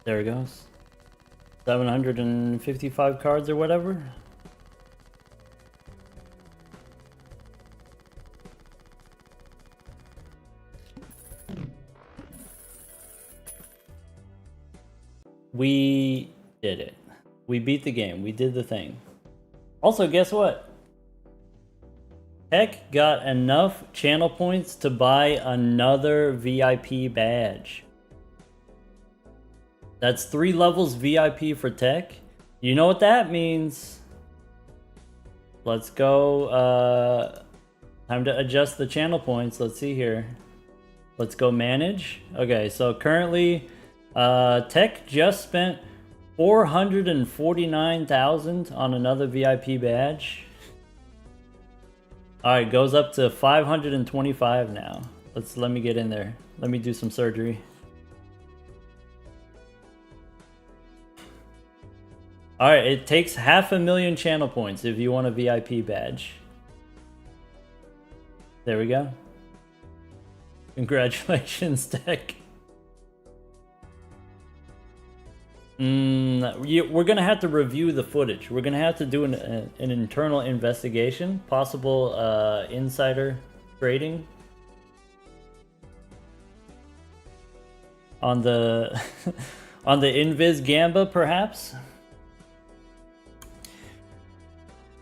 There it goes. 755 cards or whatever. Did it. We beat the game. We did the thing. Also, guess what? Tech got enough channel points to buy another VIP badge. That's 3 levels VIP for Tech. You know what that means? Let's go. Time to adjust the channel points. Let's see here. Let's go manage. Okay, so currently Tech just spent 449,000 on another VIP badge. All right, goes up to 525 now. Let me get in there. Let me do some surgery. All right, it takes 500,000 channel points if you want a VIP badge. There we go. Congratulations, Tech. We're gonna have to review the footage. We're gonna have to do an internal investigation, possible insider trading on the on the Invis Gamba, perhaps.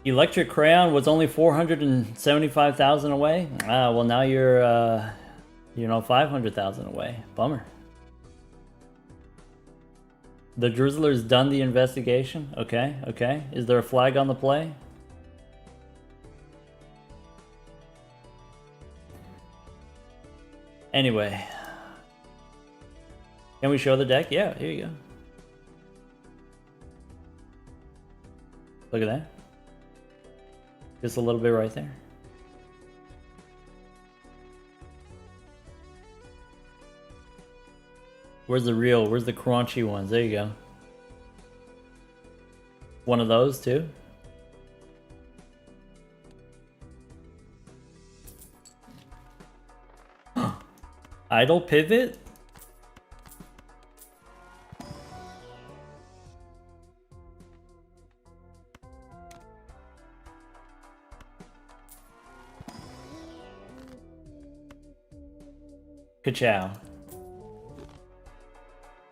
Electric Crayon was only 475,000 away. Ah, well now you're 500,000 away. Bummer. The Drizzler's done the investigation. Okay, okay. Is there a flag on the play? Anyway. Can we show the deck? Yeah, here you go. Look at that. Just a little bit right there. Where's the real? Where's the crunchy ones? There you go. One of those too. Idle pivot? Ka-chow.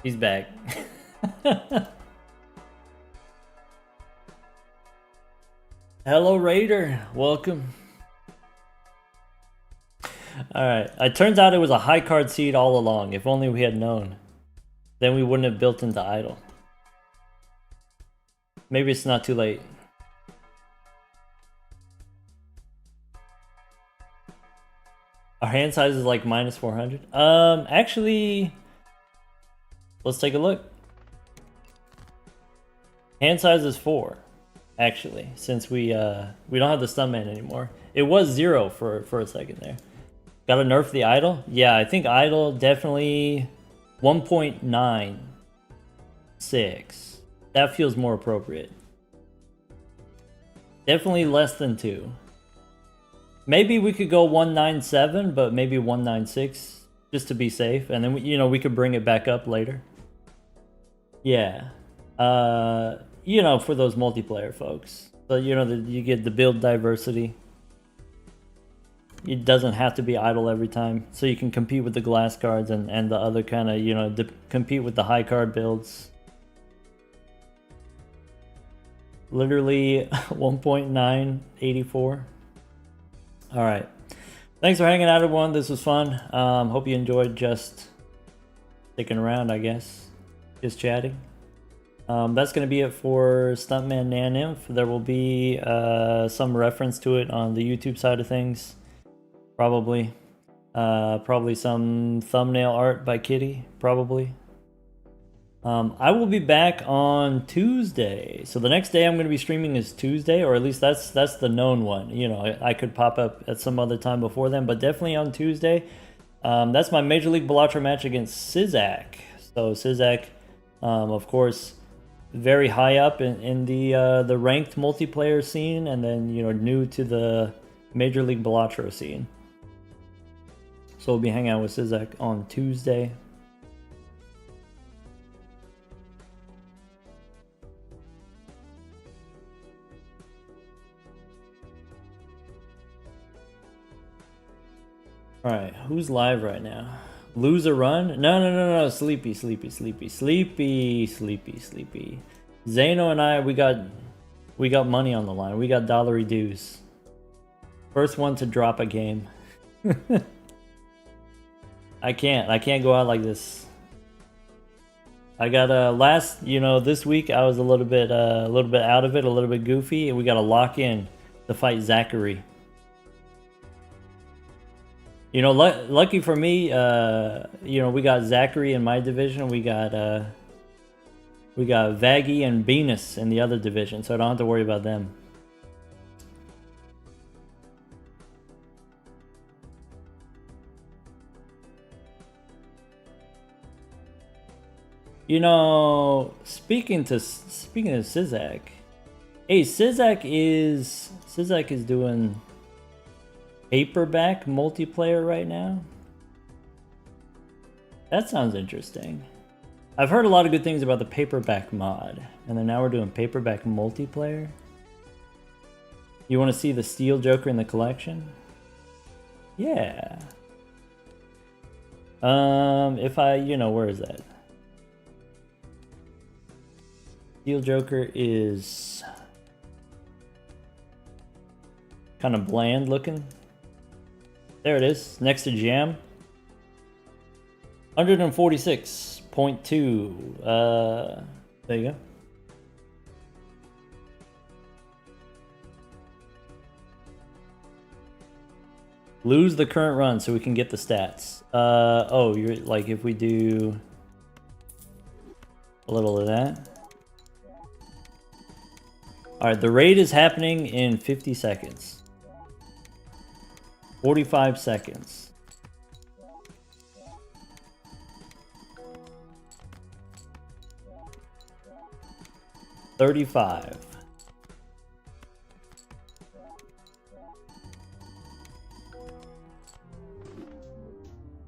He's back. Hello, Raider. Welcome. Alright. It turns out it was a high card seed all along. If only we had known. Then we wouldn't have built into idle. Maybe it's not too late. Our hand size is like minus 400. Actually, let's take a look. Hand size is 4, actually, since we don't have the Stuntman anymore. It was 0 for a second there. Gotta nerf the idle? Yeah, I think idle definitely 1.96. That feels more appropriate. Definitely less than 2. Maybe we could go 197, but maybe 196 just to be safe, and then we could bring it back up later. Yeah, for those multiplayer folks. So you get the build diversity. It doesn't have to be idle every time, so you can compete with the glass cards and the other kind of compete with the high card builds. Literally 1.984. All right. Thanks for hanging out, everyone. This was fun. Hope you enjoyed just sticking around, I guess. Just chatting. That's going to be it for Stuntman naneinf. There will be some reference to it on the YouTube side of things. Probably. Probably some thumbnail art by Kitty. Probably. I will be back on Tuesday. So the next day I'm going to be streaming is Tuesday, or at least that's the known one. I could pop up at some other time before then, but definitely on Tuesday. That's my Major League Balatro match against Sizak. So Sizak, of course, very high up in the ranked multiplayer scene, and then new to the Major League Balatro scene. So we'll be hanging out with Sizak on Tuesday. Alright, who's live right now? Lose a run? No. Sleepy. Zano and I, we got money on the line. We got dollary dues. First one to drop a game. I can't go out like this. I got last, this week I was a little bit out of it, a little bit goofy, and we got to lock in to fight Zachary. Lucky for me, we got Zachary in my division. We got Vaggy and Venus in the other division, so I don't have to worry about them. Speaking of Sizak, hey, Sizak is doing paperback multiplayer right now. That sounds interesting. I've heard a lot of good things about the paperback mod, and then now we're doing paperback multiplayer. You want to see the Steel Joker in the collection? Yeah. If I, where is that? Steel Joker is kind of bland looking. There it is, next to Jam. 146.2. There you go. Lose the current run so we can get the stats. Oh, you're like, if we do a little of that. Alright, the raid is happening in 50 seconds. 45 seconds. 35.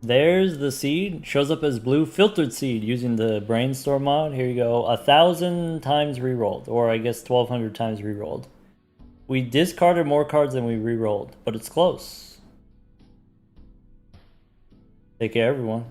There's the seed. Shows up as blue filtered seed using the brainstorm mod. Here you go. 1,000 times rerolled, or I guess 1,200 times rerolled. We discarded more cards than we rerolled, but it's close. Take care, everyone.